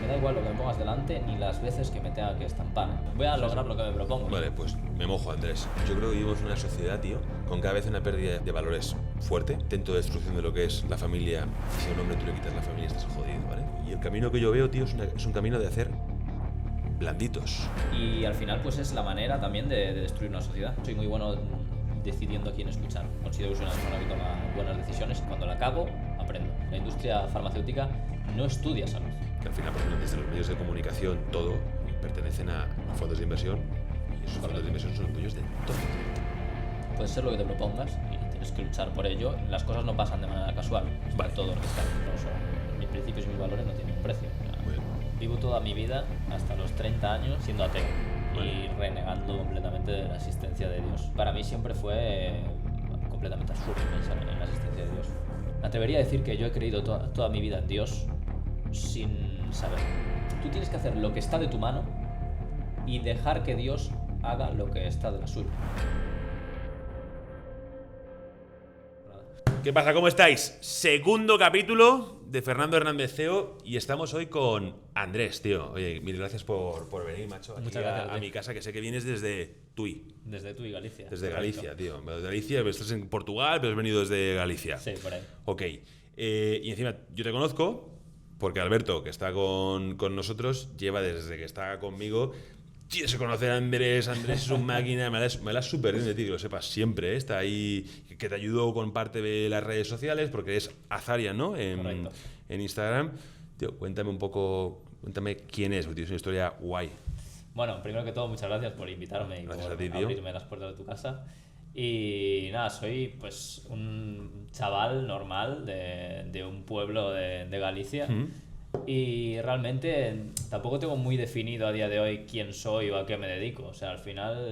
da igual lo que me pongas delante ni las veces que me tenga que estampar. Voy a lograr lo que me propongo. Vale, pues me mojo, Andrés. Yo creo que vivimos en una sociedad, tío, con cada vez una pérdida de valores fuerte, intento de destrucción de lo que es la familia. Si a un hombre tú le quitas la familia estás jodido, ¿vale? Y el camino que yo veo, tío, es un camino de hacer blanditos. Y al final pues es la manera también de destruir una sociedad. Soy muy bueno decidiendo a quién escuchar. Considero que soy una persona que toma buenas decisiones. Cuando la cago, aprendo. La industria farmacéutica no estudia salud. Que al final, por ejemplo, desde los medios de comunicación, todo pertenecen a fondos de inversión. Y esos fondos de inversión son los tuyos de todo. Puede ser lo que te propongas y tienes que luchar por ello. Las cosas no pasan de manera casual. Vale. Todo lo que está. Mis principios y mis valores no tienen precio. Vivo toda mi vida, hasta los 30 años, siendo ateo y renegando completamente de la existencia de Dios. Para mí siempre fue completamente absurdo pensar en la existencia de Dios. Me atrevería a decir que yo he creído toda mi vida en Dios sin saber. Tú tienes que hacer lo que está de tu mano y dejar que Dios haga lo que está de la suya. ¿Qué pasa? ¿Cómo estáis? Segundo capítulo de Fernando Hernández CEO y estamos hoy con Andrés, tío. Oye, mil gracias por venir, macho, aquí Muchas gracias, a mi casa, que sé que vienes desde Tui. Desde Tui, Galicia. Desde Correcto. Galicia, tío. Desde Galicia, pero estás en Portugal, pero has venido desde Galicia. Sí, por ahí. Ok. Y encima, yo te conozco porque Alberto, que está con nosotros, lleva desde que está conmigo. Tienes que conocer a Andrés. Andrés es un máquina. Me la súper bien de ti, que lo sepas siempre. Está ahí, que te ayudó con parte de las redes sociales, porque es Azaria, ¿no? En Instagram. Tío, cuéntame un poco, cuéntame quién es, porque tienes una historia guay. Bueno, primero que todo, muchas gracias por invitarme y Gracias por a ti, tío. abrirme las puertas de tu casa. Y nada, soy pues un chaval normal de un pueblo de Galicia. Y realmente tampoco tengo muy definido a día de hoy quién soy o a qué me dedico. O sea, al final,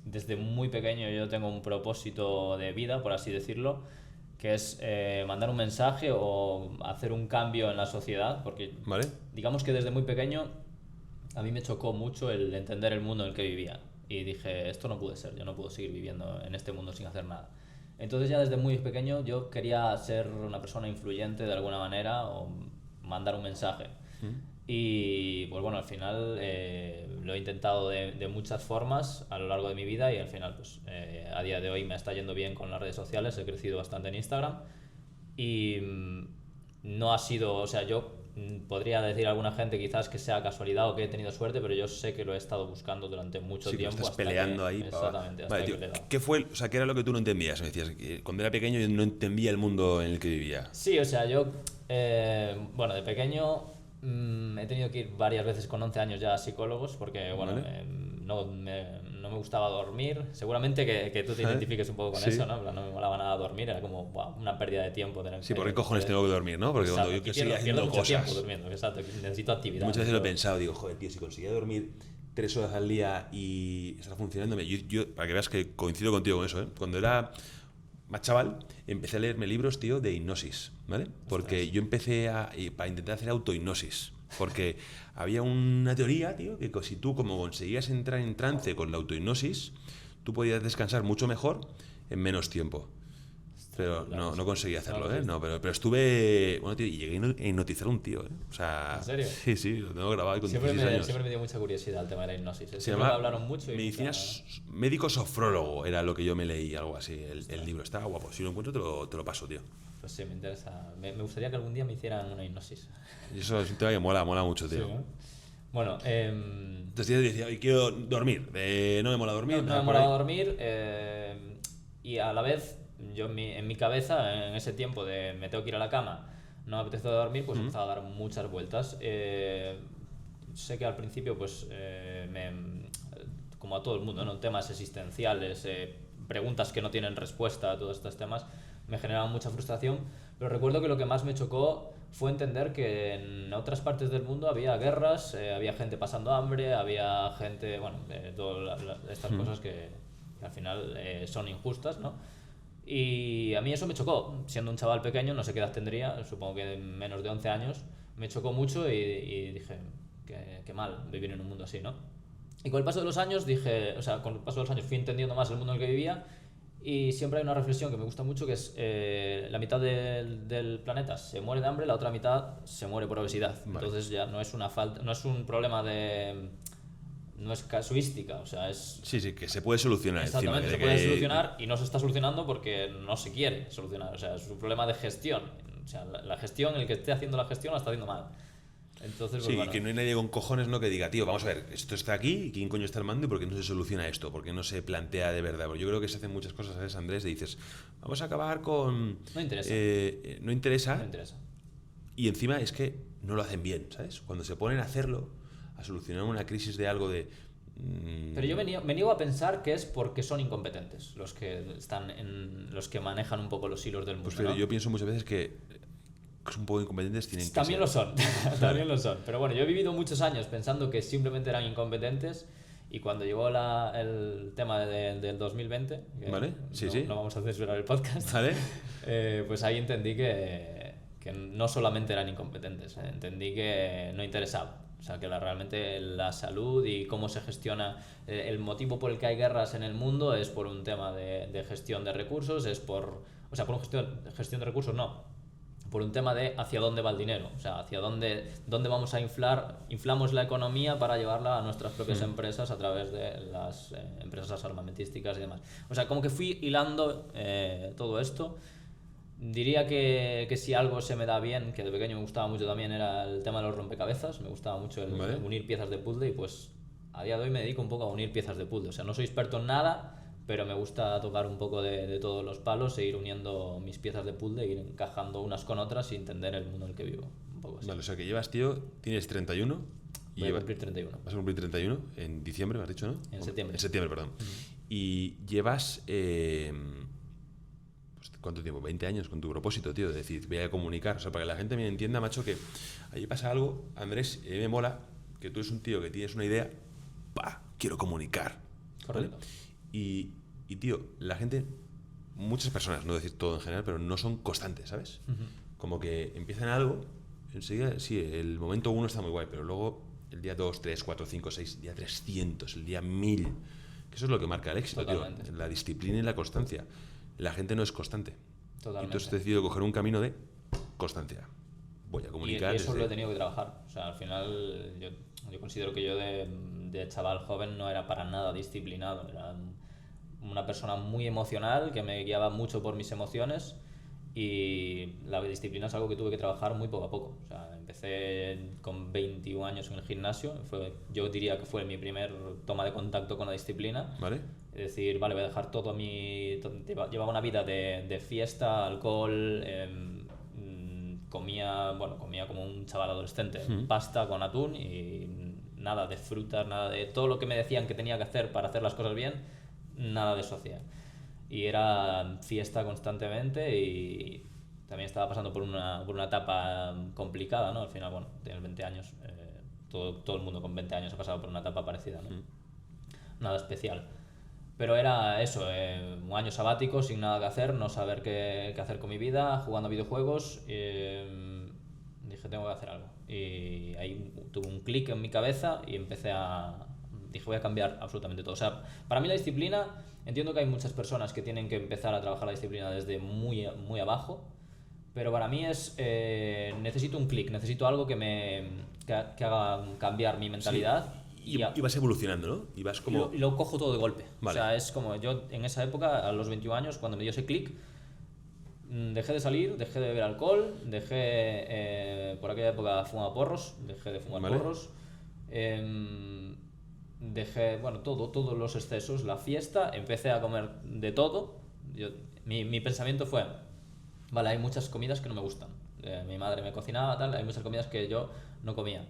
desde muy pequeño yo tengo un propósito de vida, por así decirlo, que es mandar un mensaje o hacer un cambio en la sociedad. Porque ¿Vale? digamos que desde muy pequeño a mí me chocó mucho el entender el mundo en el que vivía. Y dije, esto no puede ser, yo no puedo seguir viviendo en este mundo sin hacer nada. Entonces ya desde muy pequeño yo quería ser una persona influyente de alguna manera o mandar un mensaje. Y pues bueno, al final lo he intentado de muchas formas a lo largo de mi vida y al final pues a día de hoy me está yendo bien con las redes sociales, he crecido bastante en Instagram y no ha sido, o sea, yo podría decir a alguna gente quizás que sea casualidad o que he tenido suerte, pero yo sé que lo he estado buscando durante mucho Sí, tiempo. Estás hasta peleando ahí. Exactamente, hasta Vale, que tío, le he dado. ¿qué fue, o sea, qué era lo que tú no entendías? Me decías que cuando era pequeño yo no entendía el mundo en el que vivía. Sí, o sea, yo, bueno, de pequeño he tenido que ir varias veces con 11 años ya a psicólogos porque, bueno, Vale. no me gustaba dormir. Seguramente que tú te identifiques un poco con Sí. eso, ¿no? En plan, no me molaba nada dormir, era como wow, una pérdida de tiempo tener Sí, que... ¿por qué cojones tengo que dormir, no? Porque Exacto, cuando yo que pierdo seguía haciendo mucho tiempo cosas. durmiendo, exacto, necesito actividad. Muchas veces lo he pensado, digo, joder, tío, si conseguía dormir 3 horas al día y estar funcionando, para que veas que coincido contigo con eso, ¿eh? Cuando era más chaval, empecé a leerme libros, tío, de hipnosis, ¿vale? Porque yo empecé para intentar hacer autohipnosis. Porque había una teoría, tío, que si tú como conseguías entrar en trance con la autohipnosis, tú podías descansar mucho mejor en menos tiempo. Pero no conseguí hacerlo, ¿eh? No, pero estuve... Bueno, tío, y llegué a hipnotizar a un tío, ¿eh? O sea... ¿En serio? Sí, lo tengo grabado con Siempre 16 años. me dio mucha curiosidad el tema de la hipnosis. Se Siempre me llama hablaron mucho y Medicina Médico Sofrólogo, era lo que yo me leí, algo así, el libro. Estaba guapo. Si lo encuentro, te lo paso, tío. Pues sí, me interesa. Me gustaría que algún día me hicieran una hipnosis. Y eso es un tema que mola mucho, tío. Sí, ¿no? Bueno, Entonces yo decía, oye, quiero dormir. No me mola dormir. no me molaba dormir y a la vez yo en mi cabeza, en ese tiempo de me tengo que ir a la cama, no me apetece dormir, pues empezaba a dar muchas vueltas. Sé que al principio, pues, como a todo el mundo, ¿no? Temas existenciales, preguntas que no tienen respuesta, todos estos temas, me generaban mucha frustración, pero recuerdo que lo que más me chocó fue entender que en otras partes del mundo había guerras, había gente pasando hambre, había gente, bueno, todas estas cosas que al final son injustas, ¿no? Y a mí eso me chocó, siendo un chaval pequeño, no sé qué edad tendría, supongo que menos de 11 años, me chocó mucho y dije, qué mal vivir en un mundo así, ¿no? Y con el paso de los años dije, o sea, con el paso de los años fui entendiendo más el mundo en el que vivía Y siempre hay una reflexión que me gusta mucho, que es la mitad del planeta se muere de hambre, la otra mitad se muere por obesidad. Vale. Entonces ya no es una falta, no es un problema de... No es casuística, o sea, es... Sí, que se puede solucionar encima. Exactamente, se puede solucionar y no se está solucionando porque no se quiere solucionar. O sea, es un problema de gestión. O sea, la gestión, el que esté haciendo la gestión la está haciendo mal. Entonces, pues, Sí, bueno, que no hay nadie con cojones, ¿no? Que diga, tío, vamos a ver, esto está aquí, ¿quién coño está al mando y por qué no se soluciona esto? ¿Por qué no se plantea de verdad? Porque yo creo que se hacen muchas cosas, ¿sabes, Andrés? Y dices, vamos a acabar con... no interesa. No interesa. No interesa. Y encima es que no lo hacen bien, ¿sabes? Cuando se ponen a hacerlo, a solucionar una crisis de algo de... Pero yo me niego a pensar que es porque son incompetentes los que están los que manejan un poco los hilos del mundo. Pues pero ¿no? yo pienso muchas veces que son un poco incompetentes, tienen que También ser. lo son, también lo son. Pero bueno, yo he vivido muchos años pensando que simplemente eran incompetentes y cuando llegó el tema del 2020, que ¿Vale? Sí, no, sí. no vamos a censurar el podcast, ¿Vale? pues ahí entendí que no solamente eran incompetentes, entendí que no interesaba. O sea, que realmente la salud y cómo se gestiona, el motivo por el que hay guerras en el mundo es por un tema de gestión de recursos, o sea, por una gestión de recursos no, por un tema de hacia dónde va el dinero, o sea, hacia dónde vamos a inflamos la economía para llevarla a nuestras propias empresas a través de las empresas armamentísticas y demás. O sea, como que fui hilando todo esto. Diría que si algo se me da bien, que de pequeño me gustaba mucho también, era el tema de los rompecabezas. Me gustaba mucho el Vale. unir piezas de puzzle y pues a día de hoy me dedico un poco a unir piezas de puzzle. O sea, no soy experto en nada, pero me gusta tocar un poco de todos los palos e ir uniendo mis piezas de puzzle e ir encajando unas con otras y entender el mundo en el que vivo. Un poco así. Vale, o sea que llevas, tío, tienes 31 y Voy a cumplir 31. vas a cumplir 31 en diciembre, me has dicho, ¿no? En septiembre. En septiembre, perdón. Y llevas... ¿cuánto tiempo? 20 años con tu propósito, tío, de decir, voy a comunicar. O sea, para que la gente me entienda, macho, que ahí pasa algo, Andrés, me mola que tú eres un tío que tienes una idea, ¡pah! Quiero comunicar. Correcto. ¿Vale? Y, tío, la gente, muchas personas, no decir todo en general, pero no son constantes, ¿sabes? Como que empiezan algo, enseguida, sí, el momento 1 está muy guay, pero luego el día 2, 3, 4, 5, 6, el día 300, el día 1000, que eso es lo que marca el éxito, Totalmente. tío, la disciplina y la constancia. La gente no es constante. Totalmente. Entonces he decidido coger un camino de constancia. Voy a comunicar. Y eso lo he tenido que trabajar. O sea, al final yo considero que yo de chaval joven no era para nada disciplinado. Era una persona muy emocional que me guiaba mucho por mis emociones y la disciplina es algo que tuve que trabajar muy poco a poco. O sea, empecé con 21 años en el gimnasio. Yo diría que fue mi primer toma de contacto con la disciplina. ¿Vale? Es decir, vale, voy a dejar todo llevaba una vida de fiesta, alcohol, comía como un chaval adolescente, pasta con atún y nada de frutas, nada de todo lo que me decían que tenía que hacer para hacer las cosas bien, nada de eso hacía. Y era fiesta constantemente y también estaba pasando por una etapa complicada, ¿no? Al final, bueno, tienes 20 años, todo el mundo con 20 años ha pasado por una etapa parecida, ¿no? Nada especial. Pero era eso, un año sabático sin nada que hacer, no saber qué hacer con mi vida, jugando a videojuegos. Dije, tengo que hacer algo. Y ahí tuve un clic en mi cabeza y dije, voy a cambiar absolutamente todo. O sea, para mí la disciplina, entiendo que hay muchas personas que tienen que empezar a trabajar la disciplina desde muy, muy abajo, pero para mí necesito un clic, necesito algo que haga cambiar mi mentalidad. Y vas evolucionando, ¿no? Y vas como... Y lo cojo todo de golpe. Vale. O sea, es como yo en esa época, a los 21 años, cuando me dio ese clic, dejé de salir, dejé de beber alcohol, por aquella época fumaba porros, dejé de fumar Vale. porros, dejé, bueno, todos los excesos, la fiesta, empecé a comer de todo. Mi pensamiento fue, vale, hay muchas comidas que no me gustan. Mi madre me cocinaba, tal, hay muchas comidas que yo no comía.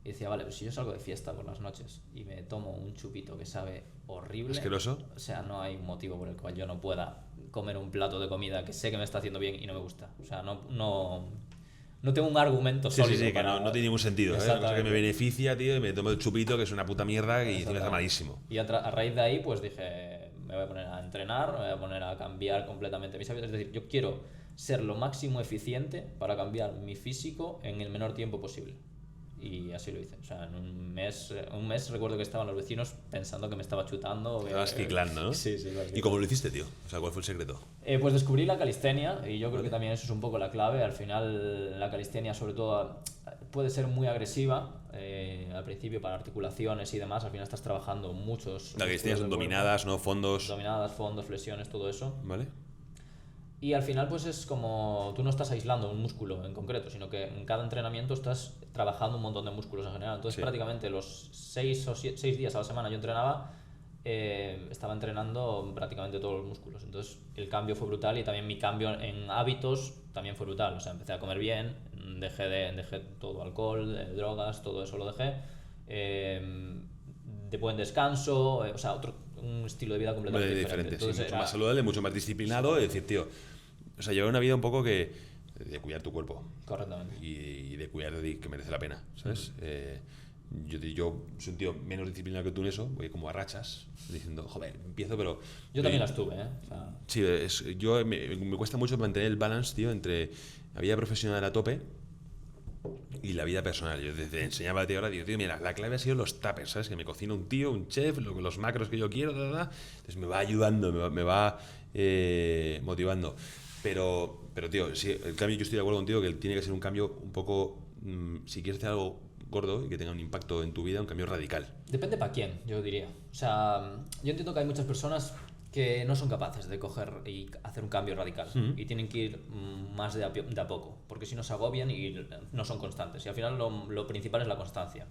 Y decía, vale, pues si yo salgo de fiesta por las noches y me tomo un chupito que sabe horrible... ¿Asqueroso? O sea, no hay un motivo por el cual yo no pueda comer un plato de comida que sé que me está haciendo bien y no me gusta. O sea, no tengo un argumento sólido. Sí, que no tiene ningún sentido, ¿eh? Una cosa que me beneficia, tío, y me tomo el chupito, que es una puta mierda y encima está malísimo. Y a raíz de ahí, pues dije, me voy a poner a entrenar, me voy a poner a cambiar completamente mis hábitos. Es decir, yo quiero ser lo máximo eficiente para cambiar mi físico en el menor tiempo posible. y así lo hice. O sea, en un mes recuerdo que estaban los vecinos pensando que me estaba chutando. Estabas ciclando, ¿no? Sí. ¿Y cómo lo hiciste, tío? O sea, ¿cuál fue el secreto? Pues descubrí la calistenia y yo creo que también eso es un poco la clave. Al final la calistenia sobre todo puede ser muy agresiva al principio para articulaciones y demás. Al final estás trabajando muchos... La calistenia son dominadas, ¿no? Fondos. Dominadas, fondos, flexiones, todo eso. ¿Vale? Y al final pues es como tú no estás aislando un músculo en concreto, sino que en cada entrenamiento estás trabajando un montón de músculos en general. Entonces prácticamente los 6 días a la semana yo entrenaba, estaba entrenando prácticamente todos los músculos. Entonces el cambio fue brutal y también mi cambio en hábitos también fue brutal. O sea, empecé a comer bien, dejé todo alcohol, drogas, todo eso lo dejé. De buen descanso, o sea, un estilo de vida completamente diferente. Entonces, sí, mucho más saludable, mucho más disciplinado. Es decir, tío, o sea, llevar una vida un poco de cuidar tu cuerpo. Correctamente. Y de cuidar de que merece la pena, ¿sabes? Yo soy un tío menos disciplinado que tú en eso, voy como a rachas, diciendo, joder, empiezo, pero... Yo también las tuve, ¿eh? O sea... Sí, me cuesta mucho mantener el balance, tío, entre la vida profesional a tope y la vida personal. Yo desde enseñaba a ti ahora, digo, tío, mira, la clave ha sido los tuppers, ¿sabes? Que me cocina un tío, un chef, los macros que yo quiero, entonces me va ayudando, me va motivando. Pero tío, sí, el cambio, yo estoy de acuerdo contigo que tiene que ser un cambio un poco, si quieres hacer algo gordo y que tenga un impacto en tu vida, un cambio radical. Depende para quién, yo diría. O sea, yo entiendo que hay muchas personas que no son capaces de coger y hacer un cambio radical y tienen que ir más de a poco, porque si no se agobian y no son constantes. Y al final lo principal es la constancia.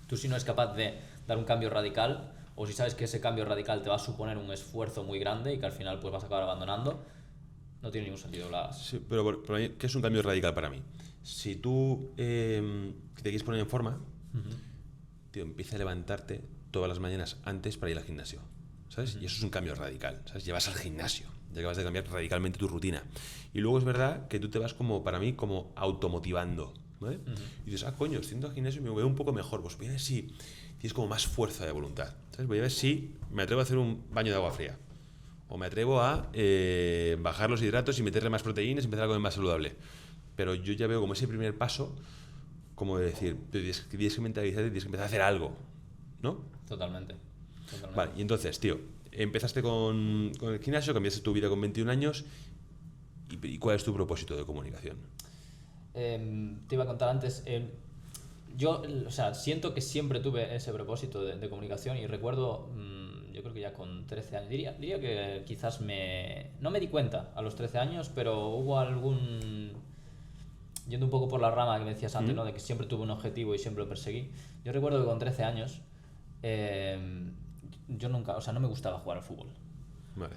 Tú si no eres capaz de dar un cambio radical, o si sabes que ese cambio radical te va a suponer un esfuerzo muy grande y que al final pues vas a acabar abandonando, no tiene ningún sentido. Sí, pero ¿qué es un cambio radical para mí? Si tú te quieres poner en forma, tío, empieza a levantarte todas las mañanas antes para ir al gimnasio, ¿sabes? Y eso es un cambio radical, ¿sabes? Llevas al gimnasio, ya que vas a cambiar radicalmente tu rutina. Y luego es verdad que tú te vas como, para mí, como automotivando, ¿vale? Y dices, coño, estoy yendo al gimnasio y me veo un poco mejor, pues voy a ver si tienes como más fuerza de voluntad, ¿sabes? Voy a ver si me atrevo a hacer un baño de agua fría. O me atrevo a bajar los hidratos y meterle más proteínas y empezar a comer más saludable. Pero yo ya veo como ese primer paso, como de decir, tienes que mentalizarte, tienes que empezar a hacer algo, ¿no? Totalmente. Vale, y entonces, tío, empezaste con el gimnasio, cambiaste tu vida con 21 años. ¿Y cuál es tu propósito de comunicación? Te iba a contar antes, yo, o sea, siento que siempre tuve ese propósito de comunicación y recuerdo, yo creo que ya con 13 años, diría que quizás no me di cuenta a los 13 años, pero hubo yendo un poco por la rama que me decías antes, ¿no? De que siempre tuve un objetivo y siempre lo perseguí. Yo recuerdo que con 13 años, yo nunca, o sea, no me gustaba jugar al fútbol. Vale.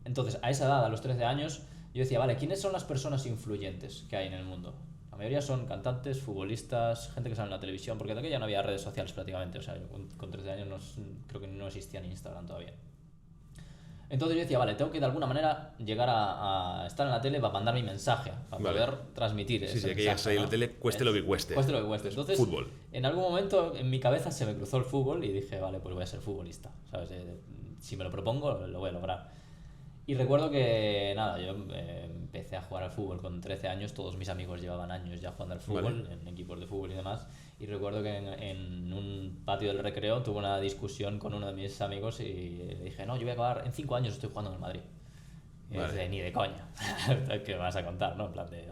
Entonces, a esa edad, a los 13 años, yo decía, vale, ¿quiénes son las personas influyentes que hay en el mundo? La mayoría son cantantes, futbolistas, gente que sale en la televisión, porque en aquella no había redes sociales prácticamente. O sea, yo con 13 años creo que no existía ni Instagram todavía. Entonces yo decía, vale, tengo que de alguna manera llegar a estar en la tele para mandar mi mensaje, para poder transmitir ese mensaje. Sí, que ya salir en la tele cueste lo que cueste. Cueste lo que cueste. Entonces, fútbol. En algún momento en mi cabeza se me cruzó el fútbol y dije, vale, pues voy a ser futbolista. ¿Sabes? Si me lo propongo, lo voy a lograr. Y recuerdo que, nada, yo empecé a jugar al fútbol con 13 años, todos mis amigos llevaban años ya jugando al fútbol, en equipos de fútbol y demás, y recuerdo que en un patio del recreo tuve una discusión con uno de mis amigos y le dije, no, yo voy a acabar, en 5 años estoy jugando en el Madrid. Y dice, ni de coña, ¿qué me vas a contar? ¿No? En plan de,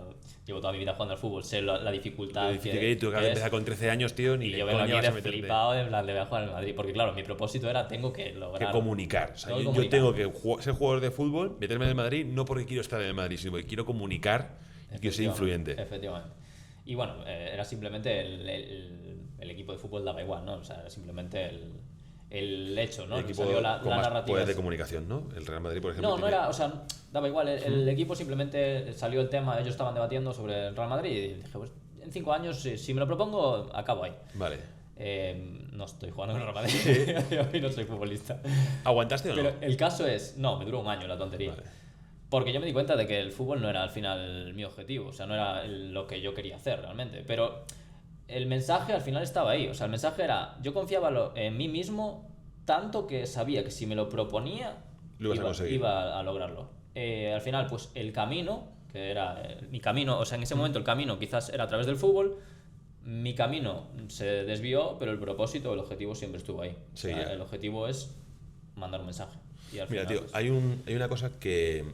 llevo toda mi vida jugando al fútbol, sé la dificultad. Tú acabas de empezar con 13 años, tío, ni y de yo coña vengo vas a aquí de flipado, en plan de voy a jugar en el Madrid, porque claro, mi propósito era, tengo que lograr... Que comunicar. O sea, yo tengo que ser jugador de fútbol, meterme en el Madrid, no porque quiero estar en el Madrid, sino porque quiero comunicar y quiero ser influyente. Efectivamente. Y bueno, era simplemente el equipo de fútbol daba igual, ¿no? O sea, era simplemente el hecho, ¿no? El equipo salió la con más narrativa poder de comunicación, ¿no? El Real Madrid, por ejemplo. No era, o sea, daba igual. El equipo simplemente salió el tema, ellos estaban debatiendo sobre el Real Madrid y dije, pues en 5 años, si me lo propongo, acabo ahí. Vale. No estoy jugando en el Real Madrid, hoy no soy futbolista. ¿Aguantaste o no? Pero el caso es, no, me duró un año la tontería. Vale. Porque yo me di cuenta de que el fútbol no era al final mi objetivo, o sea, no era lo que yo quería hacer realmente. Pero el mensaje al final estaba ahí, o sea, el mensaje era, yo confiaba en mí mismo tanto que sabía que si me lo proponía, iba a lograrlo. Al final, pues el camino, porque era mi camino, o sea, en ese momento el camino quizás era a través del fútbol, mi camino se desvió, pero el propósito, el objetivo siempre estuvo ahí. O sea, Seguía. el objetivo es mandar un mensaje. Y al Mira, final, tío, pues, hay una cosa que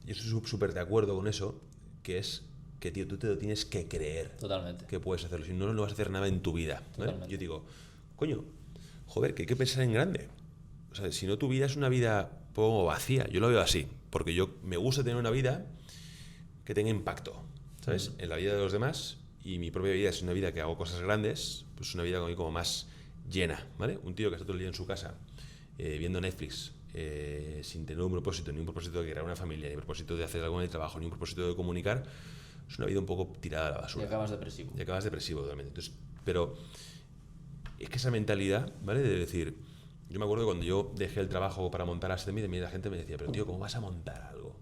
yo estoy súper de acuerdo con eso, que es que, tío, tú te lo tienes que creer totalmente. que puedes hacerlo, si no, no vas a hacer nada en tu vida, ¿vale? Totalmente. Yo digo, coño, joder, que hay que pensar en grande. O sea, si no, tu vida es una vida un poco vacía. Yo lo veo así, porque yo me gusta tener una vida que tenga impacto, ¿sabes? En la vida de los demás, y mi propia vida es una vida que hago cosas grandes, pues una vida como más llena, ¿vale? Un tío que está todo el día en su casa viendo Netflix, sin tener un propósito, ni un propósito de crear una familia, ni un propósito de hacer algo en el trabajo, ni un propósito de comunicar, es una vida un poco tirada a la basura. Y acabas depresivo. Y acabas depresivo totalmente. Entonces, pero es que esa mentalidad, ¿vale? De decir, yo me acuerdo que cuando yo dejé el trabajo para montar Ascend, la gente me decía, pero tío, ¿cómo vas a montar algo?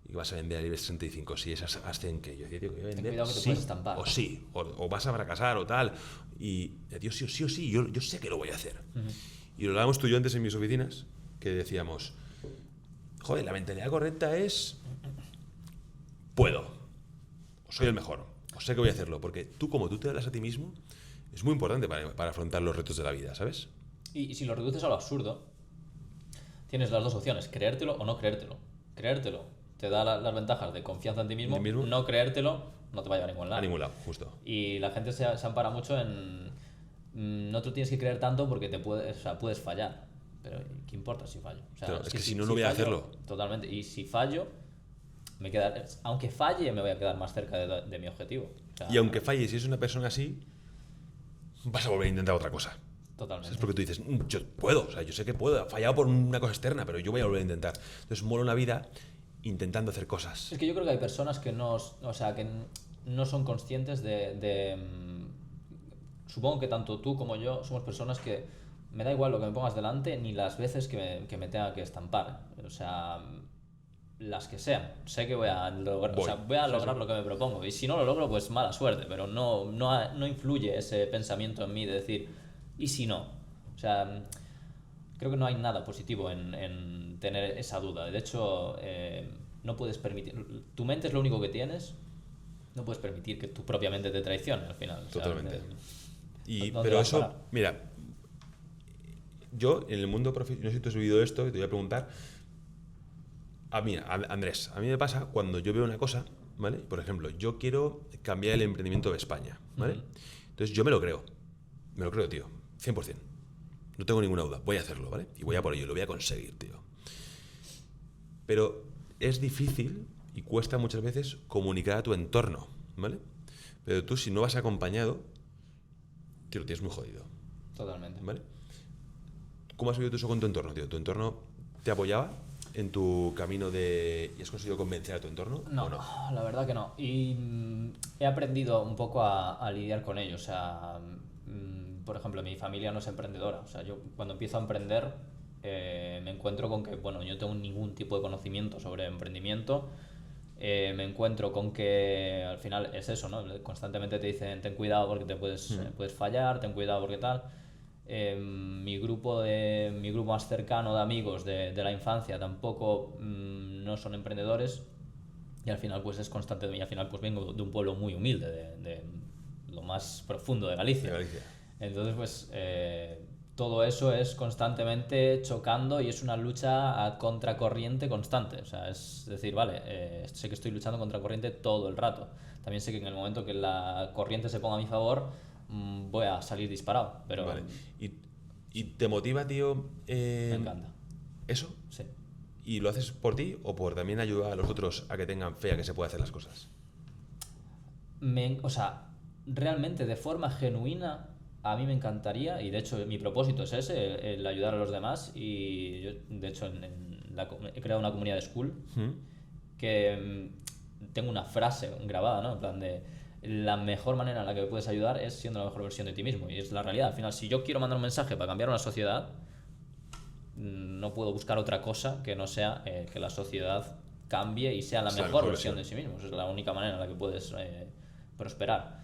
Y que vas a vender al IBEX 35, si es Ascend, que yo decía, tío, que voy a vender, cuidado que te sí, puedes estampar. o sí, o vas a fracasar o tal. Y, tío, sí o sí, yo sé que lo voy a hacer. Y lo hablábamos tú y yo antes en mis oficinas, que decíamos, joder, la mentalidad correcta es, puedo, o soy el mejor, o sé que voy a hacerlo, porque tú, como tú te hablas a ti mismo, es muy importante para afrontar los retos de la vida, ¿sabes? Y si lo reduces a lo absurdo, tienes las dos opciones, creértelo o no creértelo. Creértelo te da las ventajas de confianza en ti mismo, no creértelo no te va a llevar a ningún lado. A ningún lado, justo. Y la gente se ampara mucho en no te lo tienes que creer tanto porque puedes fallar. Pero ¿qué importa si fallo? O sea, Claro, es que si no voy a hacerlo. Totalmente. Y si fallo, aunque falle, me voy a quedar más cerca de mi objetivo. O sea, Y aunque falles, si es una persona así, vas a volver a intentar otra cosa. Totalmente. Es porque tú dices, yo puedo, o sea, yo sé que puedo, he fallado por una cosa externa, pero yo voy a volver a intentar. Entonces mola una vida intentando hacer cosas. Es que yo creo que hay personas que que no son conscientes supongo que tanto tú como yo somos personas que me da igual lo que me pongas delante ni las veces que me tenga que estampar. O sea, las que sean. Sé que voy a lograr, lograr lo que me propongo. Y si no lo logro, pues mala suerte. Pero no influye ese pensamiento en mí de decir, ¿y si no? O sea, creo que no hay nada positivo en tener esa duda. De hecho, no puedes permitir... Tu mente es lo único que tienes. No puedes permitir que tu propia mente te traicione al final. Totalmente. ¿Dónde Pero vas a eso, parar? mira, yo en el mundo profesional, no sé si tú has vivido esto, y te voy a preguntar, Andrés, a mí me pasa cuando yo veo una cosa, ¿vale? Por ejemplo, yo quiero cambiar el emprendimiento de España, ¿vale? Entonces yo me lo creo, tío, 100%. No tengo ninguna duda, voy a hacerlo, ¿vale? Y voy a por ello, lo voy a conseguir, tío. Pero es difícil y cuesta muchas veces comunicar a tu entorno, ¿vale? Pero tú, si no vas acompañado, tío, lo tienes muy jodido. Totalmente. ¿Vale? ¿Cómo has vivido tú eso con tu entorno, tío? ¿Tu entorno te apoyaba en tu camino y has conseguido convencer a tu entorno? No, ¿o no? la verdad que no. Y he aprendido un poco a lidiar con ello. O sea, por ejemplo, mi familia no es emprendedora. O sea, yo cuando empiezo a emprender me encuentro con que, bueno, yo no tengo ningún tipo de conocimiento sobre emprendimiento. Me encuentro con que al final es eso, ¿no? Constantemente te dicen ten cuidado porque puedes fallar, ten cuidado porque tal. Mi grupo más cercano de amigos de la infancia tampoco no son emprendedores y al final pues es constante. Y al final pues vengo de un pueblo muy humilde, de lo más profundo de Galicia. Entonces pues todo eso es constantemente chocando y es una lucha a contracorriente constante. O sea, es decir, vale, sé que estoy luchando contra corriente todo el rato. También sé que en el momento que la corriente se ponga a mi favor, voy a salir disparado. Pero Vale. ¿Y te motiva, tío? Me encanta. ¿Eso? Sí. ¿Y lo haces por ti o por también ayudar a los otros a que tengan fe a que se puede hacer las cosas? O sea, realmente de forma genuina a mí me encantaría, y de hecho mi propósito es ese, el ayudar a los demás. Y yo, de hecho, he creado una comunidad de School que tengo una frase grabada, ¿no? En plan de la mejor manera en la que puedes ayudar es siendo la mejor versión de ti mismo. Y es la realidad. Al final, si yo quiero mandar un mensaje para cambiar una sociedad, no puedo buscar otra cosa que no sea que la sociedad cambie y sea la mejor versión de sí mismo. Esa es la única manera en la que puedes prosperar.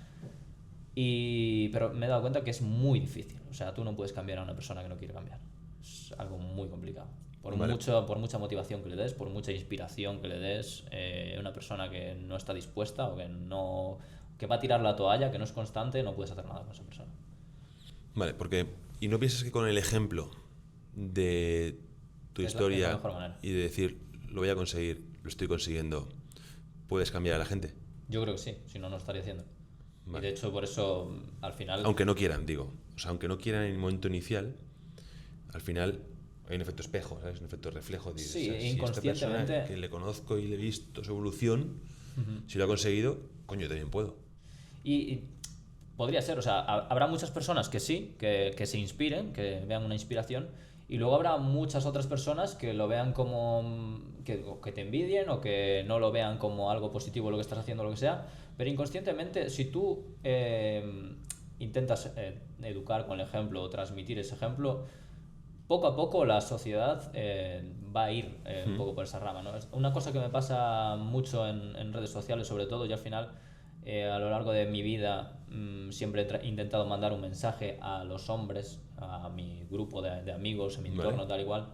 Pero me he dado cuenta que es muy difícil. O sea, tú no puedes cambiar a una persona que no quiere cambiar. Es algo muy complicado. Vale. Por mucha motivación que le des, por mucha inspiración que le des, una persona que no está dispuesta o que va a tirar la toalla, que no es constante, no puedes hacer nada con esa persona. Vale, porque... ¿Y no piensas que con el ejemplo de tu Es la historia mejor manera. y de decir, lo voy a conseguir, lo estoy consiguiendo, puedes cambiar a la gente? Yo creo que sí, si no, no lo estaría haciendo. Y Vale. de hecho, por eso, al final... Aunque no quieran, digo. O sea, aunque no quieran en el momento inicial, al final hay un efecto espejo, ¿sabes? Un efecto reflejo. Dices, Sí, o sea, si esta inconscientemente... persona que le conozco y le he visto su evolución, si lo ha conseguido, coño, yo también puedo. Y podría ser, o sea, habrá muchas personas que sí, que se inspiren, que vean una inspiración, y luego habrá muchas otras personas que lo vean como que te envidien o que no lo vean como algo positivo lo que estás haciendo, lo que sea, pero inconscientemente, si tú intentas educar con el ejemplo o transmitir ese ejemplo, poco a poco la sociedad va a ir un poco por esa rama, ¿no? Es una cosa que me pasa mucho en redes sociales, sobre todo, y al final, a lo largo de mi vida, siempre he intentado mandar un mensaje a los hombres, a mi grupo de amigos, en mi entorno, Vale. tal igual,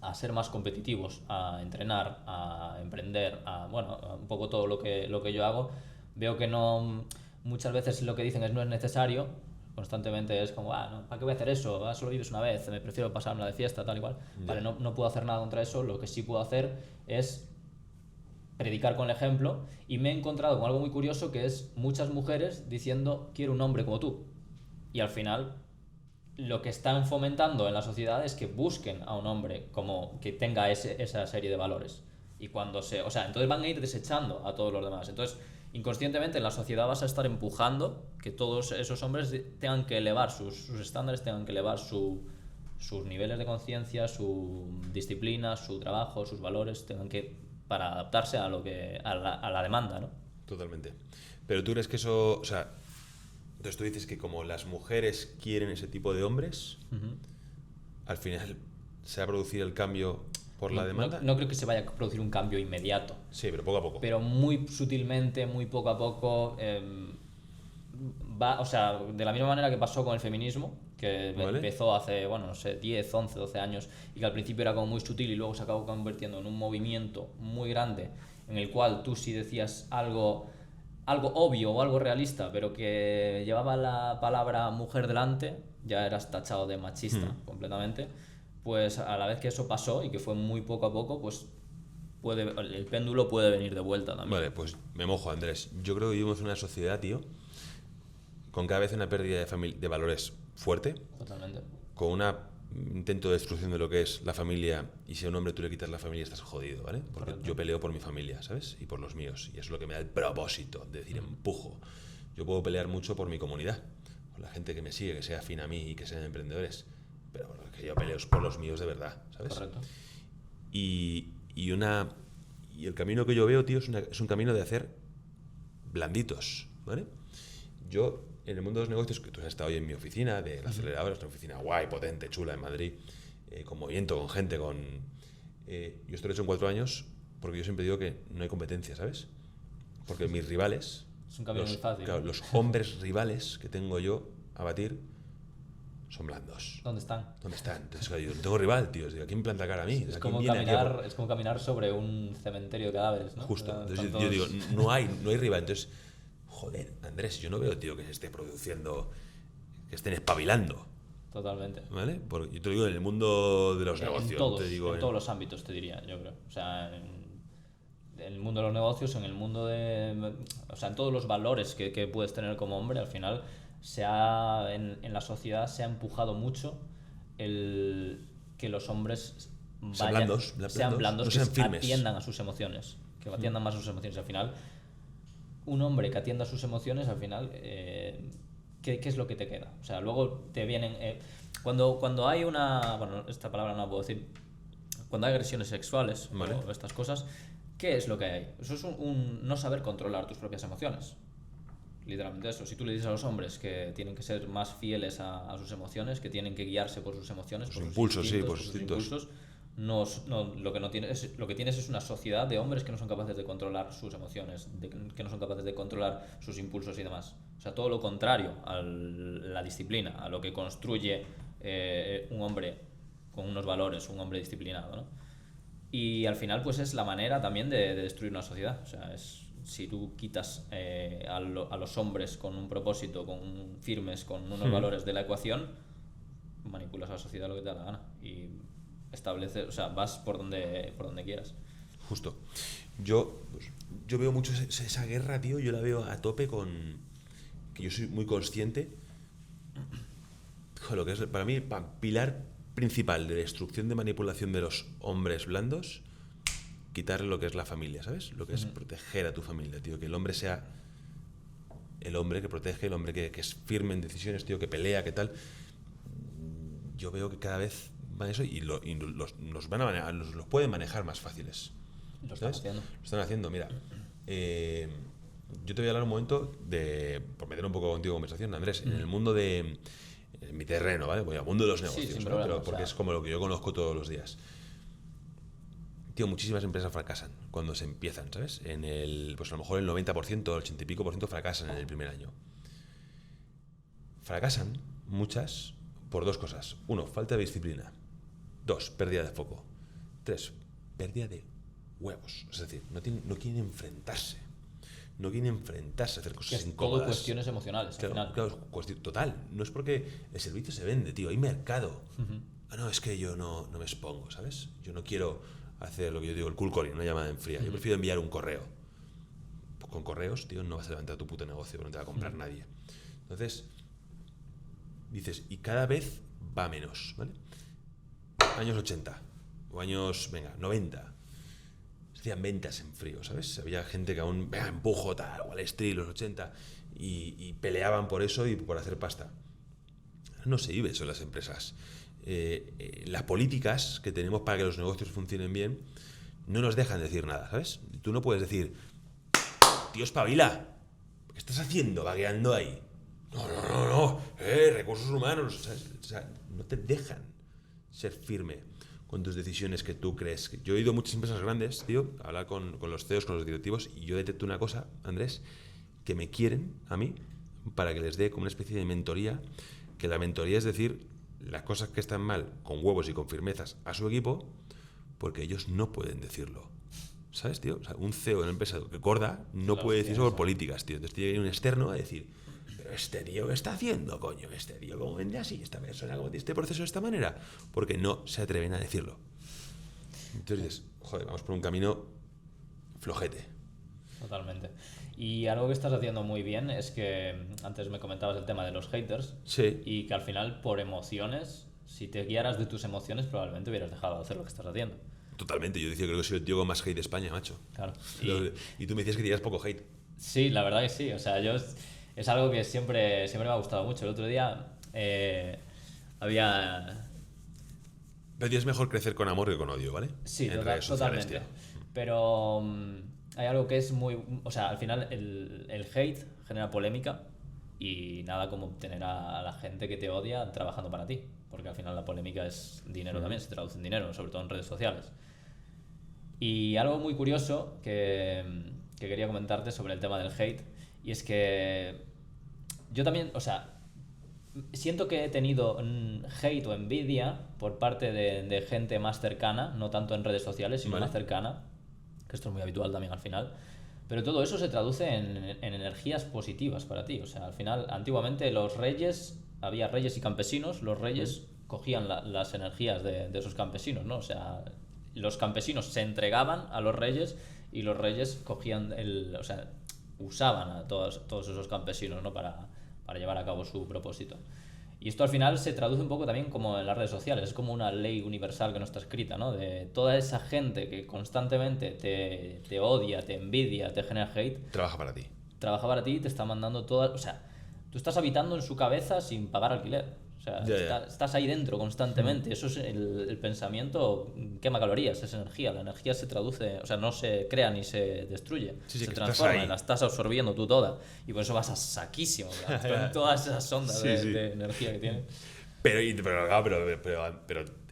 a ser más competitivos, a entrenar, a emprender, bueno, a un poco todo lo que yo hago. Veo que no, muchas veces lo que dicen es no es necesario, constantemente es como, no, ¿para qué voy a hacer eso? Solo vives una vez, me prefiero pasármela de fiesta, tal igual. Vale, Ya. no puedo hacer nada contra eso, lo que sí puedo hacer es predicar con el ejemplo, y me he encontrado con algo muy curioso, que es muchas mujeres diciendo quiero un hombre como tú, y al final lo que están fomentando en la sociedad es que busquen a un hombre como que tenga esa serie de valores. Y o sea, entonces van a ir desechando a todos los demás. Entonces, inconscientemente en la sociedad vas a estar empujando que todos esos hombres tengan que elevar sus estándares, tengan que elevar sus niveles de conciencia, su disciplina, su trabajo, sus valores, tengan que, para adaptarse a a la demanda, ¿no? Totalmente. Pero tú crees que eso, o sea, entonces tú dices que como las mujeres quieren ese tipo de hombres, al final se va a producir el cambio por la demanda. No creo que se vaya a producir un cambio inmediato, Sí, pero poco a poco. pero muy sutilmente, muy poco a poco, o sea, de la misma manera que pasó con el feminismo, que Vale. empezó hace, bueno, no sé, 10, 11, 12 años, y que al principio era como muy sutil y luego se acabó convirtiendo en un movimiento muy grande, en el cual tú, si decías algo obvio o algo realista, pero que llevaba la palabra mujer delante, ya eras tachado de machista completamente. Pues a la vez que eso pasó y que fue muy poco a poco, pues el péndulo puede venir de vuelta también. Vale, pues me mojo, Andrés. Yo creo que vivimos en una sociedad, tío, con cada vez una pérdida de valores fuerte, Totalmente. con un intento de destrucción de lo que es la familia, y si a un hombre tú le quitas la familia estás jodido, ¿vale? Porque Correcto. yo peleo por mi familia, ¿sabes? Y por los míos, y eso es lo que me da el propósito, de decir, empujo. Yo puedo pelear mucho por mi comunidad, por la gente que me sigue, que sea afín a mí y que sean emprendedores, pero bueno, que yo peleo por los míos de verdad, ¿sabes? Correcto. Y el camino que yo veo, tío, es un camino de hacer blanditos, ¿vale? Yo, en el mundo de los negocios, que tú has estado hoy en mi oficina, de la aceleradora, es una oficina guay, potente, chula en Madrid, con movimiento, con gente, yo esto lo he hecho en 4 años porque yo siempre digo que no hay competencia, ¿sabes? Porque mis rivales, Es un camino muy fácil. claro, los hombres rivales que tengo yo a batir son blandos. ¿Dónde están? ¿Dónde están? Entonces, claro, yo no tengo rival, tío. ¿A quién planta cara a mí? Es ¿A como, quién viene aquí a por- es como caminar sobre un cementerio de cadáveres, ¿no? Justo. O sea, Entonces están yo digo, todos- no hay rival. Entonces, joder, Andrés, yo no veo, tío, que se esté produciendo, que estén espabilando, Totalmente. ¿vale? Porque yo te digo, en el mundo de los negocios, En todos, te digo, en todos los ámbitos, te diría, yo creo. O sea, en el mundo de los negocios, en el mundo de... O sea, en todos los valores que puedes tener como hombre, al final en la sociedad se ha empujado mucho que los hombres Sean blandos, sean blandos, no que sean firmes. atiendan a sus emociones, que atiendan más a sus emociones. Al final, un hombre que atienda a sus emociones, al final, ¿qué es lo que te queda? O sea, luego te vienen... cuando hay una... Bueno, esta palabra no la puedo decir. Cuando hay agresiones sexuales, Vale. o estas cosas, ¿qué es lo que hay? Eso es un no saber controlar tus propias emociones. Literalmente eso. Si tú le dices a los hombres que tienen que ser más fieles a sus emociones, que tienen que guiarse por sus emociones, Sus por impulsos, sí, instintos, por sus instintos. impulsos, lo que tienes es una sociedad de hombres que no son capaces de controlar sus emociones, que no son capaces de controlar sus impulsos y demás. O sea, todo lo contrario a la disciplina, a lo que construye un hombre con unos valores, un hombre disciplinado, ¿no? Y al final pues es la manera también de destruir una sociedad. O sea, si tú quitas a los hombres con un propósito, firmes, con unos valores de la ecuación, manipulas a la sociedad lo que te da la gana y estableces, o sea, vas por donde quieras. Justo. Yo veo mucho esa guerra, tío, yo la veo a tope que yo soy muy consciente con lo que es, para mí, pilar principal de destrucción de manipulación de los hombres blandos, quitarle lo que es la familia, ¿sabes? Lo que es proteger a tu familia, tío, que el hombre sea el hombre que protege, el hombre que es firme en decisiones, tío, que pelea, que tal. Yo veo que cada vez van eso y los pueden manejar más fáciles. Lo están haciendo. Lo están haciendo, mira. Yo te voy a hablar un momento por meter un poco contigo en conversación, Andrés, en el mundo en mi terreno, ¿vale? Voy al mundo de los negocios, sin ¿no? problema, Pero porque es como lo que yo conozco todos los días. Tío, muchísimas empresas fracasan cuando se empiezan, ¿sabes? Pues a lo mejor el 90%, el 80 y pico por ciento fracasan en el primer año. Fracasan muchas por dos cosas. 1, falta de disciplina. 2, pérdida de foco. 3, pérdida de huevos. Es decir, no quieren enfrentarse. No quieren enfrentarse a hacer cosas incómodas. Todo cuestiones emocionales, claro, al final. Claro, total. No es porque el servicio se vende, tío. Hay mercado. No, es que yo no me expongo, ¿sabes? Yo no quiero hacer lo que yo digo, el cold calling, una llamada en fría. Yo prefiero enviar un correo. Pues con correos, tío, no vas a levantar tu puto negocio, no te va a comprar nadie. Entonces, dices, y cada vez va menos, ¿vale? Años 80, o años, 90. Se hacían ventas en frío, ¿sabes? Había gente que aún, empujo, tal, Wall Street, los 80, y peleaban por eso y por hacer pasta. No se vive eso en las empresas. Las políticas que tenemos para que los negocios funcionen bien no nos dejan decir nada, ¿sabes? Tú no puedes decir, tío, espabila, ¿qué estás haciendo vagueando ahí? No, recursos humanos, ¿sabes? O sea, no te dejan ser firme con tus decisiones que tú crees. Yo he ido a muchas empresas grandes, tío, a hablar con los CEOs, con los directivos, y yo detecto una cosa, Andrés, que me quieren a mí para que les dé como una especie de mentoría, que la mentoría es decir las cosas que están mal con huevos y con firmezas a su equipo, porque ellos no pueden decirlo. ¿Sabes, tío? O sea, un CEO de una empresa que gorda no puede decir sobre políticas, tío. Entonces tiene que ir un externo a decir, pero este tío, ¿qué está haciendo, coño? Este tío, ¿cómo vende así? Esta persona, ¿cómo tiene este proceso de esta manera? Porque no se atreven a decirlo. Entonces dices, joder, vamos por un camino flojete. Totalmente. Y algo que estás haciendo muy bien es que antes me comentabas el tema de los haters. Sí. Y que al final, por emociones, si te guiaras de tus emociones, probablemente hubieras dejado de hacer lo que estás haciendo. Totalmente. Yo decía, creo que soy el tío con más hate de España, macho. Claro. Y tú me decías que tenías poco hate. Sí, la verdad que sí. O sea, es algo que siempre me ha gustado mucho. El otro día había... Pero es mejor crecer con amor que con odio, ¿vale? Sí, en redes sociales, totalmente. tío. Pero hay algo que es muy... O sea, al final el hate genera polémica y nada como tener a la gente que te odia trabajando para ti. Porque al final la polémica es dinero también, se traduce en dinero, sobre todo en redes sociales. Y algo muy curioso que quería comentarte sobre el tema del hate, y es que yo también, o sea, siento que he tenido hate o envidia por parte de gente más cercana, no tanto en redes sociales, sino más cercana, que esto es muy habitual también al final. Pero todo eso se traduce en energías positivas para ti. O sea, al final, antiguamente había reyes y campesinos, los reyes cogían las energías de esos campesinos, ¿no? O sea, los campesinos se entregaban a los reyes y los reyes cogían o sea, usaban a todos esos campesinos, ¿no? para llevar a cabo su propósito. Y esto al final se traduce un poco también como en las redes sociales, es como una ley universal que no está escrita, ¿no? De toda esa gente que constantemente te odia, te envidia, te genera hate. Trabaja para ti. Trabaja para ti y te está mandando toda... O sea, tú estás habitando en su cabeza sin pagar alquiler. O sea, estás ahí dentro constantemente. Eso es el pensamiento, quema calorías, es energía. La energía se traduce, o sea, no se crea ni se destruye. Sí, se transforma, la estás absorbiendo tú toda. Y por eso vas a saquísimo, con todas esas ondas de energía que tienes. Pero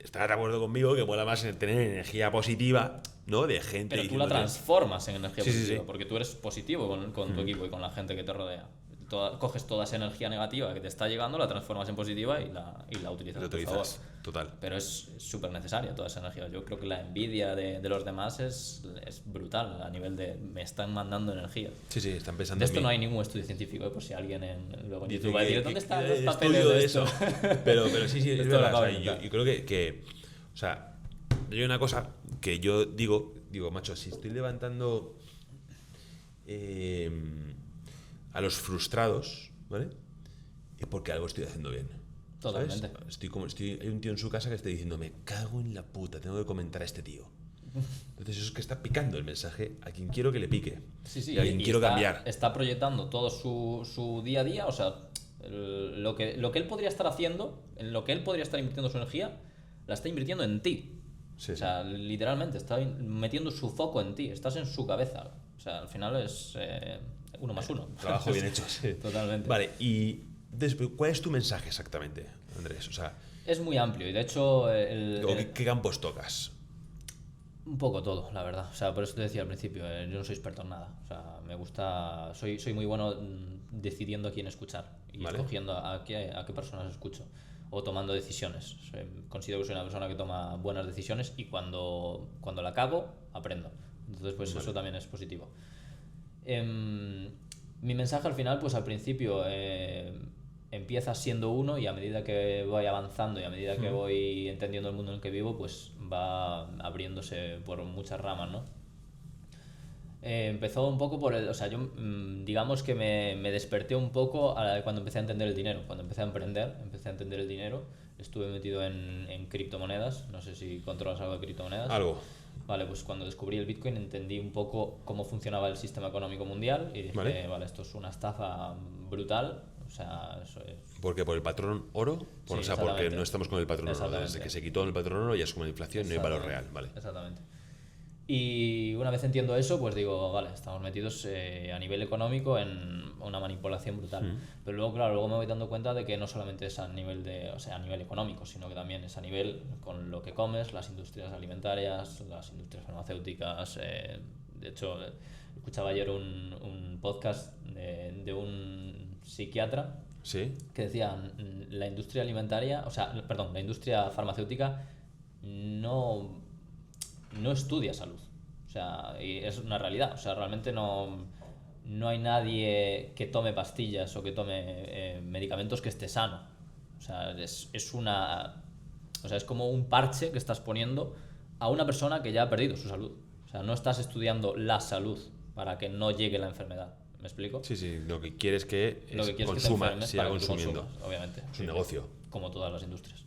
estás de acuerdo conmigo que mola más tener energía positiva, ¿no? De gente. Pero tú la transformas en energía positiva, porque tú eres positivo con tu equipo y con la gente que te rodea. coges toda esa energía negativa que te está llegando, la transformas en positiva y la utilizas a tu favor. Total. Pero es súper necesaria toda esa energía. Yo creo que la envidia de los demás es brutal a nivel de me están mandando energía. Sí, están pensando de esto en mí. no hay ningún estudio científico, por si alguien luego en Dice YouTube va a decir, ¿dónde están los el papeles estudio de esto? pero sí, es Esto lo verdad. acabo O de sea, inventar. yo creo que, o sea, hay una cosa que yo digo, macho, si estoy levantando a los frustrados, ¿vale? Es porque algo estoy haciendo bien. Totalmente. ¿Sabes? Hay un tío en su casa que está diciendo, me cago en la puta, tengo que comentar a este tío. Entonces eso es que está picando el mensaje a quien quiero que le pique. Sí, y a quien quiero cambiar. Está proyectando todo su día a día, o sea, lo que él podría estar haciendo, en lo que él podría estar invirtiendo su energía, la está invirtiendo en ti. Sí, o sea, literalmente, está metiendo su foco en ti, estás en su cabeza. O sea, al final es 1 más 1. Trabajo bien hecho, sí. Totalmente. Vale, y entonces, ¿cuál es tu mensaje exactamente, Andrés? O sea, es muy amplio y de hecho... ¿qué campos tocas? Un poco todo, la verdad. O sea, por eso te decía al principio, yo no soy experto en nada. O sea, me gusta... Soy muy bueno decidiendo a quién escuchar y escogiendo a qué personas escucho o tomando decisiones. Considero que soy una persona que toma buenas decisiones y cuando la cago, aprendo. Entonces, pues eso también es positivo. Mi mensaje al final, pues al principio empieza siendo uno y a medida que voy avanzando y a medida que voy entendiendo el mundo en el que vivo, pues va abriéndose por muchas ramas, ¿no? Empezó un poco por o sea, yo digamos que me desperté un poco cuando empecé a entender el dinero. Cuando empecé a emprender, empecé a entender el dinero. Estuve metido en criptomonedas. No sé si controlas algo de criptomonedas. Algo. Vale, pues cuando descubrí el Bitcoin entendí un poco cómo funcionaba el sistema económico mundial y dije, vale, esto es una estafa brutal. O sea, eso es... ¿Por qué? ¿Por el patrón oro? Sí, o sea, porque no estamos con el patrón oro. Desde que se quitó el patrón oro ya es como la inflación, no hay valor real. Vale. Exactamente. Y una vez entiendo eso, pues digo, vale, estamos metidos a nivel económico en una manipulación brutal. Pero luego, claro, luego me voy dando cuenta de que no solamente es a nivel a nivel económico, sino que también es a nivel con lo que comes, las industrias alimentarias, las industrias farmacéuticas. De hecho, escuchaba ayer un podcast de un psiquiatra que decía, la industria alimentaria, la industria farmacéutica no estudia salud. O sea, y es una realidad. O sea, realmente no hay nadie que tome pastillas o que tome medicamentos que esté sano. O sea, es como un parche que estás poniendo a una persona que ya ha perdido su salud. O sea, no estás estudiando la salud para que no llegue la enfermedad. ¿Me explico? Sí, lo que quieres que consuma, siga consumiendo. Obviamente. Es un negocio. Como todas las industrias.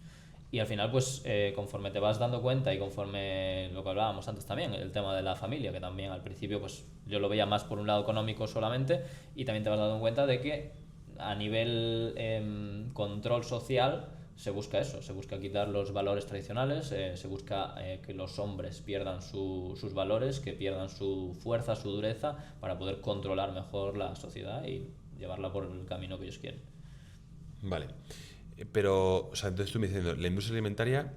Y al final, pues, conforme te vas dando cuenta y conforme lo que hablábamos antes también, el tema de la familia, que también al principio, pues, yo lo veía más por un lado económico solamente, y también te vas dando cuenta de que a nivel control social se busca eso, se busca quitar los valores tradicionales, se busca que los hombres pierdan sus valores, que pierdan su fuerza, su dureza, para poder controlar mejor la sociedad y llevarla por el camino que ellos quieren. Vale. Pero, o sea, entonces tú me dices, la industria alimentaria,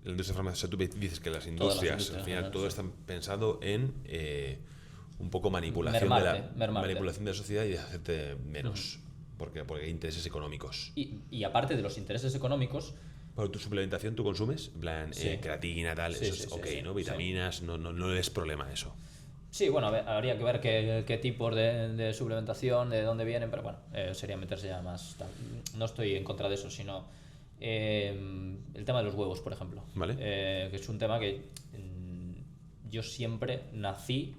la industria farmacéutica, tú dices que las industrias al final todo está pensado en un poco manipulación de la sociedad y de hacerte menos, porque hay intereses económicos. Y aparte de los intereses económicos... ¿Por tu suplementación tú consumes? En plan, creatina, tal, eso es ok, ¿no? Vitaminas, no es problema eso. Sí, bueno, habría que ver qué tipos de suplementación, de dónde vienen, pero bueno, sería meterse ya más... No estoy en contra de eso, sino el tema de los huevos, por ejemplo. ¿Vale? Que es un tema que yo siempre nací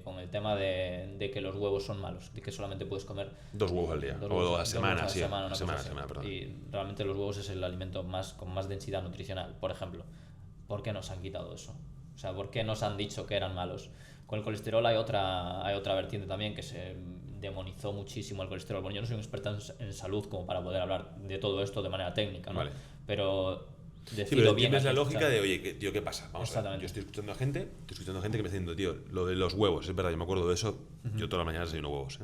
con el tema de que los huevos son malos, de que solamente puedes comer 2 huevos al día, o a la semana, perdón. Y realmente los huevos es el alimento con más densidad nutricional, por ejemplo. ¿Por qué nos han quitado eso? O sea, ¿por qué nos han dicho que eran malos? Con el colesterol hay otra vertiente también, que se demonizó muchísimo el colesterol. Bueno, yo no soy un experto en salud como para poder hablar de todo esto de manera técnica, ¿no? Vale. Pero pero tienes la lógica de, oye, tío, ¿qué pasa? Vamos a ver, yo estoy escuchando a gente que me está diciendo, tío, lo de los huevos, es verdad, yo me acuerdo de eso, yo todas las mañanas desayuno huevos,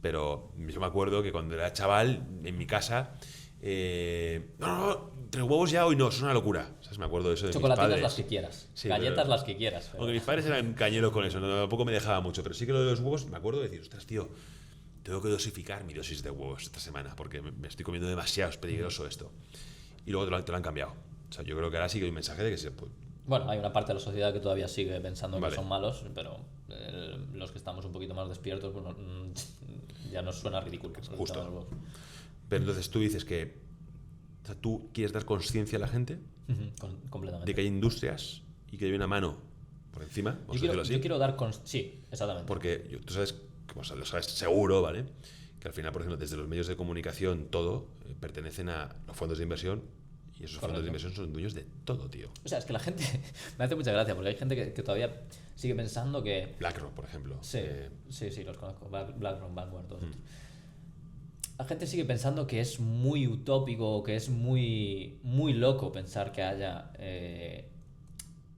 pero yo me acuerdo que cuando era chaval, en mi casa, no, 3 huevos ya hoy no, es una locura. ¿Sabes? Me acuerdo de eso de mis padres. Chocolatinas las que quieras, galletas las que quieras. Aunque mis padres eran cañeros con eso, tampoco me dejaba mucho, pero sí que lo de los huevos me acuerdo de decir, ostras, tío, tengo que dosificar mi dosis de huevos esta semana porque me estoy comiendo demasiado, es peligroso esto. Y luego te lo han cambiado. O sea, yo creo que ahora sí que hay un mensaje de que se puede. Bueno, hay una parte de la sociedad que todavía sigue pensando Vale. que son malos, pero los que estamos un poquito más despiertos, pues ya nos suena ridículo. Justo. Pero entonces tú dices que, o sea, tú quieres dar conciencia a la gente Completamente. de que hay industrias y que hay una mano por encima, vamos a decirlo así. Yo quiero dar... Sí, exactamente. Porque tú sabes, lo sabes seguro, ¿vale? Que al final, por ejemplo, desde los medios de comunicación, todo pertenecen a los fondos de inversión y esos fondos de inversión son dueños de todo, tío. O sea, es que la gente... me hace mucha gracia porque hay gente que todavía sigue pensando que... BlackRock, por ejemplo. Sí, los conozco. BlackRock, Vanguard, todos estos. La gente sigue pensando que es muy utópico, que es muy, muy loco pensar que haya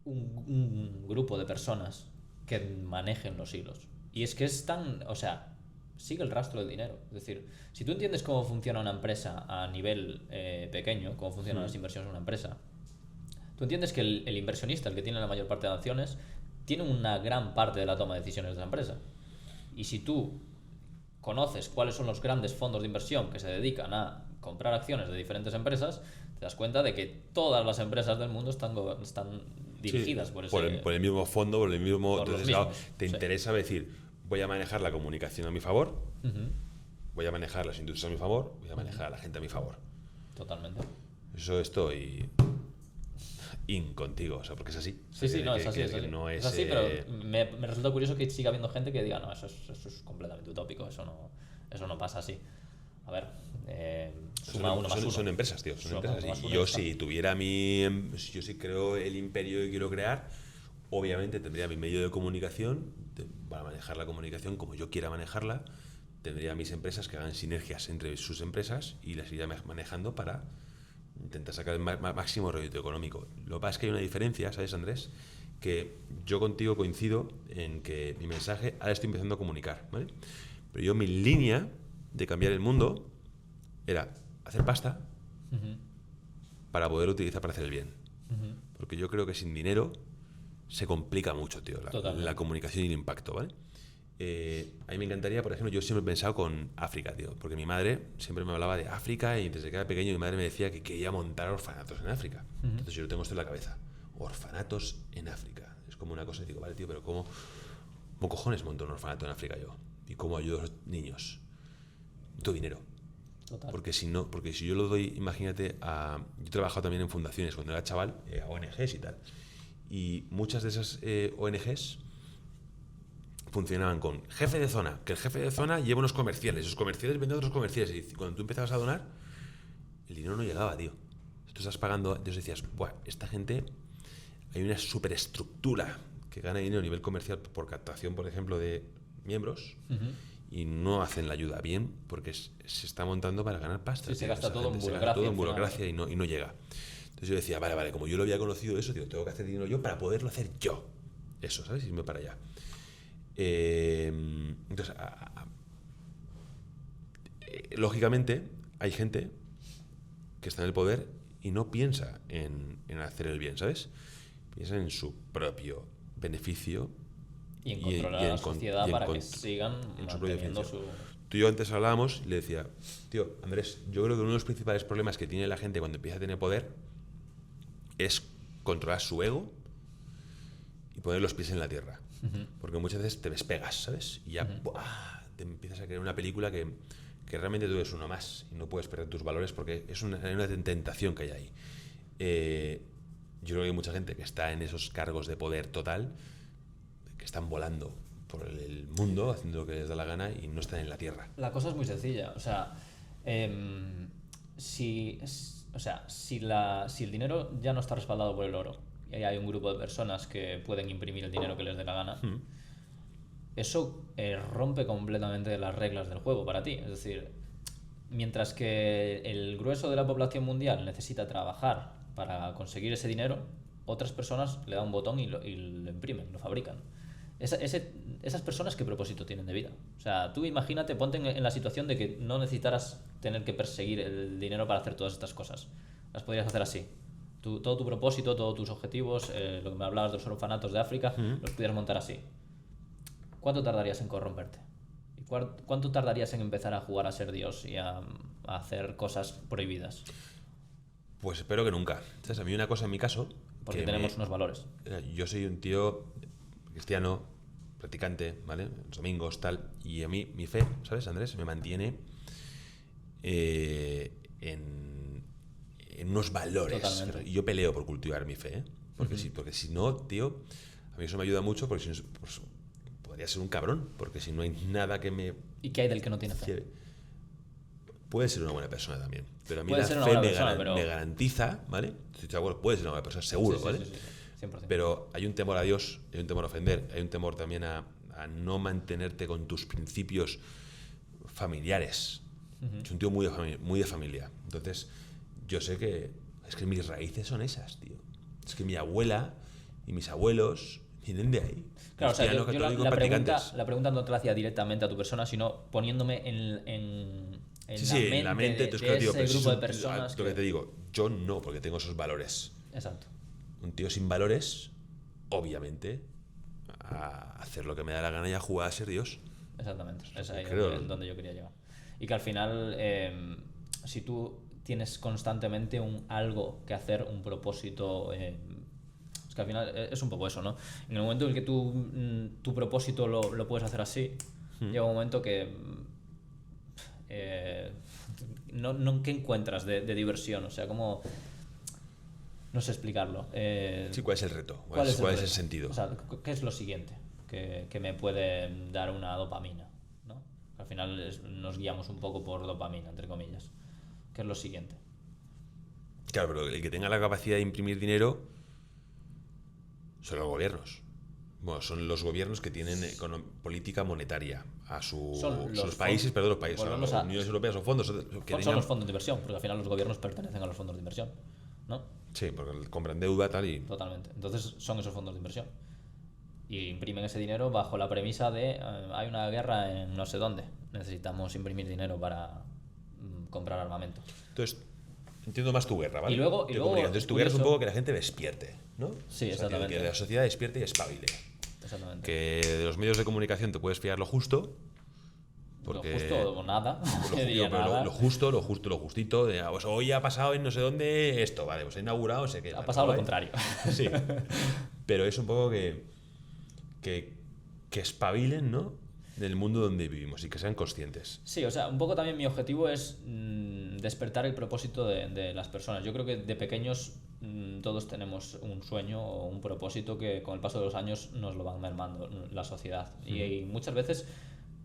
un grupo de personas que manejen los hilos. Y es que es tan... O sea, sigue el rastro del dinero. Es decir, si tú entiendes cómo funciona una empresa a nivel pequeño, cómo funcionan las inversiones en una empresa, tú entiendes que el inversionista, el que tiene la mayor parte de acciones, tiene una gran parte de la toma de decisiones de la empresa. Y si tú conoces cuáles son los grandes fondos de inversión que se dedican a comprar acciones de diferentes empresas, te das cuenta de que todas las empresas del mundo están dirigidas por el mismo fondo, por el mismo... por los Entonces, mismos, te interesa decir, voy a manejar la comunicación a mi favor, voy a manejar las industrias a mi favor, voy a manejar a la gente a mi favor. Totalmente. Eso estoy contigo, o sea, porque es así. Sí, no, es así. Es así, pero me resulta curioso que siga habiendo gente que diga, no, eso es completamente utópico, eso no pasa así. A ver, suma uno más uno. Son empresas, tío, son empresas. Y yo si yo si creo el imperio que quiero crear, obviamente tendría mi medio de comunicación para manejar la comunicación como yo quiera manejarla, tendría mis empresas que hagan sinergias entre sus empresas y las iría manejando para intentar sacar el máximo rédito económico. Lo que pasa es que hay una diferencia, ¿sabes, Andrés? Que yo contigo coincido en que mi mensaje ahora estoy empezando a comunicar, ¿vale? Pero yo mi línea de cambiar el mundo era hacer pasta para poder utilizar para hacer el bien. Porque yo creo que sin dinero se complica mucho, tío, la comunicación y el impacto, ¿vale? A mí me encantaría, por ejemplo, yo siempre he pensado con África, tío, porque mi madre siempre me hablaba de África y desde que era pequeño mi madre me decía que quería montar orfanatos en África. Entonces yo lo tengo esto en la cabeza. Orfanatos en África. Es como una cosa y digo, vale, tío, pero ¿cómo cojones monto un orfanato en África yo? ¿Y cómo ayudo a los niños? Necesito dinero. Total. Porque si yo lo doy, imagínate, yo he trabajado también en fundaciones cuando era chaval, a ONGs y tal. Y muchas de esas ONGs funcionaban con jefe de zona, que el jefe de zona lleva unos comerciales, esos comerciales venden a otros comerciales, y cuando tú empezabas a donar, el dinero no llegaba, tío. Tú estás pagando, entonces decías, buah, esta gente, hay una superestructura que gana dinero a nivel comercial por captación, por ejemplo, de miembros, y no hacen la ayuda bien, porque se está montando para ganar pasta. Sí, se gasta todo en burocracia y no llega. Entonces yo decía, vale, como yo lo había conocido eso, tío, tengo que hacer dinero yo para poderlo hacer yo. Eso, ¿sabes? Irme para allá. Entonces, lógicamente, hay gente que está en el poder y no piensa en hacer el bien, ¿sabes? Piensa en su propio beneficio y en controlar a la sociedad para que sigan manteniendo su... Tú y yo antes hablábamos y le decía, tío, Andrés, yo creo que uno de los principales problemas que tiene la gente cuando empieza a tener poder es controlar su ego y poner los pies en la tierra. Porque muchas veces te despegas, ¿sabes? Y ya te empiezas a crear una película que realmente tú eres uno más y no puedes perder tus valores porque es una tentación que hay ahí. Yo creo que hay mucha gente que está en esos cargos de poder total, que están volando por el mundo, haciendo lo que les da la gana y no están en la tierra. La cosa es muy sencilla. O sea, si el dinero ya no está respaldado por el oro, y hay un grupo de personas que pueden imprimir el dinero que les dé la gana, eso rompe completamente las reglas del juego para ti. Es decir, mientras que el grueso de la población mundial necesita trabajar para conseguir ese dinero, otras personas le dan un botón y lo imprimen, lo fabrican. Esas personas, ¿qué propósito tienen de vida? O sea, tú imagínate, ponte en la situación de que no necesitaras tener que perseguir el dinero para hacer todas estas cosas. Las podrías hacer así. Todo tu propósito, todos tus objetivos, lo que me hablabas de los orfanatos de África, los pudieras montar así. ¿Cuánto tardarías en corromperte? ¿Y cuánto tardarías en empezar a jugar a ser Dios y a hacer cosas prohibidas? Pues espero que nunca. ¿Sabes? A mí una cosa en mi caso... Porque tenemos unos valores. Yo soy un tío cristiano, practicante, ¿vale? Los domingos, tal. Y a mí, mi fe, ¿sabes, Andrés? Me mantiene en unos valores. Totalmente. Y yo peleo por cultivar mi fe, ¿eh? Porque, porque si no, tío, a mí eso me ayuda mucho porque si no, pues, podría ser un cabrón. Porque si no hay nada que me... ¿Y qué hay del que no tiene fe? quiere- Puede ser una buena persona también. Pero a mí Puede la ser una fe buena me, persona, pero- me garantiza, ¿vale? Estoy de acuerdo, puede ser una buena persona, seguro, Sí, ¿vale? sí, sí, sí, 100%. Pero hay un temor a Dios, hay un temor a ofender, hay un temor también a no mantenerte con tus principios familiares. Es un tío muy de familia. Entonces, yo sé que es que mis raíces son esas, tío. Es que mi abuela y mis abuelos vienen de ahí. Claro, o sea, Cristianos, yo católicos, la practicantes. pregunta no te la hacía directamente a tu persona, sino poniéndome En la mente, de, entonces, de claro, tío, ese pero grupo de lo personas. que te digo, yo no, porque tengo esos valores. Exacto, Un tío sin valores, obviamente, a hacer lo que me da la gana y a jugar a ser Dios. exactamente. Es ahí Creo. donde yo quería llegar. Y que al final, si tú tienes constantemente algo que hacer, un propósito, es que al final es un poco eso, ¿no? En el momento en el que tu propósito lo puedes hacer así, llega un momento que ¿qué encuentras de diversión? O sea, como... No sé explicarlo. Sí, ¿cuál es el reto? ¿Cuál es el reto? sentido? O sea, ¿qué es lo siguiente que me puede dar una dopamina? ¿No? Al final nos guiamos un poco por dopamina, entre comillas. ¿Qué es lo siguiente? Claro, pero el que tenga la capacidad de imprimir dinero son los gobiernos. Bueno, son los gobiernos que tienen política monetaria son los países, perdón, los países, volvemos las uniones europeas o fondos que son los fondos de inversión, porque al final los gobiernos pertenecen a los fondos de inversión, ¿no? Sí, porque compran deuda tal y... Totalmente. Entonces son esos fondos de inversión. Y imprimen ese dinero bajo la premisa de hay una guerra en no sé dónde. Necesitamos imprimir dinero para comprar armamento. Entonces, entiendo más tu guerra, ¿vale? Y luego, Entonces tu guerra es un poco que la gente despierte, ¿no? Sí, O sea, exactamente. que la sociedad despierte y espabile. Exactamente. Que de los medios de comunicación te puedes fiar lo justo. Porque... Lo justo o nada. Lo, Yo diría pero nada. lo justito. Pues hoy ha pasado en no sé dónde esto, vale, pues ha inaugurado, sé que... Ha pasado lo contrario. Sí. Pero es un poco que espabilen, ¿no? En el mundo donde vivimos y que sean conscientes. Sí, o sea, un poco también mi objetivo es despertar el propósito de las personas. Yo creo que de pequeños todos tenemos un sueño o un propósito que con el paso de los años nos lo van mermando la sociedad. Y muchas veces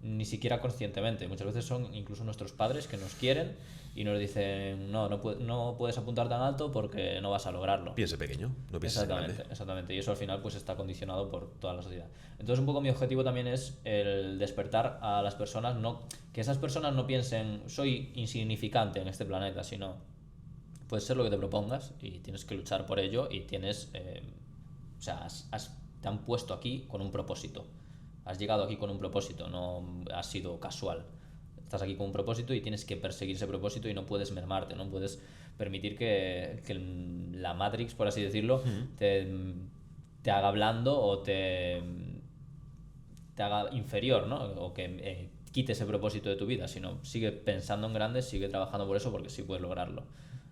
ni siquiera conscientemente. Muchas veces son incluso nuestros padres que nos quieren y nos dicen no puedes apuntar tan alto porque no vas a lograrlo. Piense pequeño, no pienses en grande. Exactamente. Y eso al final pues está condicionado por toda la sociedad. Entonces un poco mi objetivo también es el despertar a las personas, que esas personas no piensen soy insignificante en este planeta, sino puedes ser lo que te propongas y tienes que luchar por ello y tienes o sea, te han puesto aquí con un propósito. Has llegado aquí con un propósito, no has sido casual. Estás aquí con un propósito y tienes que perseguir ese propósito y no puedes mermarte, no puedes permitir que la Matrix, por así decirlo, te haga blando o te haga inferior, ¿no? O que quite ese propósito de tu vida, sino sigue pensando en grande, sigue trabajando por eso porque sí puedes lograrlo.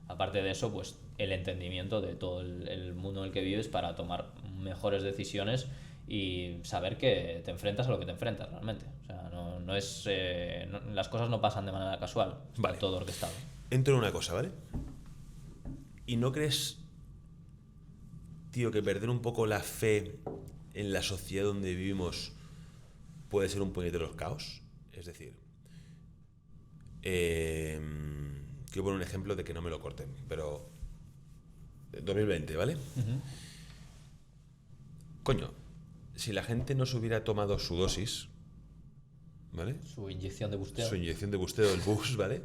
Aparte de eso, pues el entendimiento de todo el mundo en el que vives para tomar mejores decisiones y saber que te enfrentas a lo que te enfrentas realmente. O sea, no es las cosas no pasan de manera casual, está Vale. todo orquestado. Entro en una cosa, ¿vale? ¿Y no crees, tío, que perder un poco la fe en la sociedad donde vivimos puede ser un puñetero caos? Es decir, quiero poner un ejemplo de que no me lo corten, pero 2020, ¿vale? Coño, si la gente no se hubiera tomado su dosis, ¿vale? Su inyección de busteo. Su inyección de busteo del bus, ¿vale?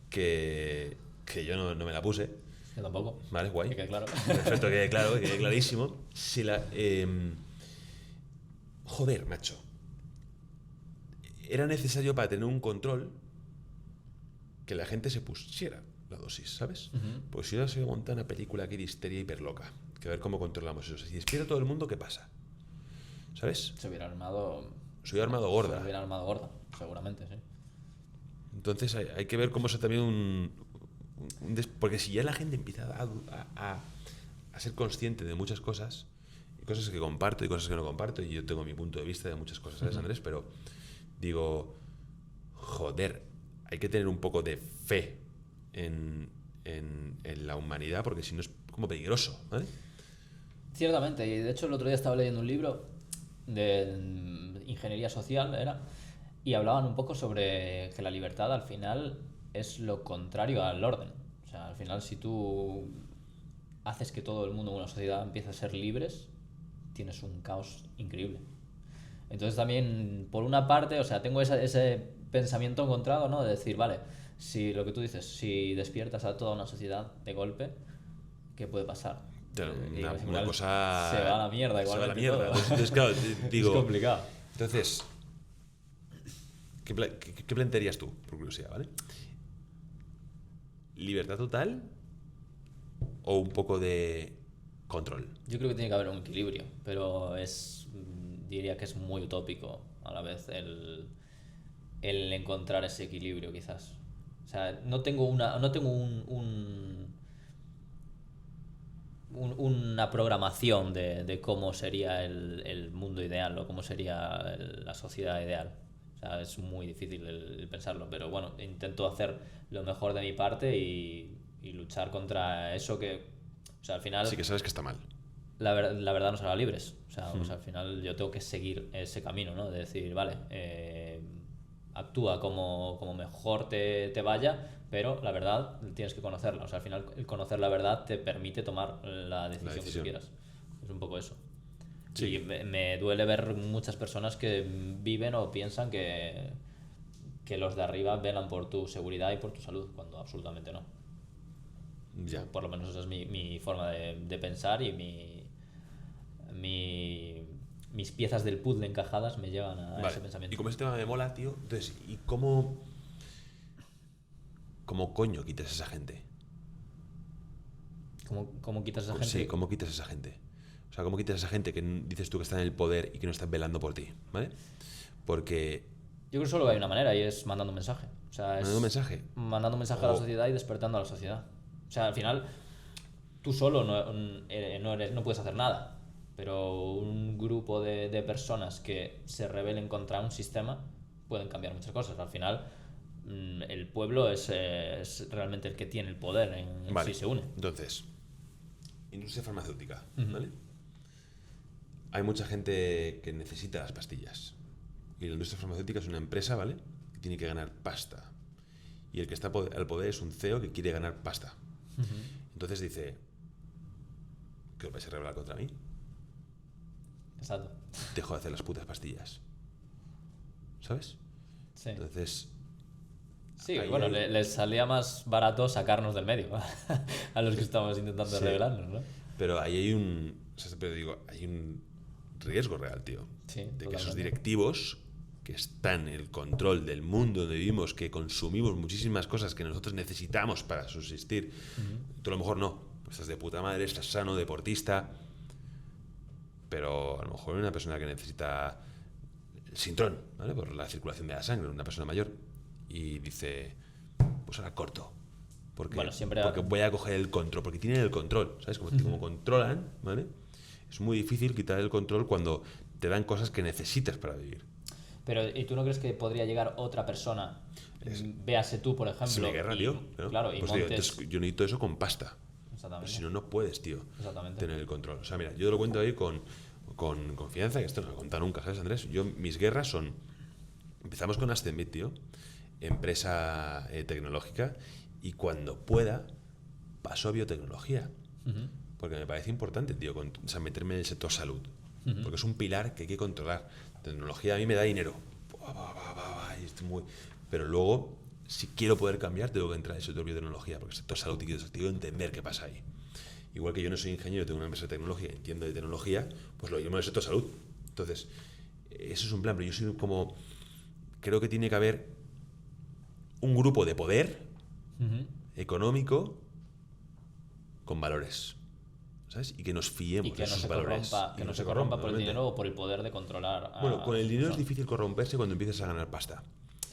que yo no me la puse. Yo tampoco. Vale, guay. Que quede claro. Perfecto, que quede claro, que quede clarísimo. Si la... joder, macho. Era necesario para tener un control que la gente se pusiera la dosis, ¿sabes? Pues si ahora se monta una película aquí de histeria hiperloca, que a ver cómo controlamos eso. Si despierta todo el mundo, ¿qué pasa? ¿Sabes? Se hubiera armado... Se hubiera armado gorda. Se hubiera armado gorda. seguramente, sí. Entonces hay que ver cómo es también porque si ya la gente empieza a ser consciente de muchas cosas, y cosas que comparto y cosas que no comparto, y yo tengo mi punto de vista de muchas cosas, ¿sabes, Andrés? Pero digo, joder, hay que tener un poco de fe en la humanidad, porque si no es como peligroso, ¿vale? Ciertamente, y de hecho el otro día estaba leyendo un libro de ingeniería social, era, y hablaban un poco sobre que la libertad al final es lo contrario al orden. O sea, al final si tú haces que todo el mundo en una sociedad empiece a ser libres, tienes un caos increíble. Entonces también, por una parte, o sea, tengo ese pensamiento encontrado, ¿no? De decir, vale, si lo que tú dices, si despiertas a toda una sociedad de golpe, ¿qué puede pasar? Una cosa... Se va a la mierda, se va a la igualmente mierda. todo. Entonces, claro, digo... Es complicado. Entonces, ¿qué plantearías tú, por curiosidad, ¿vale? ¿Libertad total o un poco de control? Yo creo que tiene que haber un equilibrio, pero diría que es muy utópico a la vez el encontrar ese equilibrio, quizás. O sea, no tengo una programación de cómo sería el mundo ideal o cómo sería la sociedad ideal. O sea, es muy difícil el pensarlo, pero bueno, intento hacer lo mejor de mi parte y luchar contra eso que, o sea, al final Sí que sabes que está mal. la verdad nos hará libres. O sea, pues al final yo tengo que seguir ese camino, ¿no? De decir, vale, actúa como mejor te vaya, pero la verdad tienes que conocerla. O sea, al final el conocer la verdad te permite tomar la decisión que tú quieras. Es un poco eso. Sí. Y me duele ver muchas personas que viven o piensan que los de arriba velan por tu seguridad y por tu salud, cuando absolutamente no. Ya. Por lo menos esa es mi forma de pensar y mis piezas del puzzle encajadas me llevan a Vale. ese pensamiento. Y como este tema me mola, tío, entonces, ¿y cómo coño quitas a esa gente? ¿Cómo quitas a esa gente? Sí, ¿cómo quitas a esa gente? O sea, ¿cómo quitas a esa gente que dices tú que está en el poder y que no está velando por ti? ¿Vale? Porque... Yo creo que solo hay una manera y es mandando un mensaje. O sea, ¿Mandando un mensaje? Mandando un mensaje a la sociedad y despertando a la sociedad. O sea, al final, tú solo no puedes hacer nada. Pero un grupo de personas que se rebelen contra un sistema pueden cambiar muchas cosas. Al final, el pueblo es realmente el que tiene el poder Vale. si se une. Entonces, industria farmacéutica, ¿vale? Hay mucha gente que necesita las pastillas. Y la industria farmacéutica es una empresa, ¿vale? Que tiene que ganar pasta. Y el que está al poder es un CEO que quiere ganar pasta. Entonces dice, ¿qué os vais a rebelar contra mí? Exacto. Dejo de hacer las putas pastillas. ¿Sabes? Sí. Entonces... Sí, bueno, les salía más barato sacarnos del medio a los que estamos intentando rebelarnos, ¿no? Pero ahí hay un... O sea, pero digo, hay un riesgo real, tío. Sí, de que totalmente. esos directivos que están en el control del mundo donde vivimos, que consumimos muchísimas cosas que nosotros necesitamos para subsistir, tú a lo mejor no. Estás de puta madre, estás sano, deportista, pero a lo mejor una persona que necesita el sintrón, ¿vale? Por la circulación de la sangre, una persona mayor, y dice, pues ahora corto. Porque voy a coger el control, porque tienen el control, ¿sabes? Como controlan, ¿vale? Es muy difícil quitar el control cuando te dan cosas que necesitas para vivir. Pero, ¿y tú no crees que podría llegar otra persona? Véase tú, por ejemplo. Es una guerra, tío. ¿No? Claro, y pues montes... tío, entonces yo necesito eso con pasta. Exactamente. Si no, no puedes, tío, Exactamente. tener el control. O sea, mira, yo te lo cuento ahí con confianza, que esto no lo he contado nunca, ¿sabes, Andrés? Mis guerras son... Empezamos con Ascenbit, tío, empresa tecnológica, y cuando pueda paso a biotecnología. Porque me parece importante, tío, o sea, meterme en el sector salud. Porque es un pilar que hay que controlar. Tecnología a mí me da dinero. Pero luego, si quiero poder cambiar, tengo que entrar en el sector biotecnología, porque el sector salud tengo que entender qué pasa ahí. Igual que yo no soy ingeniero, tengo una empresa de tecnología, entiendo de tecnología, pues lo llevo en el sector salud. Entonces, eso es un plan, pero yo soy como... Creo que tiene que haber un grupo de poder económico con valores. ¿sabes? Y que nos fiemos Y que de no esos se valores. corrompa, Y que no se corrompa, corrompa por el obviamente. dinero o por el poder de controlar a Bueno, con el las dinero es personas. difícil corromperse cuando empiezas a ganar pasta.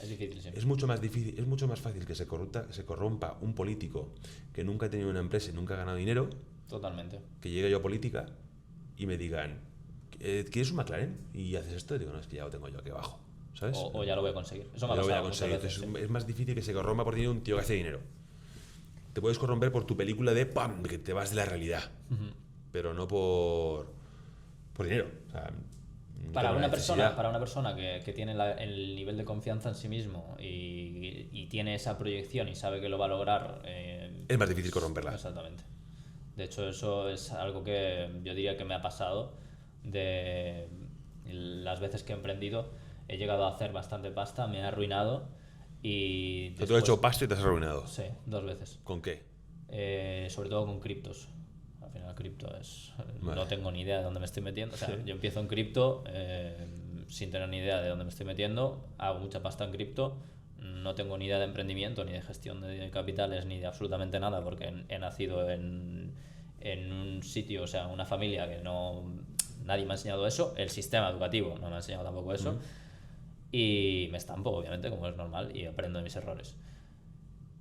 Es difícil, sí. Es mucho más difícil, es mucho más fácil que se corrompa un político que nunca ha tenido una empresa y nunca ha ganado dinero, Totalmente. que llegue yo a política y me digan, ¿quieres un McLaren? Y haces esto, y digo, no, es que ya lo tengo yo aquí abajo, ¿sabes? O ya lo voy a conseguir. Eso me ha Ya lo voy a pasado muchas conseguir. veces, Entonces, sí. es más difícil que se corrompa por dinero un tío que hace dinero. Te puedes corromper por tu película de ¡pam! Que te vas de la realidad, pero no por dinero. O sea, no Para tengo una la persona, necesidad. para una persona que tiene el nivel de confianza en sí mismo y tiene esa proyección y sabe que lo va a lograr. Es más difícil corromperla. Exactamente. De hecho, eso es algo que yo diría que me ha pasado de las veces que he emprendido. He llegado a hacer bastante pasta, me he arruinado y Tú has hecho pasta y te has arruinado. Sí, 2 veces. ¿Con qué? Sobre todo con criptos. Al final cripto es... Vale. No tengo ni idea de dónde me estoy metiendo. O sea, yo empiezo en cripto sin tener ni idea de dónde me estoy metiendo. Hago mucha pasta en cripto. No tengo ni idea de emprendimiento, ni de gestión de capitales, ni de absolutamente nada, porque he nacido en un sitio, o sea, una familia que no... Nadie me ha enseñado eso. El sistema educativo no me ha enseñado tampoco eso. Y me estampo, obviamente, como es normal, y aprendo de mis errores.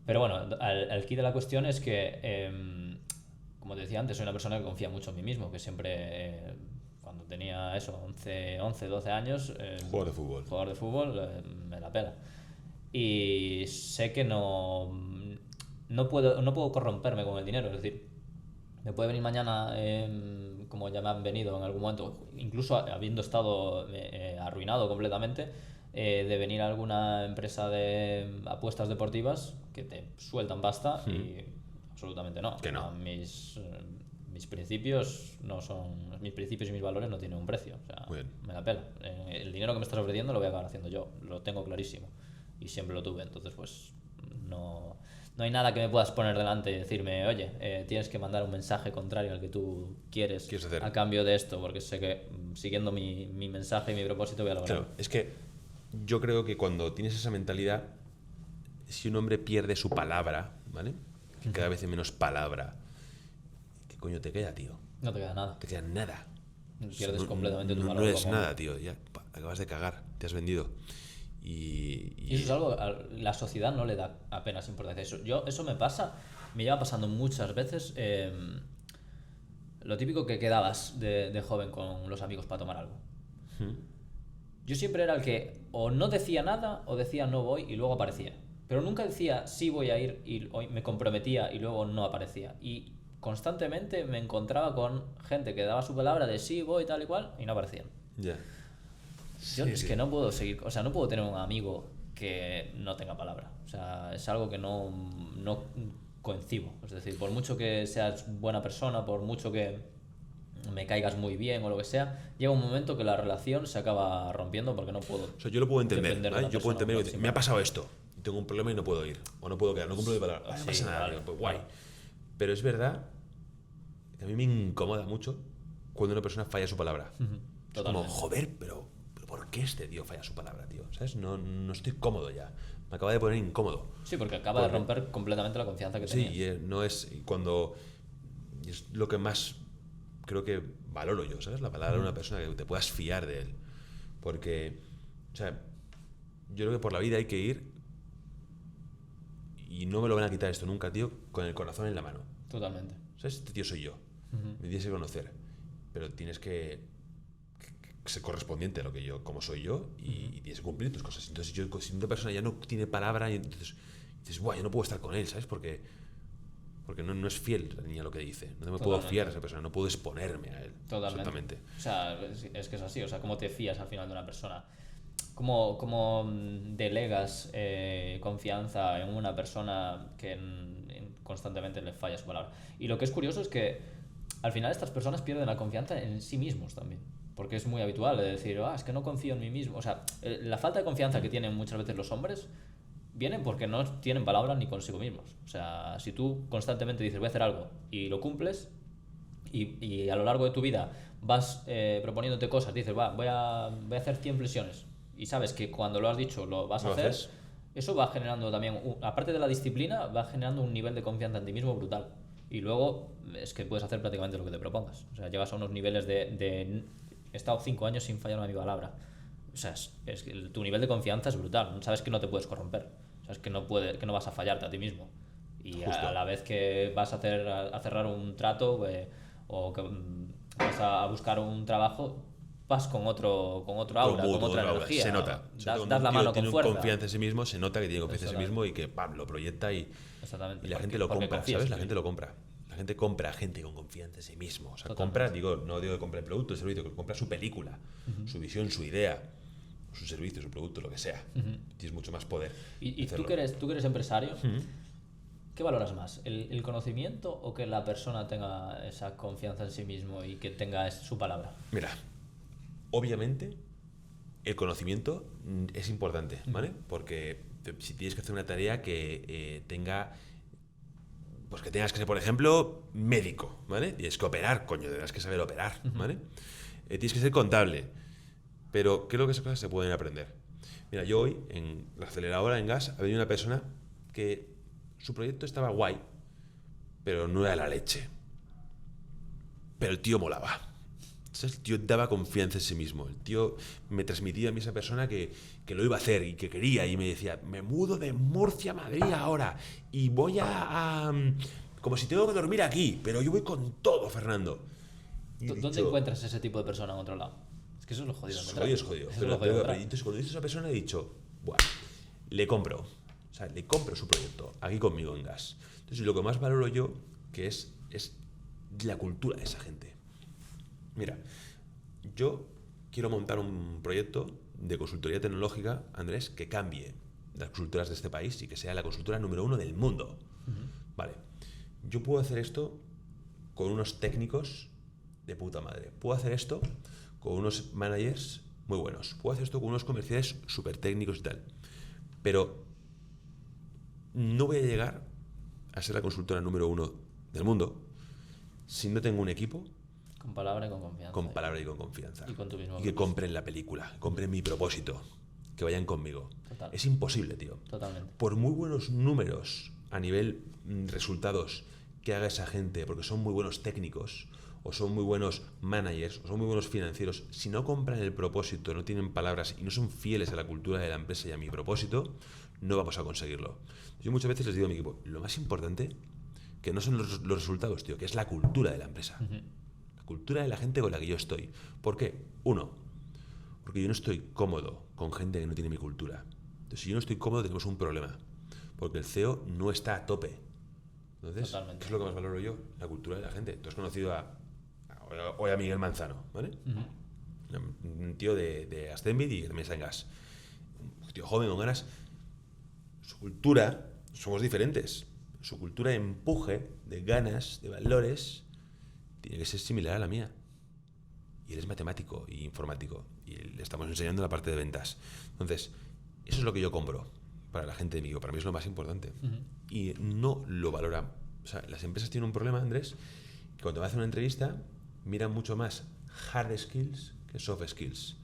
Pero bueno, el key de la cuestión es que, como te decía antes, soy una persona que confía mucho en mí mismo, que siempre, cuando tenía eso, 11 12 años, Jugador de fútbol. Me la pela. Y sé que no puedo corromperme con el dinero, es decir, me puede venir mañana, como ya me han venido en algún momento, incluso habiendo estado arruinado completamente, de venir a alguna empresa de apuestas deportivas que te sueltan pasta y absolutamente no. Que no. Mis principios no son... Mis principios y mis valores no tienen un precio. O sea, Muy bien. me la pela. El dinero que me estás ofreciendo lo voy a acabar haciendo yo. Lo tengo clarísimo. Y siempre lo tuve. Entonces, pues, no hay nada que me puedas poner delante y decirme, oye, tienes que mandar un mensaje contrario al que tú quieres hacer. a cambio de esto, porque sé que siguiendo mi mensaje y mi propósito voy a lograrlo. Claro, es que yo creo que cuando tienes esa mentalidad, si un hombre pierde su palabra, ¿vale? Que cada vez hay menos palabra, ¿qué coño te queda, tío? No te queda nada. Te queda nada. Pierdes completamente tu no valor. eres como... nada, tío. Ya acabas de cagar, te has vendido. Y eso es algo la sociedad no le da apenas importancia. Eso me pasa, me lleva pasando muchas veces. Lo típico que quedabas de joven con los amigos para tomar algo. Yo siempre era el que o no decía nada o decía no voy y luego aparecía. Pero nunca decía sí voy a ir y hoy me comprometía y luego no aparecía. Y constantemente me encontraba con gente que daba su palabra de sí voy tal y cual y no aparecían. Ya. Yo es que no puedo seguir, o sea, no puedo tener un amigo que no tenga palabra. O sea, es algo que no coincido. Es decir, por mucho que seas buena persona, por mucho que me caigas muy bien o lo que sea, llega un momento que la relación se acaba rompiendo porque no puedo. O sea, yo lo puedo entender, depender de ¿vale? una Yo puedo persona entender, próxima. me ha pasado esto, tengo un problema y no puedo ir, o no puedo quedar, no cumplo mi palabra. No Sí, pasa nada, vale, tío, pues guay. claro. Pero es verdad que a mí me incomoda mucho cuando una persona falla su palabra. Es como, Totalmente. joder, pero ¿por qué este tío falla su palabra, tío? ¿Sabes? No estoy cómodo ya. Me acaba de poner incómodo. Sí, porque acaba de romper completamente la confianza que Sí, tenías. y no es cuando... y es lo que más creo que valoro yo, ¿sabes? La palabra de una persona que te puedas fiar de él. Porque, o sea, yo creo que por la vida hay que ir, y no me lo van a quitar esto nunca, tío, con el corazón en la mano. Totalmente. ¿Sabes? Este tío soy yo. Me tienes que conocer. Pero tienes que ser correspondiente a lo que yo, como soy yo, y tienes que cumplir tus cosas. Entonces, si una persona ya no tiene palabra, y entonces dices, guau, yo no puedo estar con él, ¿sabes? Porque no es fiel ni a lo que dice. No me puedo fiar a esa persona, no puedo exponerme a él. Totalmente. Exactamente. O sea, es que es así. O sea, ¿cómo te fías al final de una persona? ¿Cómo delegas confianza en una persona que constantemente le falla su palabra? Y lo que es curioso es que al final estas personas pierden la confianza en sí mismos también. Porque es muy habitual de decir, es que no confío en mí mismo. O sea, la falta de confianza que tienen muchas veces los hombres viene porque no tienen palabras ni consigo mismos. O sea, si tú constantemente dices voy a hacer algo y lo cumples y a lo largo de tu vida vas proponiéndote cosas, dices voy a hacer 100 flexiones y sabes que cuando lo has dicho lo vas a hacer, eso va generando también, aparte de la disciplina, va generando un nivel de confianza en ti mismo brutal. Y luego es que puedes hacer prácticamente lo que te propongas. O sea, llegas a unos niveles de he estado 5 años sin fallar una mi palabra. O sea, tu nivel de confianza es brutal. Sabes que no te puedes corromper. Sabes que no vas a fallarte a ti mismo. Y Justo. a la vez que vas a cerrar un trato o que vas a buscar un trabajo, vas con otro aura, con otra energía. Se nota. Das la mano con tiene fuerza. confianza en sí mismo, se nota que tiene confianza en sí mismo y que lo proyecta y Exactamente. la gente lo compra, confías ¿sabes? en La ti gente mismo. lo compra. La gente compra a gente con confianza en sí mismo. O sea, Totalmente. no digo que compre el producto, el servicio, que compra su película, su visión, su idea, su servicio, su producto, lo que sea. Tienes mucho más poder. Y hacerlo. tú que eres empresario, ¿qué valoras más? ¿El conocimiento o que la persona tenga esa confianza en sí mismo y que tenga su palabra? Mira, obviamente el conocimiento es importante, ¿vale? Porque si tienes que hacer una tarea que tenga... Pues que tengas que ser, por ejemplo, médico, ¿vale? Tienes que operar, coño, tendrás que saber operar, ¿vale? Tienes que ser contable, pero creo que esas cosas se pueden aprender. Mira, yo hoy, en la aceleradora en gas, ha venido una persona que su proyecto estaba guay, pero no era la leche. Pero el tío molaba. Entonces, el tío daba confianza en sí mismo. El tío me transmitía a mí esa persona que lo iba a hacer y que quería. Y me decía, me mudo de Murcia a Madrid ahora. Y voy como si tengo que dormir aquí. Pero yo voy con todo, Fernando. Y he ¿Dónde dicho, encuentras ese tipo de persona en otro lado? Es que eso es lo jodido. es encontrar. jodido, es jodido. Eso es Pero, lo jodido pero encontrar. entonces, cuando he visto a esa persona, he dicho, buah, le compro. O sea, le compro su proyecto aquí conmigo en gas. Entonces, lo que más valoro yo, que es la cultura de esa gente. Mira, yo quiero montar un proyecto de consultoría tecnológica, Andrés, que cambie las consultoras de este país y que sea la consultora número 1 del mundo. Vale, yo puedo hacer esto con unos técnicos de puta madre. Puedo hacer esto con unos managers muy buenos. Puedo hacer esto con unos comerciales súper técnicos y tal. Pero no voy a llegar a ser la consultora número 1 del mundo si no tengo un equipo Con palabra y con confianza. con palabra y con confianza. Y con tu mismo Y que propósito. compren la película, compren mi propósito, que vayan conmigo. Total. Es imposible, tío. Totalmente. Por muy buenos números a nivel resultados que haga esa gente, porque son muy buenos técnicos, o son muy buenos managers, o son muy buenos financieros, si no compran el propósito, no tienen palabras y no son fieles a la cultura de la empresa y a mi propósito, no vamos a conseguirlo. Yo muchas veces les digo a mi equipo, lo más importante, que no son los resultados, tío, que es la cultura de la empresa. La cultura de la gente con la que yo estoy. ¿Por qué? Uno, porque yo no estoy cómodo con gente que no tiene mi cultura. Entonces, si yo no estoy cómodo, tenemos un problema. Porque el CEO no está a tope. Entonces, Totalmente. ¿qué es lo que más valoro yo? La cultura de la gente. Tú has conocido hoy a Miguel Manzano, ¿vale? Un tío de Ascenvid y que también está en gas. Un tío joven con ganas. Su cultura, somos diferentes. Su cultura de empuje, de ganas, de valores, tiene que ser similar a la mía. Y él es matemático e informático. Y le estamos enseñando la parte de ventas. Entonces, eso es lo que yo compro para la gente de Migo. Para mí es lo más importante. Y no lo valoran. O sea, las empresas tienen un problema, Andrés, que cuando me hacen una entrevista, miran mucho más hard skills que soft skills.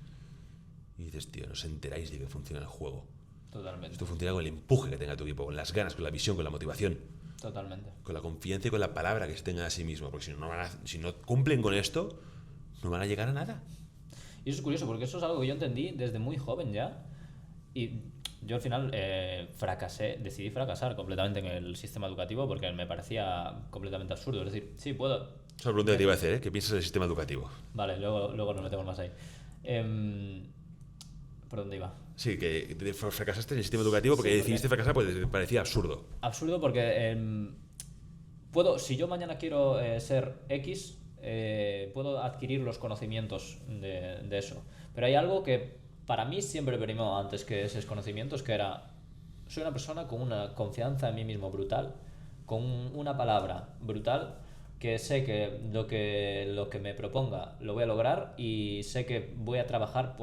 Y dices, tío, no os enteráis de que funciona el juego. Totalmente. Esto funciona con el empuje que tenga tu equipo, con las ganas, con la visión, con la motivación, Totalmente. con la confianza y con la palabra que se tengan a sí mismo. Porque si no cumplen con esto, no van a llegar a nada. Y eso es curioso, porque eso es algo que yo entendí desde muy joven ya. Y yo al final decidí fracasar completamente en el sistema educativo porque me parecía completamente absurdo. Es decir, sí, puedo. Esa es la pregunta que te iba a hacer, ¿eh? ¿Qué piensas del sistema educativo? Vale, luego nos metemos más ahí. ¿Por dónde iba? Sí, que fracasaste en el sistema educativo porque decidiste fracasar porque te parecía absurdo. Absurdo porque si yo mañana quiero ser X, puedo adquirir los conocimientos de eso. Pero hay algo que para mí siempre primó antes que esos conocimientos, que era, soy una persona con una confianza en mí mismo brutal, con una palabra brutal, que sé que lo que me proponga lo voy a lograr y sé que voy a trabajar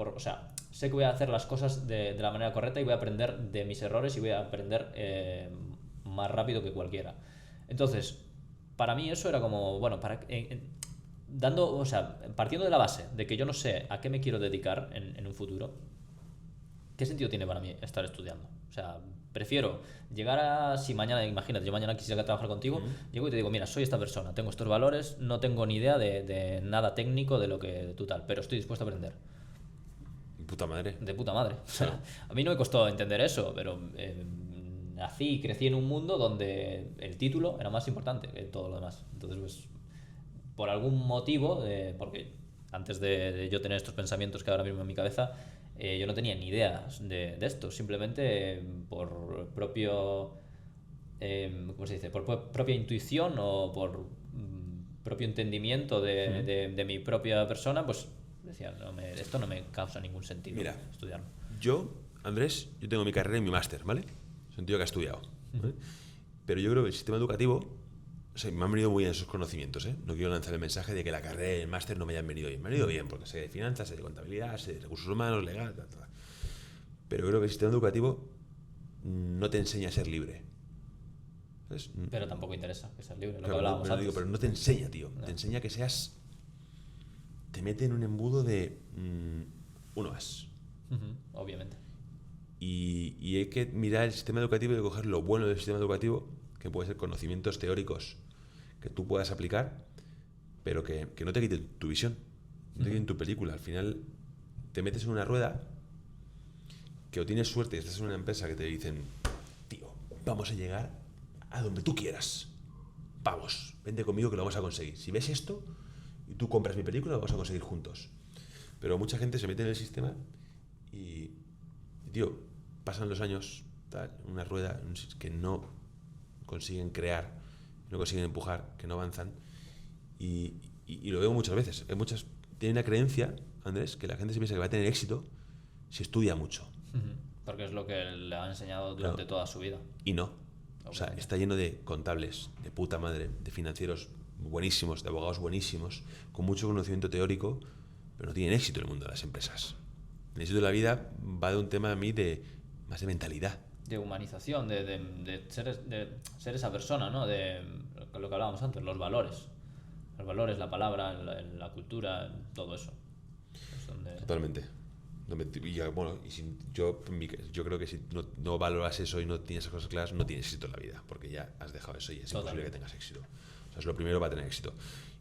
sé que voy a hacer las cosas de la manera correcta y voy a aprender de mis errores y voy a aprender más rápido que cualquiera. Entonces, para mí eso era como, bueno, partiendo de la base de que yo no sé a qué me quiero dedicar en un futuro, ¿qué sentido tiene para mí estar estudiando? O sea, Prefiero llegar a... Si mañana, imagínate, yo mañana quisiera trabajar contigo, llego y te digo, mira, soy esta persona, tengo estos valores, no tengo ni idea de nada técnico de lo que tú tal, pero estoy dispuesto a aprender. Puta madre. De puta madre. O sea, a mí no me costó entender eso, pero nací y crecí en un mundo donde el título era más importante que todo lo demás. Entonces, pues, por algún motivo, porque antes de yo tener estos pensamientos que ahora mismo en mi cabeza, yo no tenía ni idea de esto, simplemente por propio, ¿cómo se dice? Por propia intuición o por propio entendimiento de mi propia persona, pues decía, esto no me causa ningún sentido. Mira, estudiarlo. Yo, Andrés, yo tengo mi carrera y mi máster, ¿vale? Soy un tío que ha estudiado, ¿vale? Pero yo creo que el sistema educativo, o sea, me han venido muy bien esos conocimientos, ¿eh? No quiero lanzar el mensaje de que la carrera y el máster no me hayan venido bien. Me han venido bien porque sé de finanzas, sé de contabilidad, sé de recursos humanos, legal, tal. Pero creo que el sistema educativo no te enseña a ser libre. ¿Sabes? Pero tampoco interesa que seas libre, lo Claro, que hablábamos antes. pero no te enseña, tío. No. Te enseña que seas... Te mete en un embudo de... uno más. Obviamente. Y hay que mirar el sistema educativo y coger lo bueno del sistema educativo, que puede ser conocimientos teóricos que tú puedas aplicar, pero que no te quiten tu visión, no te quiten tu película. Al final te metes en una rueda que o tienes suerte y estás en una empresa que te dicen, tío, vamos a llegar a donde tú quieras. Vamos, vente conmigo que lo vamos a conseguir. Si ves esto y tú compras mi película, lo vamos a conseguir juntos. Pero mucha gente se mete en el sistema y tío, pasan los años, tal, una rueda que no consiguen crear, no consiguen empujar, que no avanzan. Y lo veo muchas veces. Tiene una creencia, Andrés, que la gente se piensa que va a tener éxito si estudia mucho. Porque es lo que le han enseñado durante toda su vida. Y no. O sea, está lleno de contables, de puta madre, de financieros buenísimos, de abogados buenísimos, con mucho conocimiento teórico, pero no tienen éxito en el mundo de las empresas. El éxito de la vida va de un tema a mí más de mentalidad. De humanización, de ser esa persona, ¿no? De lo que hablábamos antes, los valores. Los valores, la palabra, la cultura, todo eso. Es donde... Totalmente. Yo creo que si no valoras eso y no tienes esas cosas claras, no tienes éxito en la vida, porque ya has dejado eso y es imposible que tengas éxito. O sea, es lo primero para tener éxito.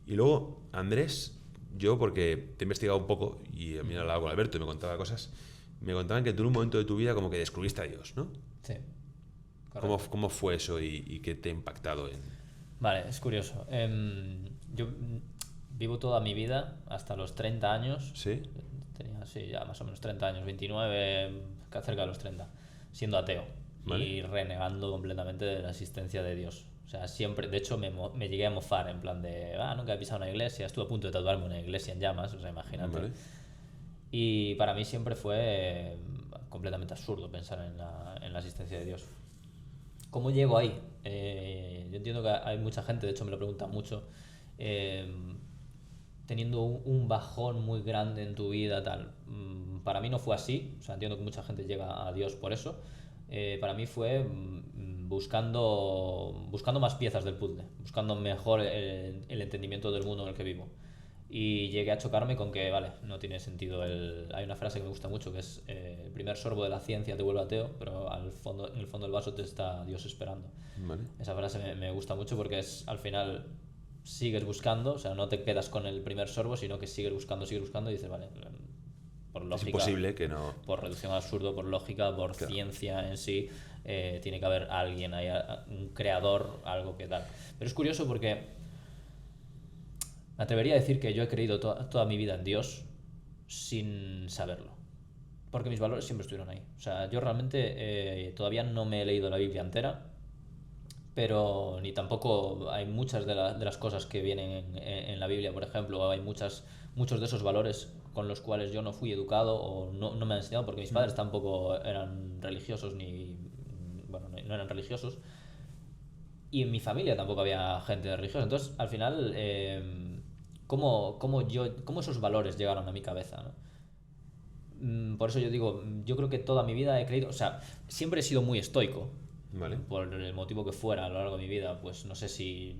Y luego, Andrés, yo porque te he investigado un poco y me he hablado con Alberto y me contaba cosas, me contaban que tú en un momento de tu vida como que descubriste a Dios, ¿no? Sí. Correcto. ¿Cómo fue eso y qué te ha impactado? Vale, es curioso. Yo vivo toda mi vida hasta los 30 años. ¿Sí? Tenía, sí, ya más o menos 30 años, 29, cerca de los 30, siendo ateo. ¿Vale? Y renegando completamente de la existencia de Dios. O sea, siempre, de hecho, me llegué a mofar en plan de, nunca he pisado una iglesia, estuve a punto de tatuarme una iglesia en llamas, o sea, imagínate. ¿Vale? Y para mí siempre fue completamente absurdo pensar en la existencia de Dios. ¿Cómo llego ahí? Yo entiendo que hay mucha gente, de hecho me lo preguntan mucho, teniendo un bajón muy grande en tu vida, tal. Para mí no fue así, o sea, entiendo que mucha gente llega a Dios por eso. Para mí fue buscando más piezas del puzzle, buscando mejor el entendimiento del mundo en el que vivo. Y llegué a chocarme con que, vale, no tiene sentido. Hay una frase que me gusta mucho que es el primer sorbo de la ciencia te vuelve ateo, pero en el fondo del vaso te está Dios esperando. Vale. Esa frase me gusta mucho porque es, al final, sigues buscando, o sea, no te quedas con el primer sorbo, sino que sigues buscando y dices, vale, por lógica, es imposible que no. Por reducción al absurdo, por lógica, por ciencia en sí, tiene que haber alguien ahí, un creador, algo que tal. Pero es curioso porque me atrevería a decir que yo he creído toda mi vida en Dios sin saberlo. Porque mis valores siempre estuvieron ahí. O sea, yo realmente todavía no me he leído la Biblia entera, pero ni tampoco hay muchas de las cosas que vienen en la Biblia, por ejemplo, hay muchos de esos valores con los cuales yo no fui educado o no me han enseñado, porque mis padres tampoco eran religiosos no eran religiosos, y en mi familia tampoco había gente religiosa. Entonces, al final, ¿cómo esos valores llegaron a mi cabeza, ¿no? Por eso yo digo, yo creo que toda mi vida he creído, o sea, siempre he sido muy estoico. Vale. Por el motivo que fuera a lo largo de mi vida, pues no sé si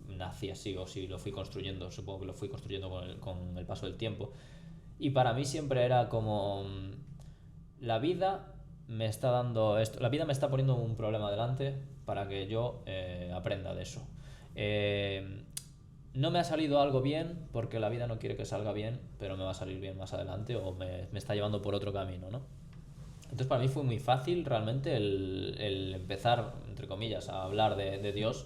nací así o si lo fui construyendo, supongo que lo fui construyendo con el paso del tiempo. Y para mí siempre era como la vida me está dando esto. La vida me está poniendo un problema delante para que yo aprenda de eso. Eh, no me ha salido algo bien porque la vida no quiere que salga bien, pero me va a salir bien más adelante o me está llevando por otro camino, ¿no? Entonces para mí fue muy fácil realmente el empezar, entre comillas, a hablar de Dios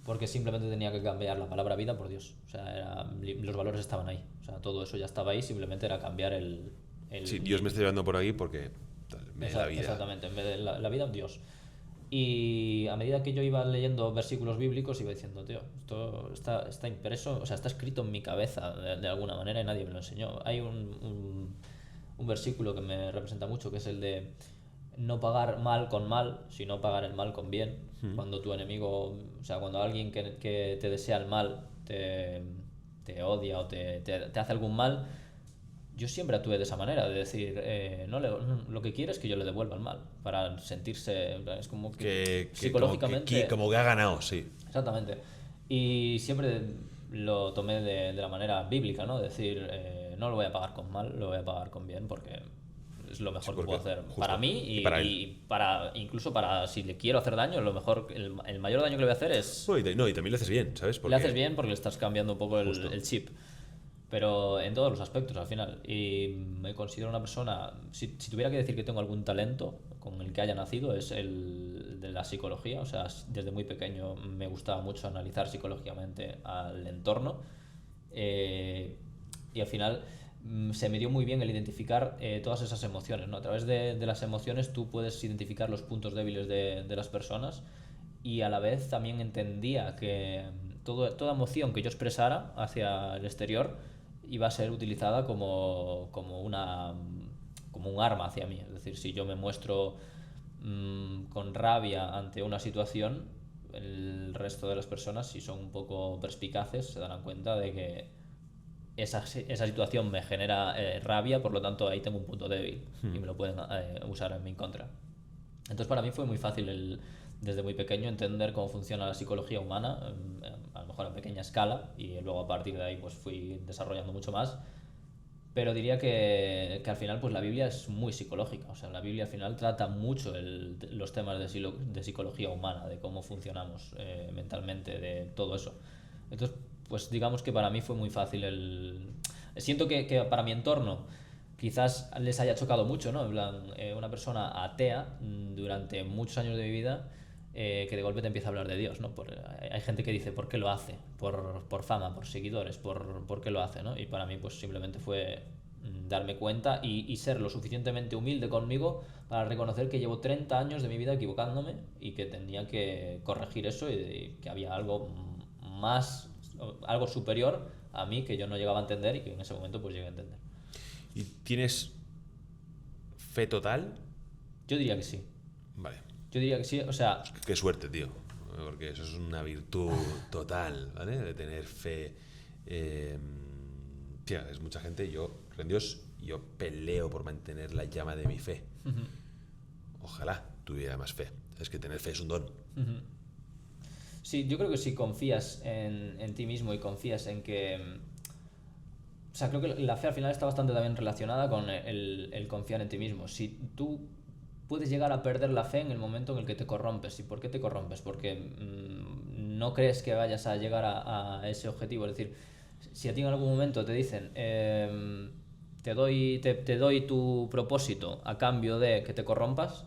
porque simplemente tenía que cambiar la palabra vida por Dios. O sea, los valores estaban ahí. O sea, todo eso ya estaba ahí, simplemente era cambiar Sí, Dios me está llevando por ahí porque me da vida. Exactamente, en vez de la vida, Dios. Y a medida que yo iba leyendo versículos bíblicos, iba diciendo, tío, esto está impreso, o sea, está escrito en mi cabeza de alguna manera y nadie me lo enseñó. Hay un versículo que me representa mucho, que es el de no pagar mal con mal, sino pagar el mal con bien. Cuando tu enemigo, o sea, cuando alguien que te desea el mal te odia o te hace algún mal, yo siempre actué de esa manera, de decir, lo que quiere es que yo le devuelva el mal, para sentirse, es como que psicológicamente... Como que ha ganado, sí. Exactamente. Y siempre lo tomé de la manera bíblica, ¿no? Decir, no lo voy a pagar con mal, lo voy a pagar con bien, porque es lo mejor que puedo hacer para mí y para incluso para si le quiero hacer daño, lo mejor, el mayor daño que le voy a hacer es... No, y también le haces bien, ¿sabes? Le haces bien porque le estás cambiando un poco el chip. Pero en todos los aspectos al final. Y me considero una persona, si tuviera que decir que tengo algún talento con el que haya nacido, es el de la psicología. O sea, desde muy pequeño me gustaba mucho analizar psicológicamente al entorno. Y al final se me dio muy bien el identificar todas esas emociones, ¿no? A través de las emociones tú puedes identificar los puntos débiles de las personas y a la vez también entendía que toda emoción que yo expresara hacia el exterior iba a ser utilizada como un arma hacia mí. Es decir, si yo me muestro con rabia ante una situación, el resto de las personas, si son un poco perspicaces, se darán cuenta de que esa situación me genera rabia, por lo tanto ahí tengo un punto débil y me lo pueden usar en mi contra. Entonces para mí fue muy fácil desde muy pequeño entender cómo funciona la psicología humana, a lo mejor a pequeña escala, y luego a partir de ahí pues fui desarrollando mucho más. Pero diría que al final pues la Biblia es muy psicológica. O sea, la Biblia al final trata mucho los temas de psicología humana, de cómo funcionamos mentalmente, de todo eso. Entonces, pues digamos que para mí fue muy fácil Siento que para mi entorno quizás les haya chocado mucho, ¿no? En plan, una persona atea durante muchos años de mi vida que de golpe te empieza a hablar de Dios, ¿no? Hay gente que dice, ¿por qué lo hace? Por fama, por seguidores, ¿por qué lo hace, ¿no? Y para mí pues simplemente fue darme cuenta y ser lo suficientemente humilde conmigo para reconocer que llevo 30 años de mi vida equivocándome y que tenía que corregir eso y que había algo más, algo superior a mí que yo no llegaba a entender y que en ese momento pues llegué a entender. ¿Y tienes fe total? Yo diría que sí. Vale. Yo diría que sí, o sea... Qué suerte, tío. Porque eso es una virtud total, ¿vale? De tener fe. Tía, es mucha gente. Yo, en Dios, yo peleo por mantener la llama de mi fe. Ojalá tuviera más fe. Es que tener fe es un don. Sí, yo creo que si confías en ti mismo y confías en que... O sea, creo que la fe al final está bastante también relacionada con el confiar en ti mismo. Si tú puedes llegar a perder la fe en el momento en el que te corrompes. ¿Y por qué te corrompes? Porque no crees que vayas a llegar a ese objetivo. Es decir, si a ti en algún momento te dicen te doy tu propósito a cambio de que te corrompas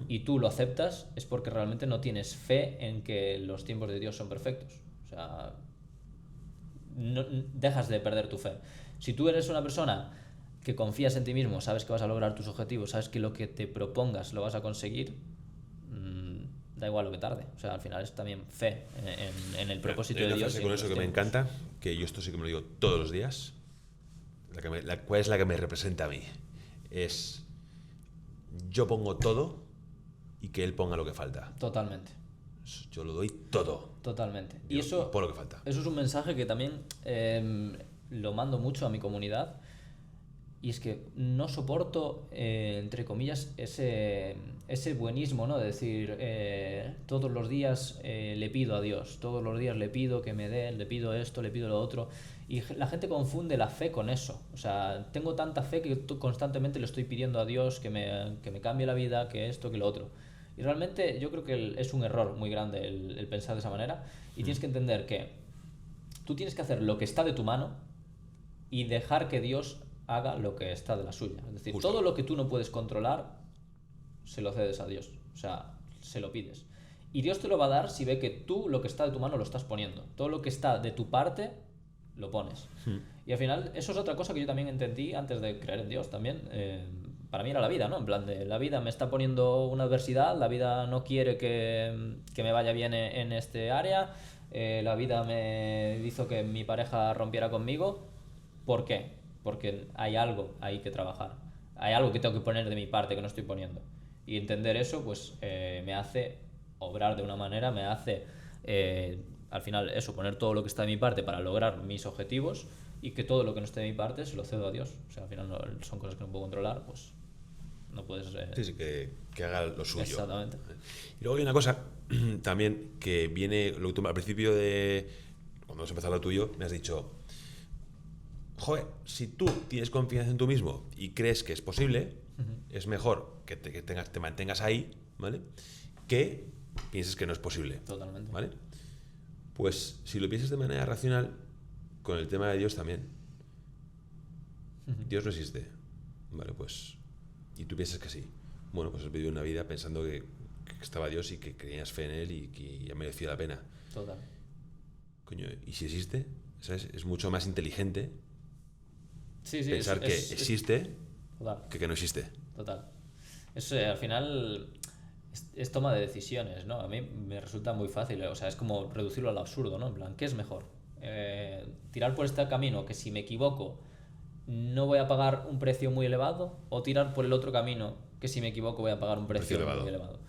y tú lo aceptas, es porque realmente no tienes fe en que los tiempos de Dios son perfectos. O sea, no, dejas de perder tu fe. Si tú eres una persona que confías en ti mismo, sabes que vas a lograr tus objetivos, sabes que lo que te propongas lo vas a conseguir, da igual lo que tarde. O sea, al final es también fe en el propósito de Dios. Con eso que me encanta, que yo esto sí que me lo digo todos los días, ¿cuál es la que me representa a mí? Es yo pongo todo y que él ponga lo que falta. Totalmente. Yo lo doy todo. Totalmente. Y eso, por lo que falta. Eso es un mensaje que también lo mando mucho a mi comunidad. Y es que no soporto, entre comillas, ese buenismo, ¿no? De decir, todos los días le pido a Dios, todos los días le pido que me dé, le pido esto, le pido lo otro. Y la gente confunde la fe con eso. O sea, tengo tanta fe que constantemente le estoy pidiendo a Dios que me cambie la vida, que esto, que lo otro. Y realmente yo creo que es un error muy grande el pensar de esa manera. Y tienes que entender que tú tienes que hacer lo que está de tu mano y dejar que Dios haga lo que está de la suya. Es decir, Justo. todo lo que tú no puedes controlar, se lo cedes a Dios. O sea, se lo pides. Y Dios te lo va a dar si ve que tú lo que está de tu mano lo estás poniendo. Todo lo que está de tu parte, lo pones. Y al final, eso es otra cosa que yo también entendí antes de creer en Dios también. Para mí era la vida, ¿no? En plan de, la vida me está poniendo una adversidad, la vida no quiere que me vaya bien en este área, la vida me hizo que mi pareja rompiera conmigo. ¿Por qué? Porque hay algo ahí que trabajar. Hay algo que tengo que poner de mi parte que no estoy poniendo. Y entender eso, pues me hace obrar de una manera, me hace al final eso, poner todo lo que está de mi parte para lograr mis objetivos, y que todo lo que no esté de mi parte se lo cedo a Dios. O sea, al final son cosas que no puedo controlar, pues no puedes... Sí, que haga lo suyo. Exactamente. Y luego hay una cosa también que viene, lo que tú al principio de, cuando has empezado lo tuyo, me has dicho, joder, si tú tienes confianza en tú mismo y crees que es posible, es mejor que te mantengas ahí, ¿vale? Que pienses que no es posible. Totalmente. ¿Vale? Pues si lo piensas de manera racional, con el tema de Dios también. Dios no existe. Vale, pues... Y tú piensas que sí. Bueno, pues has vivido una vida pensando que estaba Dios y que tenías fe en Él y que ya merecía la pena. Total. Coño, ¿y si existe? ¿Sabes? Es mucho más inteligente Sí, pensar que existe total. que no existe. Total. Eso al final es toma de decisiones, ¿no? A mí me resulta muy fácil, o sea, es como reducirlo al absurdo, ¿no? En plan, ¿qué es mejor? ¿Tirar por este camino que si me equivoco no voy a pagar un precio muy elevado? ¿O tirar por el otro camino que si me equivoco voy a pagar un precio muy elevado?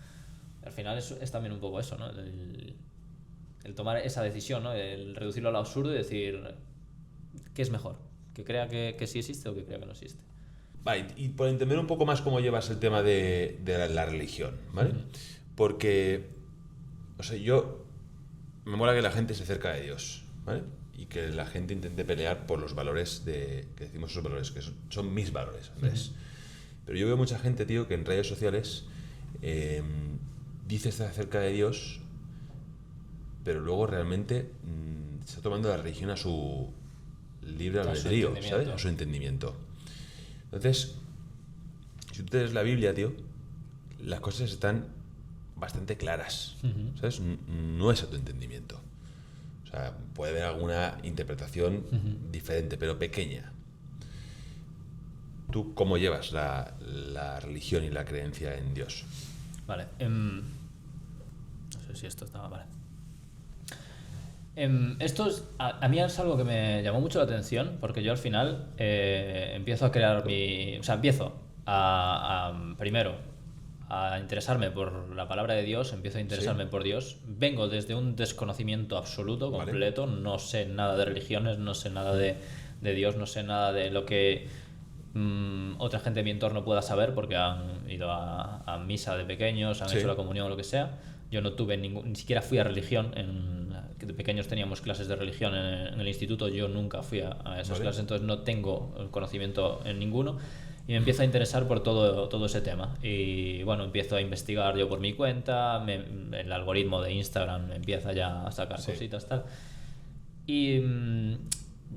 Al final es también un poco eso, ¿no? El tomar esa decisión, ¿no? El reducirlo al absurdo y decir, ¿qué es mejor? ¿Que crea que sí existe o que crea que no existe? Vale, y por entender un poco más cómo llevas el tema de la religión, ¿vale? Porque, o sea, me mola que la gente se acerca de Dios, ¿vale? Y que la gente intente pelear por los valores que decimos esos valores, que son mis valores, Andrés. Pero yo veo mucha gente, tío, que en redes sociales dice estar cerca de Dios, pero luego realmente está tomando la religión a su libre albedrío, ¿sabes? A su entendimiento. Entonces, si tú lees la Biblia, tío, las cosas están bastante claras, ¿sabes? No es a tu entendimiento. O sea, puede haber alguna interpretación diferente, pero pequeña. ¿Tú cómo llevas la religión y la creencia en Dios? Vale. No sé si esto estaba... Vale. Esto a mí es algo que me llamó mucho la atención, porque yo al final empiezo a crear o sea, empiezo primero a interesarme por la palabra de Dios, empiezo a interesarme por Dios. Vengo desde un desconocimiento absoluto, completo, no sé nada de religiones, no sé nada de Dios, no sé nada de lo que otra gente de mi entorno pueda saber, porque han ido a misa de pequeños, han hecho la comunión o lo que sea. Yo no tuve ni siquiera fui a religión. De pequeños teníamos clases de religión en el instituto, yo nunca fui a esas clases, entonces no tengo conocimiento en ninguno. Y me empiezo a interesar por todo ese tema. Y bueno, empiezo a investigar yo por mi cuenta, el algoritmo de Instagram me empieza ya a sacar cositas, tal. Y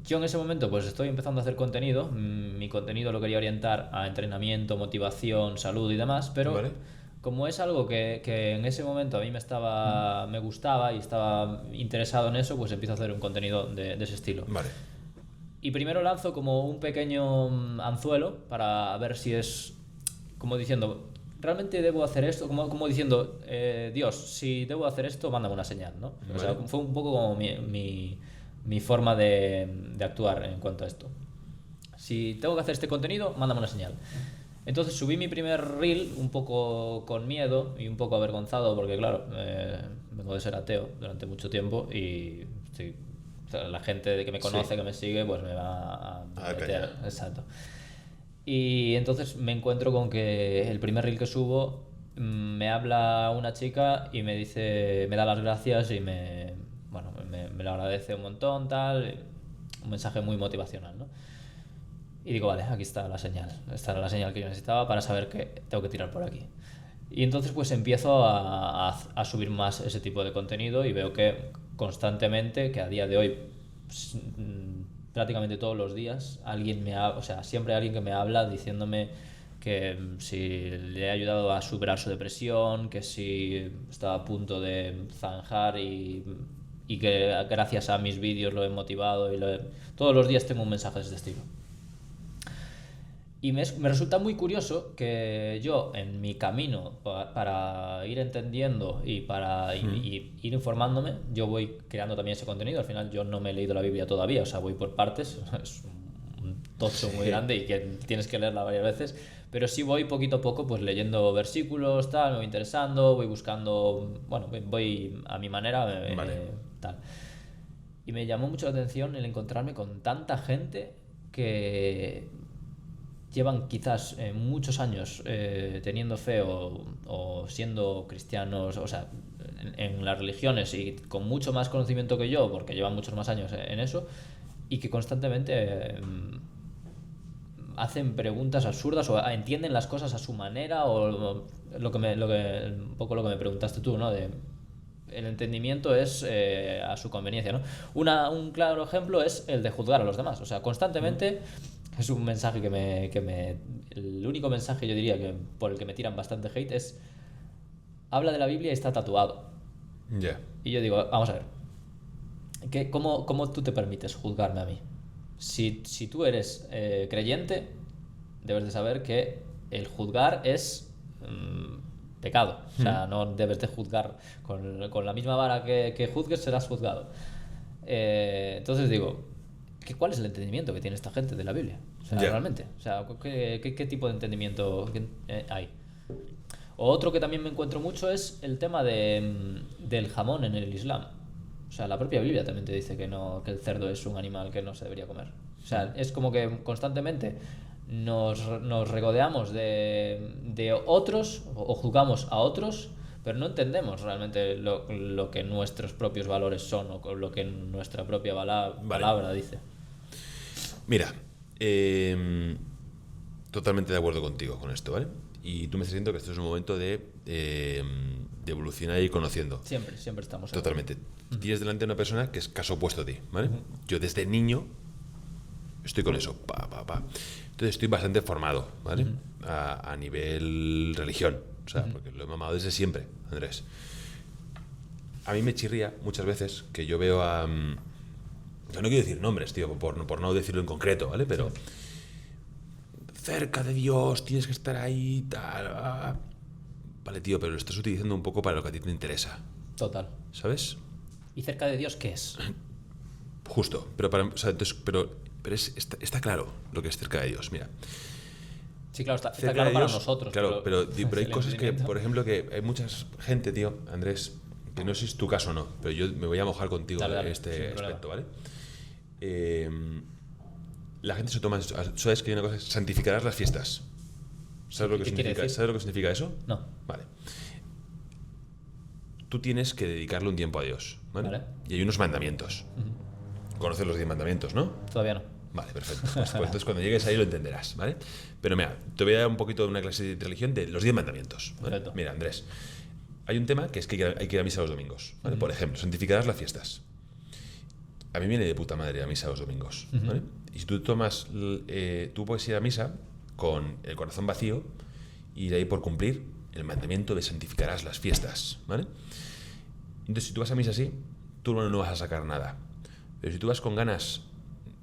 yo en ese momento pues estoy empezando a hacer contenido. Mi contenido lo quería orientar a entrenamiento, motivación, salud y demás, pero como es algo que en ese momento a mí me gustaba y estaba interesado en eso, pues empiezo a hacer un contenido de ese estilo. Vale. Y primero lanzo como un pequeño anzuelo para ver si es, como diciendo, ¿realmente debo hacer esto? Como diciendo, Dios, si debo hacer esto, mándame una señal, ¿no? O sea, fue un poco como mi forma de actuar en cuanto a esto. Si tengo que hacer este contenido, mándame una señal. Entonces subí mi primer reel un poco con miedo y un poco avergonzado, porque claro, vengo de ser ateo durante mucho tiempo y la gente que me conoce, que me sigue, pues me va a meter. Exacto. Y entonces me encuentro con que el primer reel que subo me habla una chica y me dice, me da las gracias y bueno, me lo agradece un montón, tal, un mensaje muy motivacional, ¿no? Y digo, vale, aquí está la señal. Esta era la señal que yo necesitaba para saber que tengo que tirar por aquí. Y entonces pues empiezo a subir más ese tipo de contenido y veo que constantemente, que a día de hoy prácticamente todos los días, o sea, siempre hay alguien que me habla diciéndome que si le he ayudado a superar su depresión, que si estaba a punto de zanjar y que gracias a mis vídeos lo he motivado todos los días tengo un mensaje de este estilo. Y me resulta muy curioso que yo, en mi camino para ir entendiendo y para ir informándome, yo voy creando también ese contenido. Al final yo no me he leído la Biblia todavía, o sea, voy por partes. Es un tocho muy grande y que tienes que leerla varias veces. Pero sí voy poquito a poco pues leyendo versículos, tal, me voy interesando, voy buscando, bueno, voy a mi manera, tal. Y me llamó mucho la atención el encontrarme con tanta gente que llevan quizás muchos años teniendo fe o siendo cristianos, o sea, en las religiones y con mucho más conocimiento que yo, porque llevan muchos más años en eso, y que constantemente hacen preguntas absurdas o entienden las cosas a su manera o un poco lo que me preguntaste tú, ¿no? El entendimiento es a su conveniencia, ¿no? Un claro ejemplo es el de juzgar a los demás, o sea, constantemente es un mensaje el único mensaje yo diría que por el que me tiran bastante hate es habla de la Biblia y está tatuado. Yeah. Y yo digo, vamos a ver, ¿cómo tú te permites juzgarme a mí? Si tú eres creyente, debes de saber que el juzgar es pecado. O sea, no debes de juzgar con la misma vara que juzgues, serás juzgado. Entonces digo, ¿cuál es el entendimiento que tiene esta gente de la Biblia? O sea, realmente. O sea, ¿qué tipo de entendimiento hay? Otro que también me encuentro mucho es el tema del jamón en el Islam. O sea, la propia Biblia también te dice que el cerdo es un animal que no se debería comer. O sea, es como que constantemente nos regodeamos de otros o juzgamos a otros, pero no entendemos realmente lo que nuestros propios valores son o lo que nuestra propia palabra dice. Mira, totalmente de acuerdo contigo con esto, ¿vale? Y tú me estás diciendo que esto es un momento de evolucionar y ir conociendo. Siempre estamos. Totalmente. Tienes delante una persona que es caso opuesto a ti, ¿vale? Yo desde niño estoy con eso, Entonces estoy bastante formado, ¿vale? A nivel religión, o sea, porque lo he mamado desde siempre, Andrés. A mí me chirría muchas veces que yo veo a... yo no quiero decir nombres, tío, por no decirlo en concreto, ¿vale? Pero cerca de Dios, tienes que estar ahí, tal... Vale, tío, pero lo estás utilizando un poco para lo que a ti te interesa. Total. ¿Sabes? ¿Y cerca de Dios qué es? Justo, pero está claro lo que es cerca de Dios, mira. Sí, claro, está claro para nosotros. Claro, pero hay cosas que, por ejemplo, que hay mucha gente, tío, Andrés, que no sé si es tu caso o no, pero yo me voy a mojar contigo en este aspecto, ¿vale? La gente se toma... ¿Sabes que hay una cosa? Santificarás las fiestas. ¿Sabes lo que significa eso? No. Vale. Tú tienes que dedicarle un tiempo a Dios, ¿vale? Y hay unos mandamientos. Conoces los 10 mandamientos, ¿no? Todavía no. Vale, perfecto. Pues entonces cuando llegues ahí lo entenderás, ¿vale? Pero mira, te voy a dar un poquito de una clase de religión de los 10 mandamientos, ¿vale? Perfecto. Mira, Andrés, hay un tema que es que hay que ir a misa los domingos, ¿vale? Por ejemplo, santificarás las fiestas. A mí viene de puta madre ir a misa los domingos, ¿vale? Y si tú tú puedes ir a misa con el corazón vacío y de ahí por cumplir el mandamiento de santificarás las fiestas, ¿vale? Entonces, si tú vas a misa así, tú no vas a sacar nada. Pero si tú vas con ganas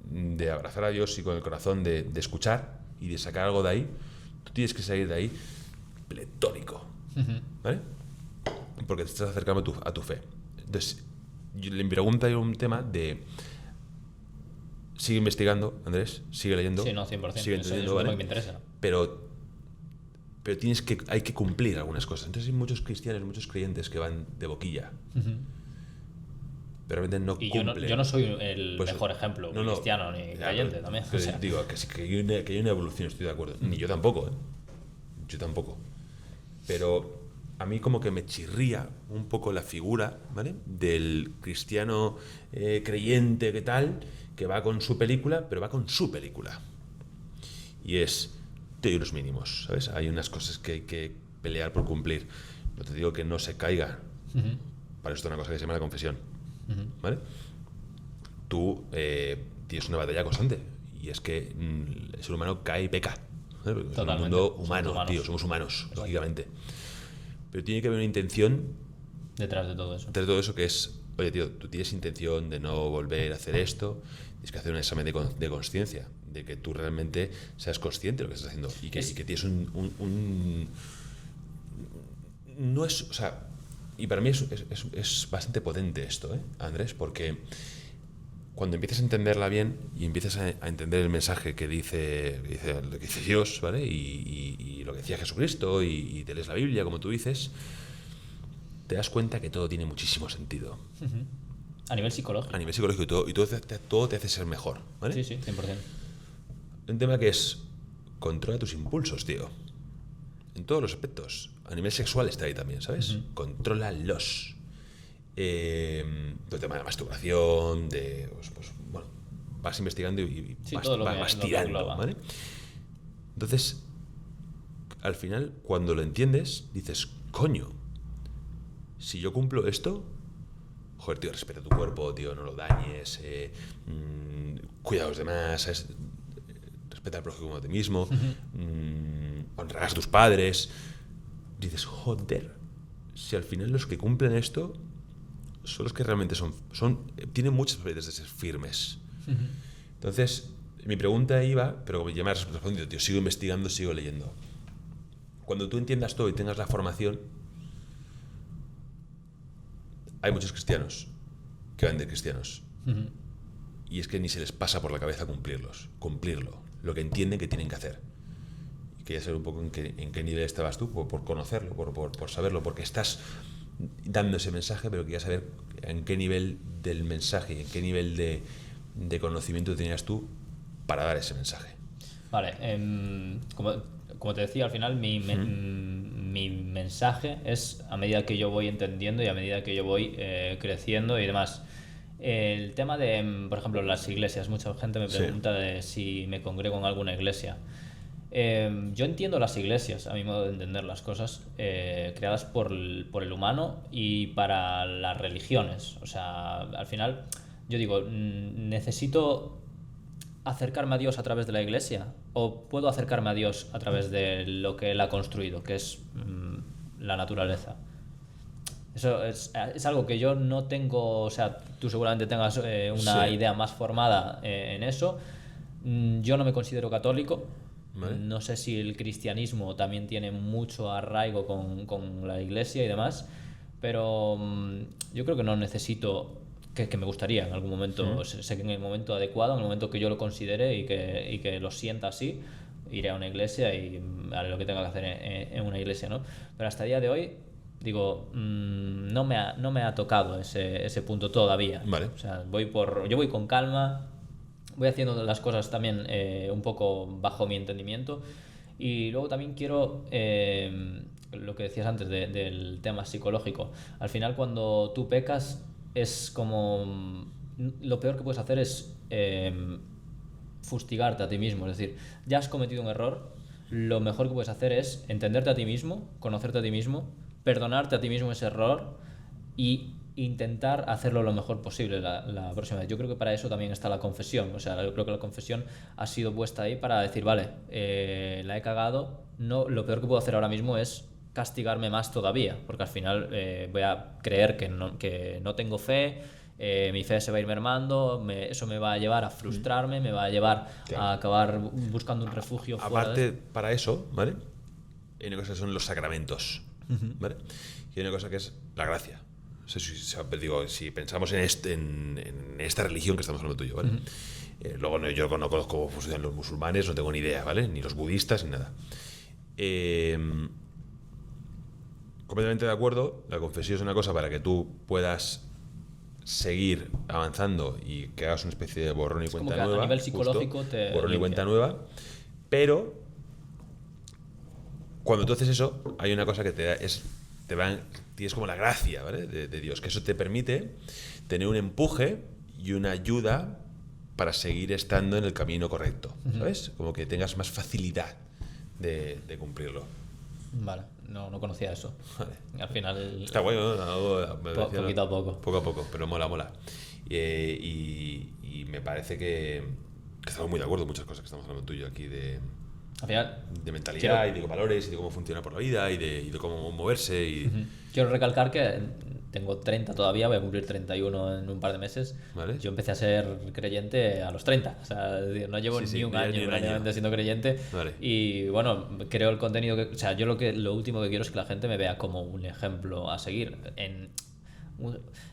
de abrazar a Dios y con el corazón de escuchar y de sacar algo de ahí, tú tienes que salir de ahí pletórico, ¿vale? Porque te estás acercando a tu fe. Entonces, mi pregunta es un tema de... Sigue investigando, Andrés, sigue leyendo. Sí, no, 100%. Sigue entendiendo, eso es ¿vale? lo que me interesa. Pero hay que cumplir algunas cosas. Entonces hay muchos cristianos, muchos creyentes que van de boquilla. Pero realmente no cumplen. Yo no soy el mejor ejemplo cristiano ni creyente también. O sea. Digo, que hay una evolución, estoy de acuerdo. Ni yo tampoco, ¿eh? Yo tampoco. Pero a mí como que me chirría un poco la figura, ¿vale? Del cristiano creyente que tal, que va con su película, pero va con su película. Y te doy unos mínimos, ¿sabes? Hay unas cosas que hay que pelear por cumplir. No te digo que no se caiga. Para esto es una cosa que se llama la confesión, ¿vale? Tú tienes una batalla constante, y es que el ser humano cae y peca, ¿vale? Porque es un mundo humano, tío, somos humanos, lógicamente. Pero tiene que haber una intención detrás de todo eso. Detrás de todo eso, que es, oye, tío, tú tienes intención de no volver a hacer esto, tienes que hacer un examen de consciencia, de que tú realmente seas consciente de lo que estás haciendo y que tienes no es, o sea, y para mí es bastante potente esto, Andrés, porque cuando empiezas a entenderla bien y empiezas a entender el mensaje que dice Dios, ¿vale? Y lo que decía Jesucristo, y te lees la Biblia, como tú dices, te das cuenta que todo tiene muchísimo sentido. A nivel psicológico. A nivel psicológico, y todo te hace ser mejor, ¿vale? Sí, 100%. Un tema que es: controla tus impulsos, tío. En todos los aspectos. A nivel sexual está ahí también, ¿sabes? Contrólalos. El tema de la masturbación, pues, bueno, vas investigando y vas tirando, ¿vale? Entonces, al final, cuando lo entiendes, dices, coño, si yo cumplo esto, joder, tío, respeta tu cuerpo, tío, no lo dañes, cuida a los demás, ¿sabes? Respeta al prójimo como a ti mismo, honrarás a tus padres. Dices, joder, si al final los que cumplen esto son los que realmente tienen muchas probabilidades de ser firmes. Entonces, mi pregunta iba, pero como ya me has respondido, tío, sigo investigando, sigo leyendo. Cuando tú entiendas todo y tengas la formación, hay muchos cristianos que van de cristianos. Y es que ni se les pasa por la cabeza cumplirlo, lo que entienden que tienen que hacer. Y quería saber un poco en qué nivel estabas tú, por conocerlo, por saberlo, porque estás dando ese mensaje, pero quería saber en qué nivel del mensaje, en qué nivel de conocimiento tenías tú para dar ese mensaje. Vale, como te decía, al final mi mensaje es a medida que yo voy entendiendo y a medida que yo voy creciendo y demás. El tema de, por ejemplo, las iglesias. Mucha gente me pregunta de si me congrego en alguna iglesia. Yo entiendo las iglesias, a mi modo de entender las cosas, creadas por el humano y para las religiones. O sea, al final, yo digo, ¿necesito acercarme a Dios a través de la iglesia? ¿O puedo acercarme a Dios a través de lo que Él ha construido, que es la naturaleza? Eso es algo que yo no tengo. O sea, tú seguramente tengas una idea más formada en eso. Yo no me considero católico. ¿Vale? No sé si el cristianismo también tiene mucho arraigo con la iglesia y demás, pero yo creo que no necesito, que me gustaría en algún momento, sé que en el momento adecuado, en el momento que yo lo considere y que lo sienta así, iré a una iglesia y haré lo que tenga que hacer en una iglesia, ¿no? Pero hasta el día de hoy, digo, no me ha tocado ese punto todavía. Vale. O sea, yo voy con calma, voy haciendo las cosas también un poco bajo mi entendimiento, y luego también quiero lo que decías antes del tema psicológico. Al final, cuando tú pecas, es como lo peor que puedes hacer es fustigarte a ti mismo. Es decir, ya has cometido un error, lo mejor que puedes hacer es entenderte a ti mismo, conocerte a ti mismo, perdonarte a ti mismo ese error y intentar hacerlo lo mejor posible la próxima vez. Yo creo que para eso también está la confesión. O sea, yo creo que la confesión ha sido puesta ahí para decir, vale, la he cagado, no, lo peor que puedo hacer ahora mismo es castigarme más todavía, porque al final voy a creer que no tengo fe, mi fe se va a ir mermando, eso me va a llevar a frustrarme, me va a llevar a acabar buscando un refugio aparte fuera para eso, ¿vale? Hay una cosa que son los sacramentos, ¿vale? Y hay una cosa que es la gracia. O sea, digo, si pensamos en esta religión que estamos hablando tú y yo, ¿vale? Luego yo no conozco cómo funcionan los musulmanes, no tengo ni idea, ¿vale? Ni los budistas, ni nada. Completamente de acuerdo, la confesión es una cosa para que tú puedas seguir avanzando y que hagas una especie de borrón y cuenta nueva. A nivel psicológico te borrón y cuenta nueva, pero cuando tú haces eso, hay una cosa que es tienes como la gracia, ¿vale? de Dios, que eso te permite tener un empuje y una ayuda para seguir estando en el camino correcto, ¿sabes? Como que tengas más facilidad de cumplirlo. Vale, no conocía eso. Vale. Al final... Está bueno, ¿no? Poquito a poco. Poco a poco, pero mola. Y me parece que estamos muy de acuerdo en muchas cosas que estamos hablando tú y yo aquí Al final, de mentalidad y de valores y de cómo funciona por la vida y de cómo moverse. quiero recalcar que tengo 30 todavía, voy a cumplir 31 en un par de meses. ¿Vale? Yo empecé a ser creyente a los 30. O sea, es decir, no llevo ni un año prácticamente siendo creyente. Vale. Y bueno, creo el contenido que... O sea, yo lo último que quiero es que la gente me vea como un ejemplo a seguir.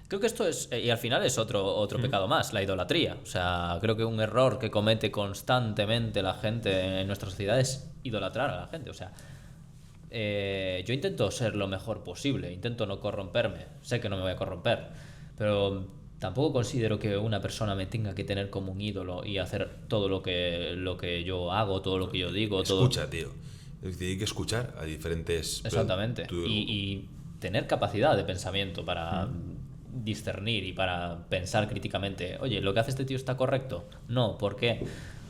Creo que esto es... Y al final es otro pecado más, la idolatría. O sea, creo que un error que comete constantemente la gente en nuestra sociedad es idolatrar a la gente. O sea... yo intento ser lo mejor posible, intento no corromperme, sé que no me voy a corromper, pero tampoco considero que una persona me tenga que tener como un ídolo y hacer todo lo que yo hago, todo lo que yo digo. Escucha, tío. Hay que escuchar a diferentes... Exactamente. Y tener capacidad de pensamiento para discernir y para pensar críticamente. Oye, ¿lo que hace este tío está correcto? No, ¿por qué?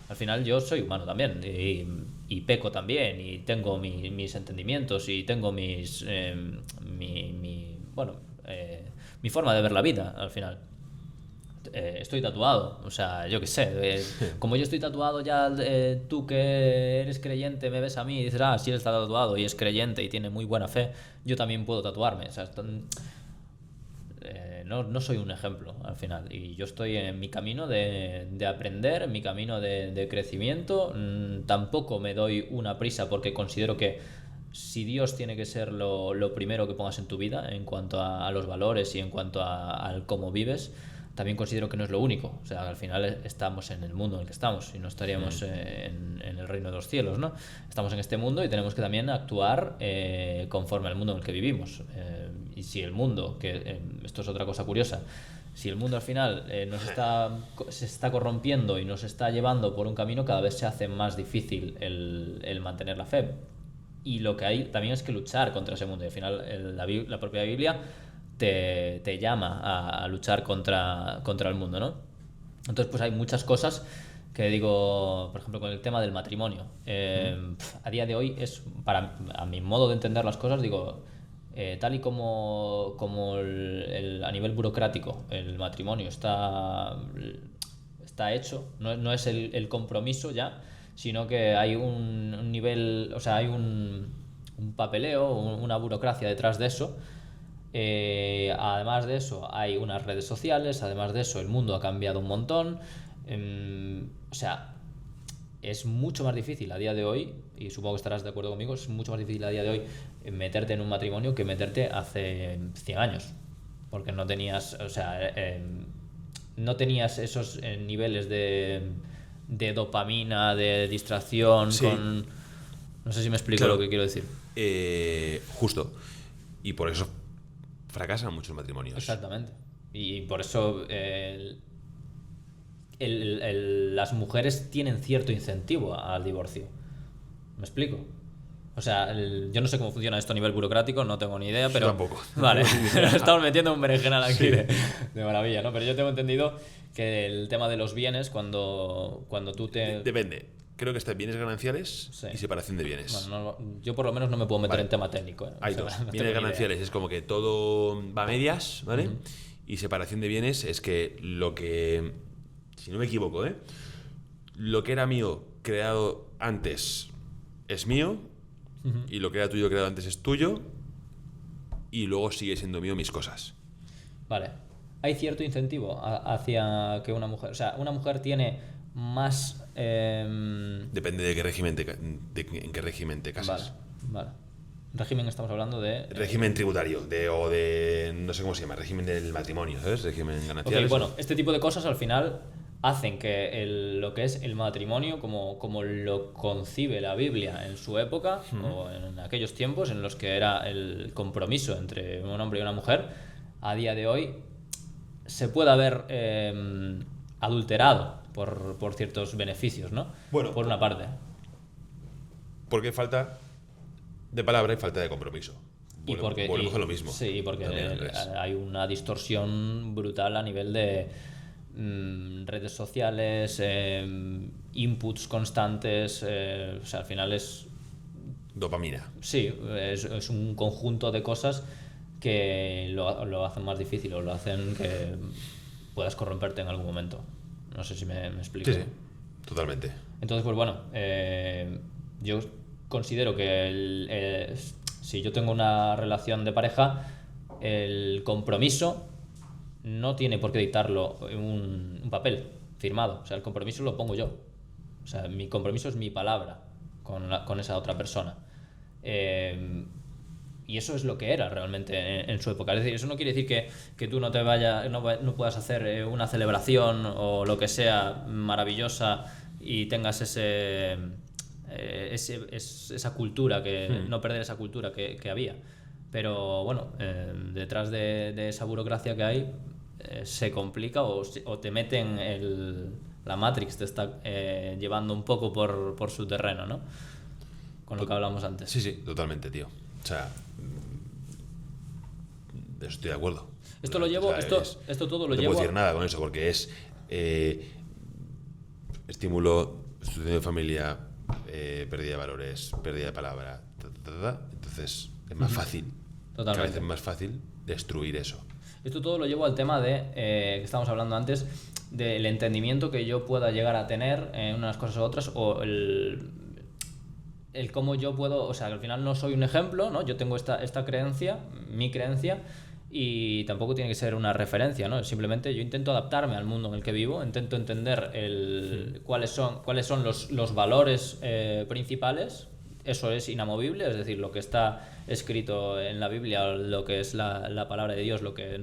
Al final yo soy humano también y peco también y tengo mis entendimientos y tengo mi forma de ver la vida al final. Estoy tatuado, o sea, yo qué sé, como yo estoy tatuado ya, tú que eres creyente me ves a mí y dices, si él está tatuado y es creyente y tiene muy buena fe, yo también puedo tatuarme, o sea, no soy un ejemplo al final y yo estoy en mi camino de aprender, en mi camino de crecimiento. Tampoco me doy una prisa porque considero que si Dios tiene que ser lo primero que pongas en tu vida en cuanto a los valores y en cuanto al cómo vives, también considero que no es lo único. O sea, al final estamos en el mundo en el que estamos y no estaríamos en el reino de los cielos, ¿no? Estamos en este mundo y tenemos que también actuar conforme al mundo en el que vivimos. Y si el mundo, esto es otra cosa curiosa, si el mundo al final se está corrompiendo y nos está llevando por un camino, cada vez se hace más difícil el mantener la fe. Y lo que hay también es que luchar contra ese mundo. Y al final la propia Biblia te llama a luchar contra el mundo, ¿no? Entonces pues hay muchas cosas que digo, por ejemplo, con el tema del matrimonio. A día de hoy a mi modo de entender las cosas, digo, tal y como a nivel burocrático el matrimonio está hecho, no es el compromiso ya, sino que hay un nivel, o sea, hay un papeleo, una burocracia detrás de eso. Además de eso hay unas redes sociales, además de eso el mundo ha cambiado un montón. O sea, es mucho más difícil a día de hoy, y supongo que estarás de acuerdo conmigo, es mucho más difícil a día de hoy meterte en un matrimonio que meterte hace 100 años, porque no tenías, o sea, no tenías esos niveles de dopamina, de distracción, sí. No sé si me explico, claro, lo que quiero decir. Justo. Y por eso fracasan muchos matrimonios. Exactamente. Y por eso las mujeres tienen cierto incentivo al divorcio. ¿Me explico? O sea, yo no sé cómo funciona esto a nivel burocrático, no tengo ni idea, pero... Yo tampoco. Vale, estamos metiendo un berenjenal aquí de maravilla, ¿no? Pero yo tengo entendido que el tema de los bienes, cuando tú te... Depende. Creo que está bienes gananciales y separación de bienes. Bueno, yo por lo menos no me puedo meter en tema técnico. Hay dos. Bienes gananciales es como que todo va a medias, ¿vale? Y separación de bienes es que lo que... Si no me equivoco, lo que era mío creado antes es mío, y lo que era tuyo creado antes es tuyo, y luego sigue siendo mío mis cosas. Vale. Hay cierto incentivo hacia que una mujer... O sea, una mujer tiene más... Depende de qué régimen en qué régimen te casas. Vale. Régimen estamos hablando de... Régimen tributario, o de... no sé cómo se llama, régimen del matrimonio, ¿sabes? Régimen gananciales. Okay, bueno, este tipo de cosas al final hacen que lo que es el matrimonio, como lo concibe la Biblia en su época, o en aquellos tiempos en los que era el compromiso entre un hombre y una mujer, a día de hoy se puede haber adulterado por ciertos beneficios, ¿no? Bueno, por una parte. Porque falta de palabra y falta de compromiso. volvemos a lo mismo. Sí, porque También, hay una distorsión brutal a nivel de redes sociales, inputs constantes, o sea, al final es... Dopamina. Sí, es un conjunto de cosas que lo hacen más difícil o lo hacen que puedas corromperte en algún momento. No sé si me explico. Sí, totalmente. Entonces, pues bueno, yo considero que si yo tengo una relación de pareja, el compromiso no tiene por qué dictarlo un papel firmado. O sea, el compromiso lo pongo yo. O sea, mi compromiso es mi palabra con esa otra persona. Y eso es lo que era realmente en su época. Es decir, eso no quiere decir que tú no puedas hacer una celebración o lo que sea maravillosa y tengas esa cultura, no perder esa cultura que había. Pero bueno, detrás de esa burocracia que hay, se complica o te meten la Matrix, te está llevando un poco por su terreno, ¿no? Con lo que hablamos antes. Sí, totalmente, tío. O sea, estoy de acuerdo. Esto lo llevo, esto todo lo no llevo. No puedo decir nada con eso, porque es estímulo, institución de familia, pérdida de valores, pérdida de palabra, entonces es más fácil. Totalmente. Cada vez es más fácil destruir eso. Esto todo lo llevo al tema de que estábamos hablando antes, del entendimiento que yo pueda llegar a tener en unas cosas u otras, o el cómo yo puedo, o sea, que al final no soy un ejemplo, ¿no? Yo tengo esta creencia, mi creencia, y tampoco tiene que ser una referencia, ¿no? Simplemente yo intento adaptarme al mundo en el que vivo, intento entender cuáles son los valores principales. Eso es inamovible, es decir, lo que está escrito en la Biblia, lo que es la palabra de Dios, lo que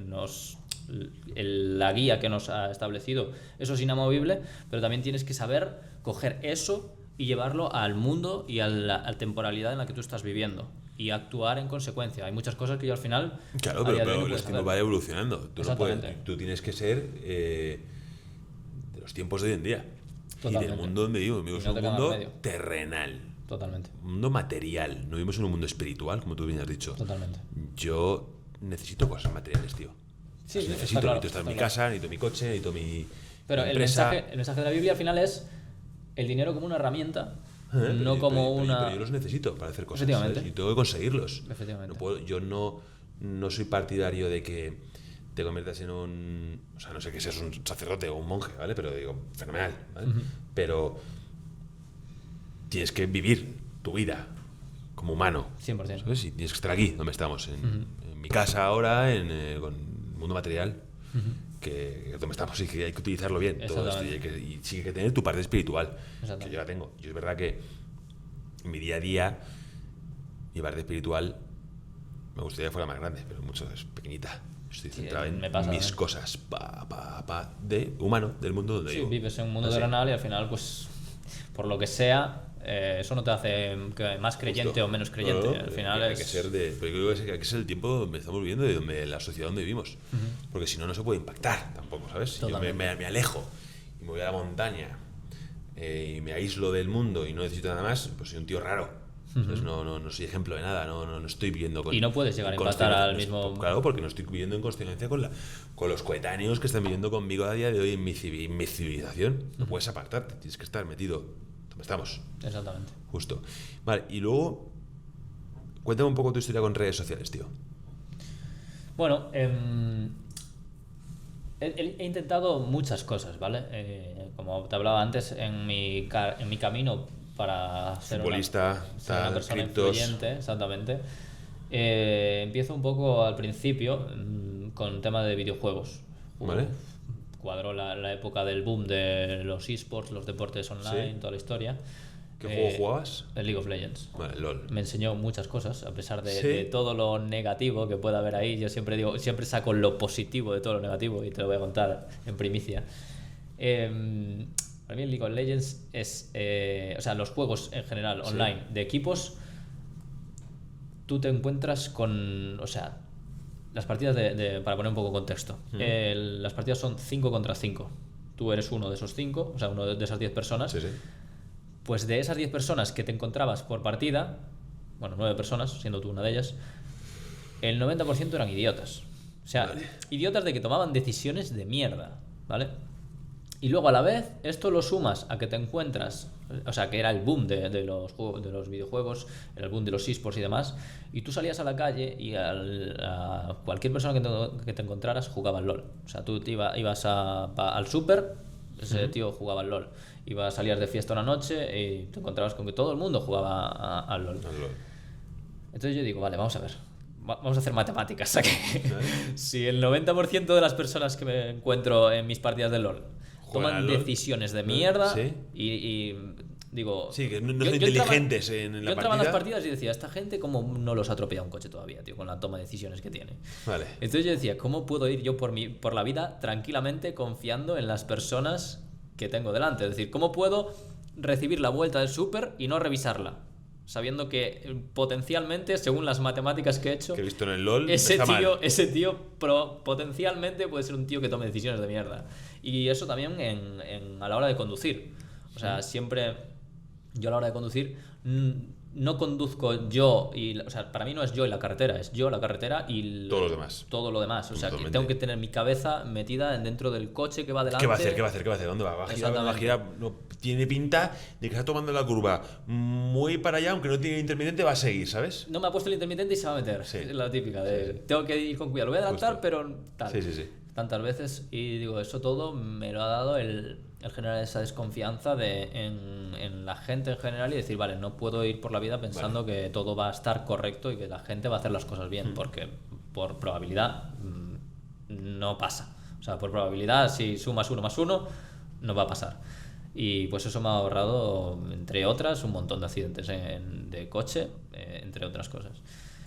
la guía que nos ha establecido, eso es inamovible, pero también tienes que saber coger eso y llevarlo al mundo y a la temporalidad en la que tú estás viviendo y actuar en consecuencia. Hay muchas cosas que yo al final... Claro, pero el tiempo va evolucionando. Tú tienes que ser de los tiempos de hoy en día. Totalmente. Y del mundo donde vivimos. Es un mundo terrenal. Totalmente. Un mundo material. No vivimos en un mundo espiritual, como tú bien has dicho. Totalmente. Yo necesito cosas materiales, tío. Sí, necesito claro, estar en mi casa, necesito mi coche, necesito mi Pero empresa. el mensaje de la Biblia al final es el dinero como una herramienta, no como una... Pero yo los necesito para hacer cosas. Efectivamente. Y tengo que conseguirlos. Efectivamente. Yo no soy partidario de que te conviertas en un... O sea, no sé que seas un sacerdote o un monje, ¿vale? Pero digo, fenomenal, ¿vale? Pero tienes que vivir tu vida como humano. 100%. ¿Sabes? Y tienes que estar aquí, donde estamos. En mi casa ahora, con el mundo material. Que es donde estamos y que hay que utilizarlo bien todo esto, y sí que hay que tener tu parte espiritual, que yo la tengo. Yo es verdad que en mi día a día mi parte espiritual me gustaría que fuera más grande, pero mucho es pequeñita. Estoy centrado en mis cosas de humano, del mundo donde vivo. Vives en un mundo terrenal y al final, pues, por lo que sea, eso no te hace más creyente o menos creyente. Al final hay que ser pero yo creo que hay que ser el tiempo donde estamos viviendo y donde la sociedad donde vivimos. Porque si no, no se puede impactar tampoco, ¿sabes? Si yo me alejo y me voy a la montaña y me aíslo del mundo y no necesito nada más, pues soy un tío raro. Entonces no soy ejemplo de nada, no estoy viviendo con... Y no puedes llegar a impactar al mismo... Claro, porque no estoy viviendo en consciencia con los coetáneos que están viviendo conmigo a día de hoy en mi civilización. No puedes apartarte, tienes que estar metido donde estamos. Exactamente. Justo. Vale, y luego, cuéntame un poco tu historia con redes sociales, tío. Bueno, he intentado muchas cosas, ¿vale? Como te hablaba antes, en mi camino para ser futbolista, una persona influyente, exactamente. Empiezo un poco al principio con tema de videojuegos. ¿Vale? Cuadró la época del boom de los esports, los deportes online, toda la historia. ¿Qué juego jugabas? El League of Legends. Vale, LOL. Me enseñó muchas cosas, a pesar de todo lo negativo que pueda haber ahí. Yo siempre saco lo positivo de todo lo negativo y te lo voy a contar en primicia. Para mí el League of Legends es... o sea, los juegos en general online de equipos, tú te encuentras con... O sea, las partidas para poner un poco contexto, las partidas son 5 contra 5. Tú eres uno de esos 5, o sea, uno de esas 10 personas. Pues de esas 10 personas que te encontrabas por partida, bueno, 9 personas, siendo tú una de ellas, el 90% eran idiotas. O sea, Vale. idiotas de que tomaban decisiones de mierda, ¿vale? Y luego a la vez, esto lo sumas a que te encuentras, o sea, que era el boom de los videojuegos, era el boom de los esports y demás, y tú salías a la calle y a cualquier persona que te encontraras jugaba al LOL. O sea, tú ibas al súper, ese tío jugaba al LOL. Salías de fiesta una noche y te encontrabas con que todo el mundo jugaba al LOL. Entonces yo digo, vale, vamos a ver. Vamos a hacer matemáticas aquí. Si el 90% de las personas que me encuentro en mis partidas de LOL toman decisiones de mierda, ¿sí? y digo... Sí, que no son inteligentes en la partida. Yo entraba en las partidas y decía, esta gente cómo no los ha atropellado un coche todavía, tío, con la toma de decisiones que tiene. Vale. Entonces yo decía, ¿cómo puedo ir yo por la vida tranquilamente confiando en las personas que tengo delante? Es decir, ¿cómo puedo recibir la vuelta del súper y no revisarla? Sabiendo que potencialmente, según las matemáticas que he hecho, que he visto en el LOL, ese tío potencialmente puede ser un tío que tome decisiones de mierda. Y eso también a la hora de conducir. O sea, siempre yo a la hora de conducir no conduzco yo o sea, para mí no es yo y la carretera, es yo, la carretera y todos los demás. Todo lo demás. O sea, que Totalmente. tengo que tener mi cabeza metida dentro del coche que va delante. ¿Qué va a hacer? ¿Dónde va? Va a girar. No, tiene pinta de que está tomando la curva muy para allá, aunque no tiene intermitente, va a seguir, ¿sabes? No me ha puesto el intermitente y se va a meter. Sí. Es la típica de Sí. tengo que ir con cuidado. Lo voy a adelantar, Justo. pero tal. Sí. Tantas veces. Y digo, eso todo me lo ha dado el generar esa desconfianza en la gente en general y decir, vale, no puedo ir por la vida pensando que todo va a estar correcto y que la gente va a hacer las cosas bien, porque por probabilidad no pasa. O sea, por probabilidad, si sumas 1 más 1, no va a pasar. Y pues eso me ha ahorrado, entre otras, un montón de accidentes de coche, entre otras cosas.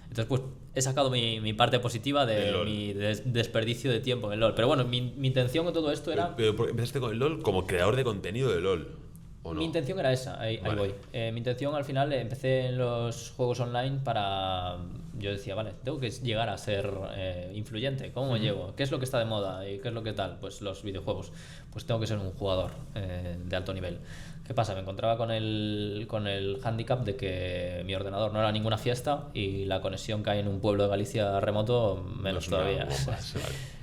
Entonces, pues he sacado mi parte positiva de mi desperdicio de tiempo en el LOL. Pero bueno, mi intención con todo esto era... Pero empezaste con el LOL como creador de contenido de LOL, ¿o no? Mi intención era esa, ahí voy. Mi intención al final empecé en los juegos online para... Yo decía, vale, tengo que llegar a ser influyente. ¿Cómo me llevo? ¿Qué es lo que está de moda y qué es lo que tal? Pues los videojuegos. Pues tengo que ser un jugador de alto nivel. ¿Qué pasa? Me encontraba con el hándicap de que mi ordenador no era ninguna fiesta y la conexión que hay en un pueblo de Galicia remoto menos todavía.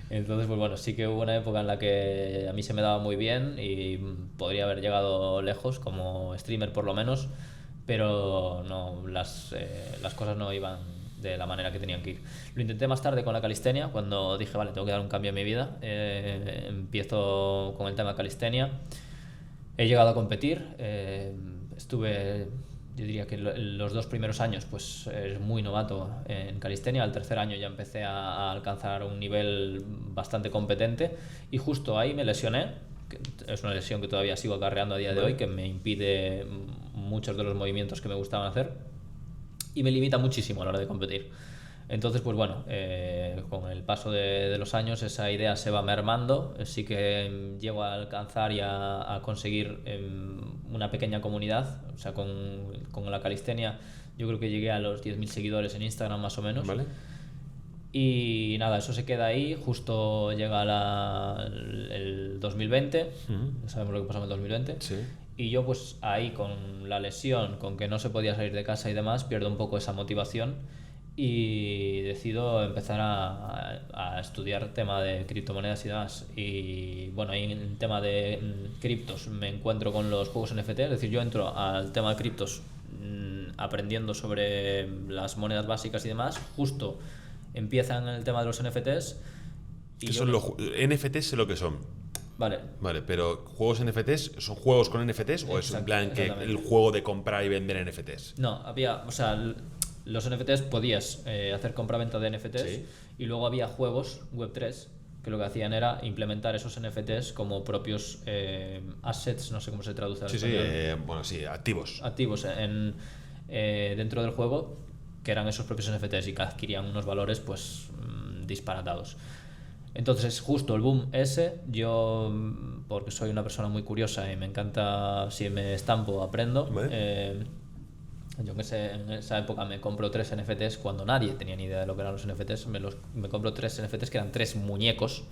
Entonces, pues bueno, sí que hubo una época en la que a mí se me daba muy bien y podría haber llegado lejos como streamer por lo menos, pero no, las cosas no iban de la manera que tenían que ir. Lo intenté más tarde con la calistenia, cuando dije, vale, tengo que dar un cambio en mi vida. Empiezo con el tema calistenia. He llegado a competir, estuve, yo diría que los 2 primeros años pues es muy novato en calistenia, al tercer año ya empecé a alcanzar un nivel bastante competente y justo ahí me lesioné, que es una lesión que todavía sigo acarreando a día de hoy, que me impide muchos de los movimientos que me gustaban hacer y me limita muchísimo a la hora de competir. Entonces, pues bueno, con el paso de los años esa idea se va mermando. Sí que llego a alcanzar y a conseguir una pequeña comunidad. O sea, con la calistenia yo creo que llegué a los 10.000 seguidores en Instagram más o menos. Vale. Y nada, eso se queda ahí. Justo llega el 2020. Ya sabemos lo que pasó en el 2020. Sí. Y yo pues ahí con la lesión, con que no se podía salir de casa y demás, pierdo un poco esa motivación y decido empezar a estudiar tema de criptomonedas y demás. Y bueno, ahí en el tema de criptos me encuentro con los juegos NFT, es decir, yo entro al tema de criptos aprendiendo sobre las monedas básicas y demás, justo empiezan el tema de los NFTs. Y ¿Qué son los NFTs? Sé lo que son. Vale, pero ¿juegos NFTs son juegos con NFTs o es en plan que el juego de comprar y vender NFTs? No, había, o sea, los NFTs podías hacer compra-venta de NFTs, Sí. Y luego había juegos Web3 que lo que hacían era implementar esos NFTs como propios assets, no sé cómo se traduce al español. Activos. Activos dentro del juego, que eran esos propios NFTs y que adquirían unos valores pues disparatados. Entonces, justo el boom ese, yo, porque soy una persona muy curiosa y me encanta, si me estampo, aprendo. Vale. Yo que sé, en esa época me compro 3 NFTs cuando nadie tenía ni idea de lo que eran los NFTs. Me compro 3 NFTs que eran 3 muñecos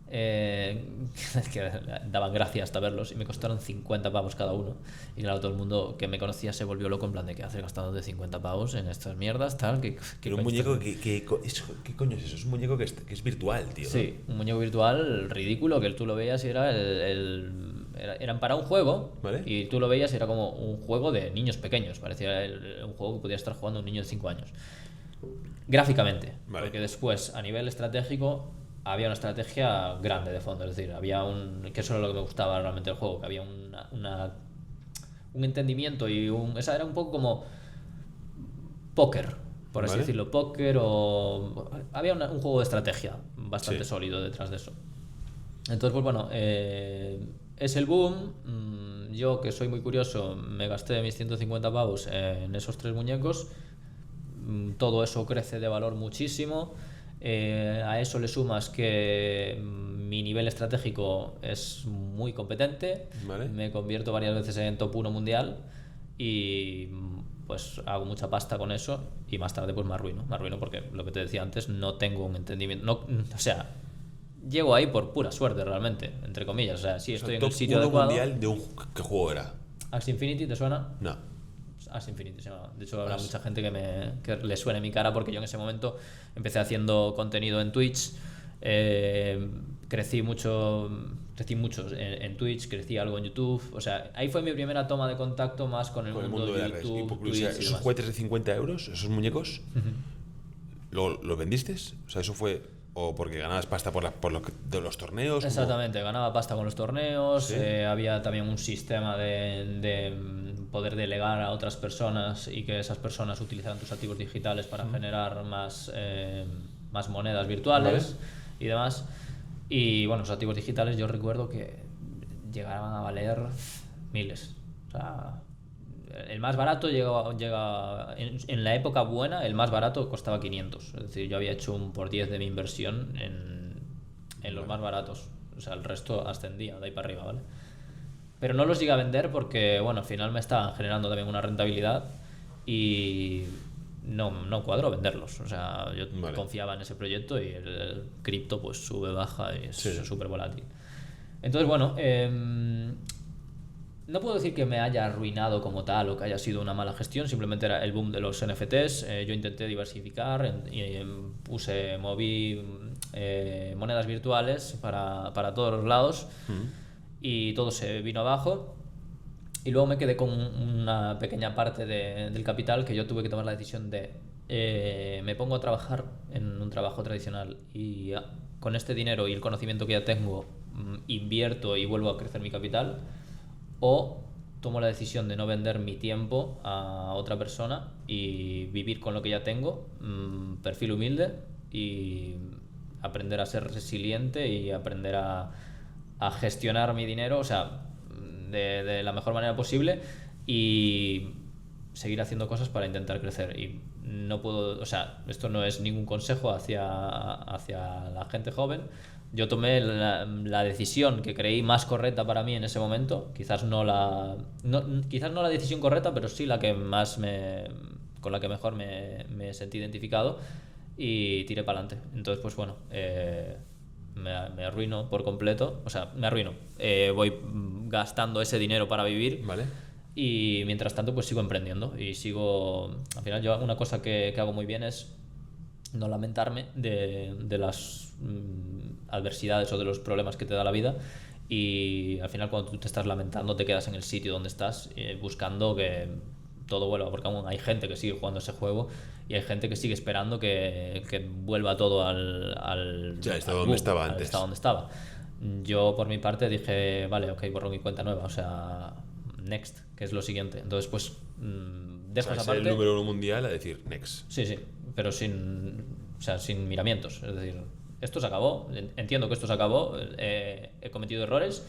que daban gracia hasta verlos, y me costaron 50 pavos cada uno. Y claro, todo el mundo que me conocía se volvió loco en plan de ¿qué haces gastando de 50 pavos en estas mierdas? Tal, Pero un muñeco ¿qué coño es eso? Es un muñeco que es virtual, tío. Sí, un muñeco virtual ridículo que tú lo veías y era eran para un juego, ¿Vale? y tú lo veías y era como un juego de niños pequeños, parecía un juego que podía estar jugando un niño de 5 años. Gráficamente, Vale. porque después a nivel estratégico había una estrategia grande de fondo, es decir, había que eso era lo que me gustaba realmente del juego, que había un entendimiento y esa era un poco como póker, por así Vale. decirlo, póker, o había un juego de estrategia bastante Sí. sólido detrás de eso. Entonces, pues bueno, es el boom. Yo, que soy muy curioso, me gasté mis 150 pavos en esos 3 muñecos. Todo eso crece de valor muchísimo. A eso le sumas que mi nivel estratégico es muy competente. Vale. Me convierto varias veces en top 1 mundial y pues hago mucha pasta con eso, y más tarde pues me arruino porque lo que te decía antes, no tengo un entendimiento, no, o sea, llego ahí por pura suerte realmente, entre comillas, o sea, sí estoy en el Top sitio 1 adecuado. mundial de ¿qué juego era? Axie Infinity, ¿te suena? No. Axie Infinity se llama. De hecho, habrá mucha gente que le suene mi cara, porque yo en ese momento empecé haciendo contenido en Twitch. Crecí mucho en Twitch, crecí algo en YouTube. O sea, ahí fue mi primera toma de contacto más con el mundo de de las redes. YouTube, Y por Twitch curiosidad, y ¿esos demás. juguetes de 50 euros, esos muñecos, los vendiste? O sea, ¿eso fue o porque ganabas pasta de los torneos? Exactamente, ganaba pasta con los torneos. Sí. Había también un sistema de poder delegar a otras personas y que esas personas utilizaran tus activos digitales para generar más monedas virtuales y demás. Y bueno, los activos digitales yo recuerdo que llegaban a valer miles. O sea, el más barato llega en la época buena, el más barato costaba 500. Es decir, yo había hecho un por 10 de mi inversión en los más baratos. O sea, el resto ascendía de ahí para arriba, ¿vale? Pero no los llegué a vender porque, bueno, al final me estaban generando también una rentabilidad y no cuadro venderlos. O sea, yo confiaba en ese proyecto y el cripto pues sube, baja y es súper volátil. Entonces, bueno, no puedo decir que me haya arruinado como tal o que haya sido una mala gestión, simplemente era el boom de los NFTs. Yo intenté diversificar y moví monedas virtuales para todos los lados y todo se vino abajo. Y luego me quedé con una pequeña parte del capital que yo tuve que tomar la decisión de me pongo a trabajar en un trabajo tradicional y con este dinero y el conocimiento que ya tengo invierto y vuelvo a crecer mi capital, o tomo la decisión de no vender mi tiempo a otra persona y vivir con lo que ya tengo, perfil humilde, y aprender a ser resiliente y aprender a gestionar mi dinero, o sea, de la mejor manera posible, y seguir haciendo cosas para intentar crecer. Y no puedo, o sea, esto no es ningún consejo hacia la gente joven. Yo tomé la decisión que creí más correcta para mí en ese momento, quizás no la decisión correcta, pero sí la que más con la que mejor me sentí identificado, y tiré para adelante. Entonces, pues bueno, me arruino por completo, o sea, me arruino. Voy gastando ese dinero para vivir. Vale. Y mientras tanto, pues sigo emprendiendo y sigo. Al final, yo una cosa que hago muy bien es no lamentarme de las adversidades o de los problemas que te da la vida. Y al final, cuando tú te estás lamentando, te quedas en el sitio donde estás, buscando que todo vuelva, porque aún hay gente que sigue jugando ese juego y hay gente que sigue esperando que vuelva todo al estado donde estaba antes. estado donde estaba. Yo, por mi parte, dije, vale, ok, borro mi cuenta nueva, o sea, next, que es lo siguiente. Entonces, pues dejo esa parte. El número 1 mundial a decir next. Sí, pero sin miramientos. Es decir, esto se acabó, entiendo que esto se acabó, he cometido errores,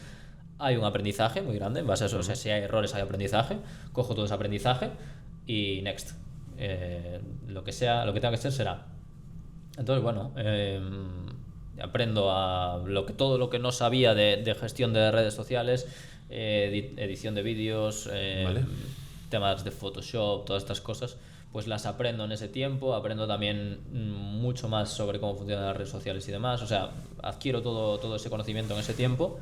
hay un aprendizaje muy grande en base a eso. O sea, si hay errores, hay aprendizaje, cojo todo ese aprendizaje y next. Lo que tenga que ser será. Entonces, bueno, aprendo todo lo que no sabía de gestión de redes sociales, edición de vídeos, Vale. temas de Photoshop, todas estas cosas, pues las aprendo en ese tiempo, aprendo también mucho más sobre cómo funcionan las redes sociales y demás, o sea, adquiero todo ese conocimiento en ese tiempo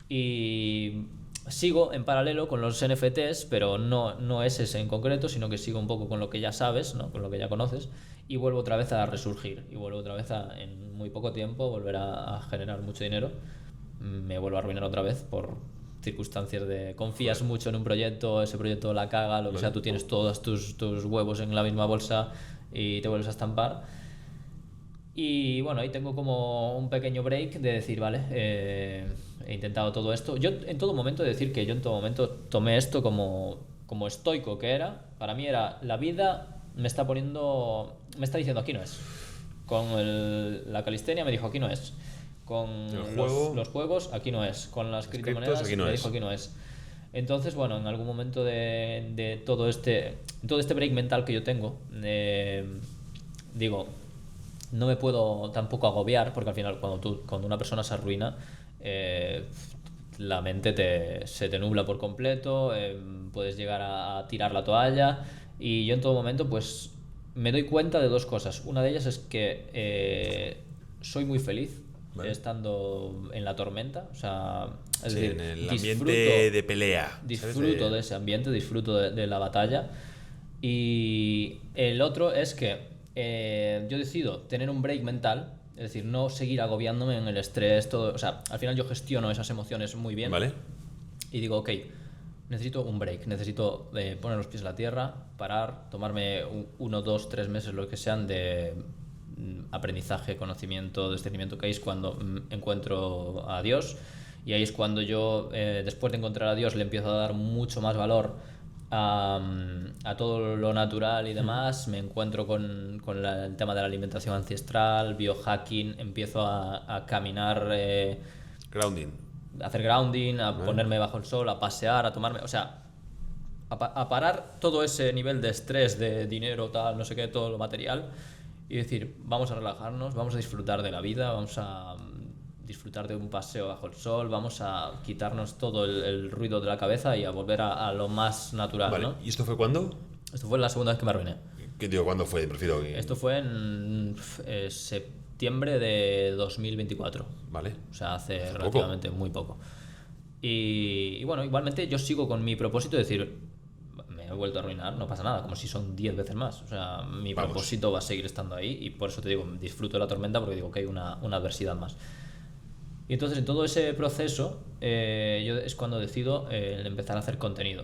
y sigo en paralelo con los NFTs, pero no es ese en concreto, sino que sigo un poco con lo que ya sabes, ¿no? Con lo que ya conoces, y vuelvo otra vez a resurgir, y vuelvo otra vez en muy poco tiempo, volver a generar mucho dinero. Me vuelvo a arruinar otra vez por circunstancias de confías mucho en un proyecto, ese proyecto la caga, lo que sea, tú tienes todos tus huevos en la misma bolsa y te vuelves a estampar. Y bueno, ahí tengo como un pequeño break de decir, vale, he intentado todo esto. Yo en todo momento, decir que yo en todo momento tomé esto como estoico que era. Para mí era, la vida me está diciendo aquí no es. Con la calistenia me dijo aquí no es. Con los juegos aquí no es. Con las criptomonedas me dijo aquí no es. Entonces, bueno, en algún momento de todo este break mental que yo tengo, digo, no me puedo tampoco agobiar, porque al final cuando una persona se arruina, la mente se te nubla por completo, puedes llegar a tirar la toalla, y yo en todo momento pues me doy cuenta de dos cosas. Una de ellas es que soy muy feliz estando en la tormenta, o sea, es decir, en el ambiente de pelea. Disfruto de ese ambiente, disfruto de la batalla. Y el otro es que yo decido tener un break mental, es decir, no seguir agobiándome en el estrés, todo, o sea, al final yo gestiono esas emociones muy bien. Vale. Y digo, ok, necesito un break, necesito poner los pies en la tierra, parar, tomarme 1, 2, 3 meses, lo que sean, de aprendizaje, conocimiento, discernimiento, que ahí es cuando encuentro a Dios, y ahí es cuando yo, después de encontrar a Dios, le empiezo a dar mucho más valor a todo lo natural y demás. Me encuentro con el tema de la alimentación ancestral, biohacking, empiezo a caminar, grounding, a hacer grounding, a ponerme bajo el sol, a pasear, a tomarme, o sea, a parar todo ese nivel de estrés, de dinero, tal, no sé qué, todo lo material, y decir, vamos a relajarnos, vamos a disfrutar de la vida, vamos a disfrutar de un paseo bajo el sol, vamos a quitarnos todo el ruido de la cabeza y a volver a lo más natural, vale. ¿no? ¿Y esto fue cuándo? Esto fue la segunda vez que me arruiné. ¿Qué digo, cuándo fue? Prefiero que... Esto fue en septiembre de 2024. Vale. O sea, hace relativamente muy poco. Y bueno, igualmente yo sigo con mi propósito de decir, me he vuelto a arruinar, no pasa nada, como si son 10 veces más. O sea, mi propósito va a seguir estando ahí, y por eso te digo, disfruto de la tormenta, porque digo que hay una adversidad más. Y entonces en todo ese proceso yo es cuando decido empezar a hacer contenido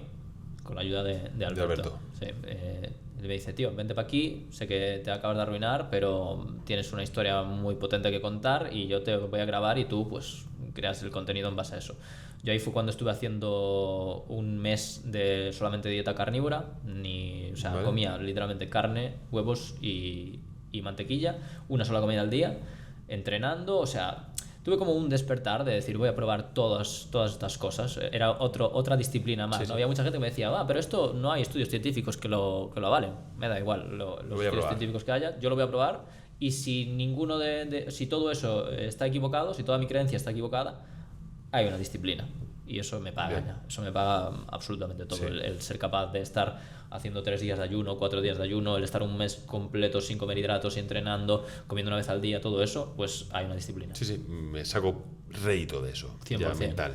con la ayuda de Alberto. Sí, él me dice, tío, vente para aquí, sé que te acabas de arruinar, pero tienes una historia muy potente que contar y yo te voy a grabar y tú pues creas el contenido en base a eso. Yo ahí fue cuando estuve haciendo un mes de solamente dieta carnívora, o sea, comía literalmente carne, huevos y mantequilla, una sola comida al día, entrenando, o sea... Tuve como un despertar de decir, voy a probar todas estas cosas. Era otra disciplina más. Sí, ¿no? Había mucha gente que me decía, pero esto no hay estudios científicos que lo avalen. Me da igual los estudios científicos que haya, yo lo voy a probar, y si ninguno si todo eso está equivocado, si toda mi creencia está equivocada, hay una disciplina. Y eso me paga ya. Eso me paga absolutamente todo. Sí. El ser capaz de estar haciendo 3 días de ayuno, 4 días de ayuno, el estar un mes completo sin comer hidratos y entrenando, comiendo una vez al día, todo eso, pues hay una disciplina. Sí, me saco rédito de eso. 100%. Ya mental.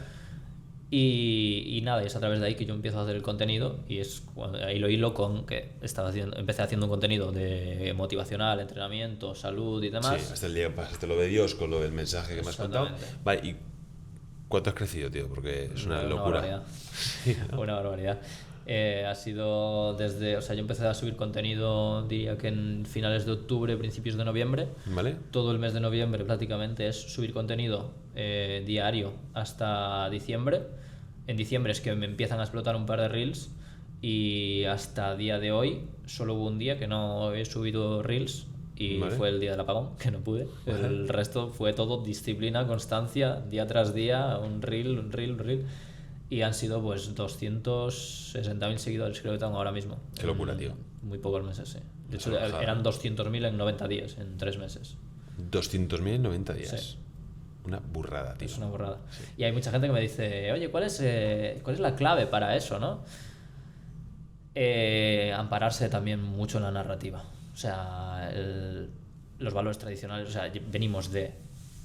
Y nada, es a través de ahí que yo empiezo a hacer el contenido, y es ahí lo hilo con que empecé haciendo un contenido de motivacional, entrenamiento, salud y demás. Sí, hasta el día que pasaste lo de Dios con lo del mensaje que me has contado. Vale, ¿y cuánto has crecido, tío? Porque es una locura. Barbaridad. Una barbaridad. Ha sido desde... O sea, yo empecé a subir contenido, diría que en finales de octubre, principios de noviembre. ¿Vale? Todo el mes de noviembre prácticamente es subir contenido diario hasta diciembre. En diciembre es que me empiezan a explotar un par de reels, y hasta día de hoy solo hubo un día que no he subido reels, y fue el día del apagón, que no pude. El resto fue todo disciplina, constancia, día tras día, un reel. Y han sido pues 260.000 seguidores, creo que tengo ahora mismo. Qué locura, tío. Muy pocos meses, sí. De hecho, eran 200.000 en 90 días, en 3 meses. 200.000 en 90 días. Sí. Una burrada, tío. Es una burrada. Sí. Y hay mucha gente que me dice, oye, ¿cuál es la clave para eso, no? Ampararse también mucho en la narrativa. O sea, los valores tradicionales, o sea, venimos de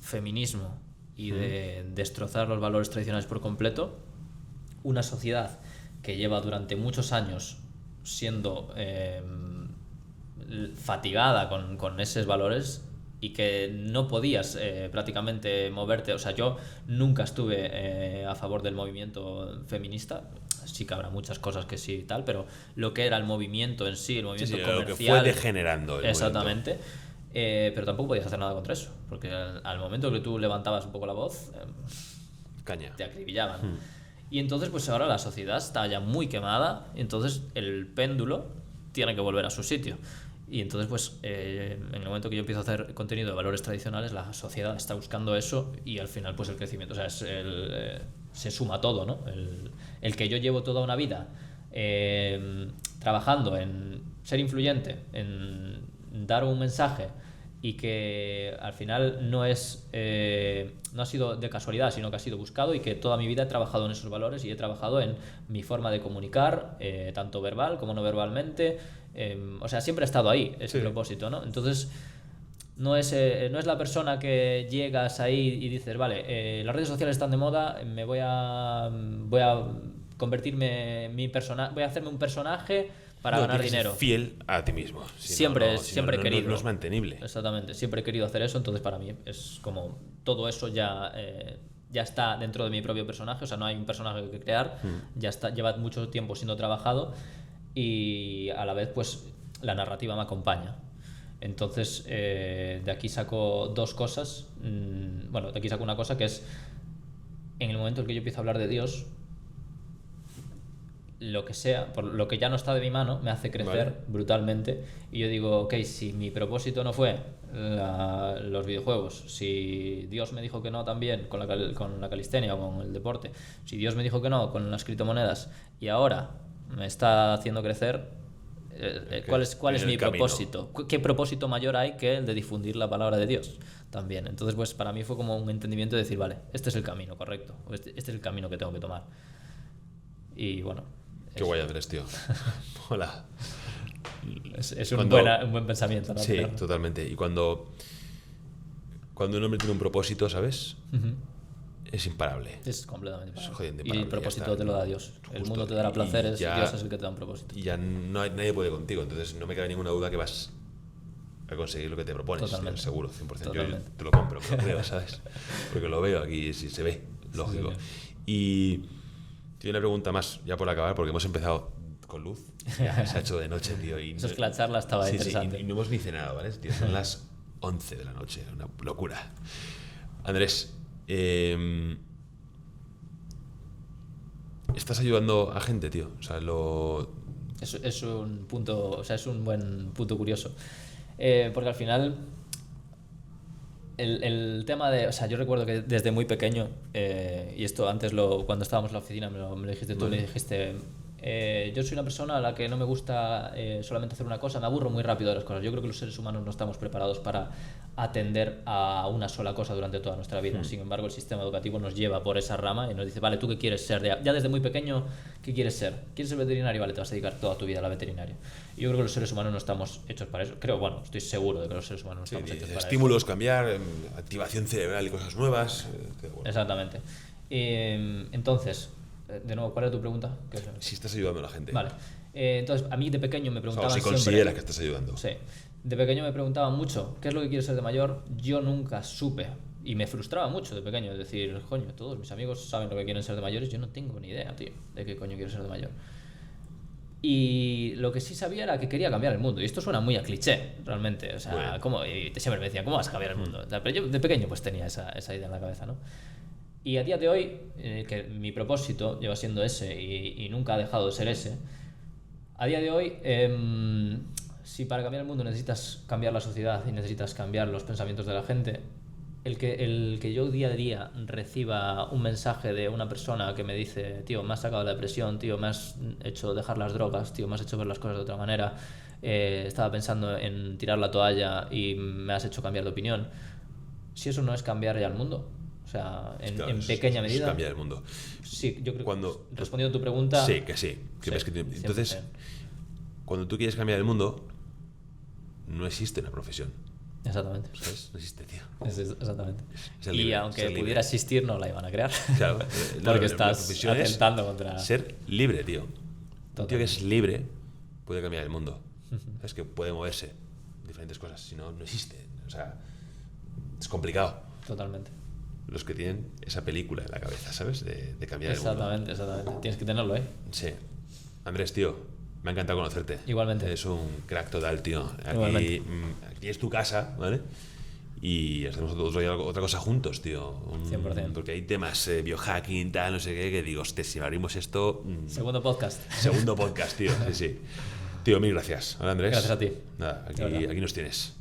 feminismo y de destrozar los valores tradicionales por completo. Una sociedad que lleva durante muchos años siendo fatigada con esos valores y que no podías prácticamente moverte. O sea, yo nunca estuve a favor del movimiento feminista. Sí que habrá muchas cosas que sí y tal, pero lo que era el movimiento en sí, el movimiento comercial, lo que fue degenerando el exactamente. Pero tampoco podías hacer nada contra eso, porque al momento que tú levantabas un poco la voz, caña, te acribillaban. Y entonces pues ahora la sociedad está ya muy quemada, y entonces el péndulo tiene que volver a su sitio. Y entonces pues en el momento que yo empiezo a hacer contenido de valores tradicionales, la sociedad está buscando eso, y al final pues el crecimiento, o sea, se suma todo, ¿no? El que yo llevo toda una vida trabajando en ser influyente, en dar un mensaje, y que al final no ha sido de casualidad, sino que ha sido buscado, y que toda mi vida he trabajado en esos valores y he trabajado en mi forma de comunicar, tanto verbal como no verbalmente. O sea, siempre ha estado ahí ese propósito, ¿no? Entonces no es la persona que llegas ahí y dices, vale, las redes sociales están de moda, voy a convertirme voy a hacerme un personaje para ganar dinero. Fiel a ti mismo. Siempre he querido. No es mantenible. Exactamente, siempre he querido hacer eso, entonces para mí es como todo eso ya está dentro de mi propio personaje, o sea, no hay un personaje que crear, ya está, lleva mucho tiempo siendo trabajado, y a la vez pues la narrativa me acompaña. Entonces de aquí saco dos cosas. Bueno, de aquí saco una cosa que es, en el momento en que yo empiezo a hablar de Dios, lo que sea, por lo que ya no está de mi mano, me hace crecer brutalmente. Y yo digo, ok, si mi propósito no fue los videojuegos, si Dios me dijo que no también con la calistenia o con el deporte, si Dios me dijo que no con las criptomonedas, y ahora me está haciendo crecer, ¿cuál es mi propósito? ¿Qué propósito mayor hay que el de difundir la palabra de Dios también? Entonces pues para mí fue como un entendimiento de decir, vale, este es el camino correcto, este es el camino que tengo que tomar. Y bueno, qué guay, Andrés, tío. Hola. Es un buen pensamiento, ¿no? Sí, pero totalmente. Y cuando un hombre tiene un propósito, ¿sabes? Es imparable. Es completamente imparable. Es jodiendo imparable. Y el propósito te lo da Dios. El mundo te dará placeres, Dios es el que te da un propósito. Y ya nadie puede contigo, entonces no me cabe ninguna duda que vas a conseguir lo que te propones. Totalmente. Seguro, 100%. Totalmente. Yo te lo compro, me lo creo, ¿sabes? Porque lo veo aquí, si se ve, lógico. Y tiene una pregunta más, ya por acabar, porque hemos empezado con luz. Ya se ha hecho de noche, tío. Y eso es que la charla estaba interesante. Y no hemos ni cenado, ¿vale? Tío, son las 11 de la noche, una locura. Andrés, estás ayudando a gente, tío. O sea, es un punto, o sea, es un buen punto curioso. Porque al final el tema de, o sea, yo recuerdo que desde muy pequeño, y esto antes cuando estábamos en la oficina me lo dijiste tú, me dijiste, yo soy una persona a la que no me gusta solamente hacer una cosa, me aburro muy rápido de las cosas. Yo creo que los seres humanos no estamos preparados para atender a una sola cosa durante toda nuestra vida. Sin embargo, el sistema educativo nos lleva por esa rama y nos dice, vale, ¿tú qué quieres ser? Ya desde muy pequeño, ¿qué quieres ser? ¿Quieres ser veterinario? Vale, te vas a dedicar toda tu vida a la veterinaria. Y yo creo que los seres humanos no estamos hechos para eso. Estoy seguro de que los seres humanos no estamos hechos para estímulos, eso. cambiar, activación cerebral y cosas nuevas. Exactamente. Entonces, de nuevo, ¿cuál era tu pregunta? Si estás ayudando a la gente. Vale. Entonces, a mí de pequeño me preguntaban si consideras que estás ayudando. Sí. De pequeño me preguntaban mucho, ¿qué es lo que quieres ser de mayor? Yo nunca supe. Y me frustraba mucho de pequeño. Es decir, coño, todos mis amigos saben lo que quieren ser de mayores. Yo no tengo ni idea, tío, de qué coño quiero ser de mayor. Y lo que sí sabía era que quería cambiar el mundo. Y esto suena muy a cliché, realmente. O sea, y siempre me decían, ¿cómo vas a cambiar el mundo? Pero yo de pequeño pues tenía esa idea en la cabeza, ¿no? Y a día de hoy, que mi propósito lleva siendo ese y nunca ha dejado de ser ese, a día de hoy, si para cambiar el mundo necesitas cambiar la sociedad y necesitas cambiar los pensamientos de la gente, el que yo día a día reciba un mensaje de una persona que me dice, tío, me has sacado de la depresión, tío, me has hecho dejar las drogas, tío, me has hecho ver las cosas de otra manera, estaba pensando en tirar la toalla y me has hecho cambiar de opinión. Si eso no es cambiar ya el mundo, O sea, Claro, en pequeña es medida. cambiar el mundo. Sí, yo creo Cuando- que respondiendo a tu pregunta. Sí, que sí. Que sí, ves que entonces, 100%. cuando tú quieres cambiar el mundo, no existe una profesión. Exactamente. ¿Sabes? No existe, tío. Exactamente. Ser Y libre, aunque ser libre. pudiera existir, no la iban a crear. Claro. Porque la estás profesión es atentando contra. ser libre, tío. Un tío que es Totalmente. libre puede cambiar el mundo. Es que puede moverse diferentes cosas. Si no, no existe. O sea, es complicado. Totalmente. Los que tienen esa película en la cabeza, ¿sabes? De cambiar el mundo. Exactamente, exactamente. Tienes que tenerlo, ¿eh? Sí. Andrés, tío, me ha encantado conocerte. Igualmente. Eres un crack total, tío. Igualmente. Aquí es tu casa, ¿vale? Y hacemos otra cosa juntos, tío. 100%. Porque hay temas, biohacking, tal, no sé qué, que digo, hostia, si abrimos esto... Segundo podcast. Segundo podcast, tío. Sí, sí. Tío, mil gracias. Hola, Andrés. Gracias a ti. Nada, De verdad. aquí nos tienes.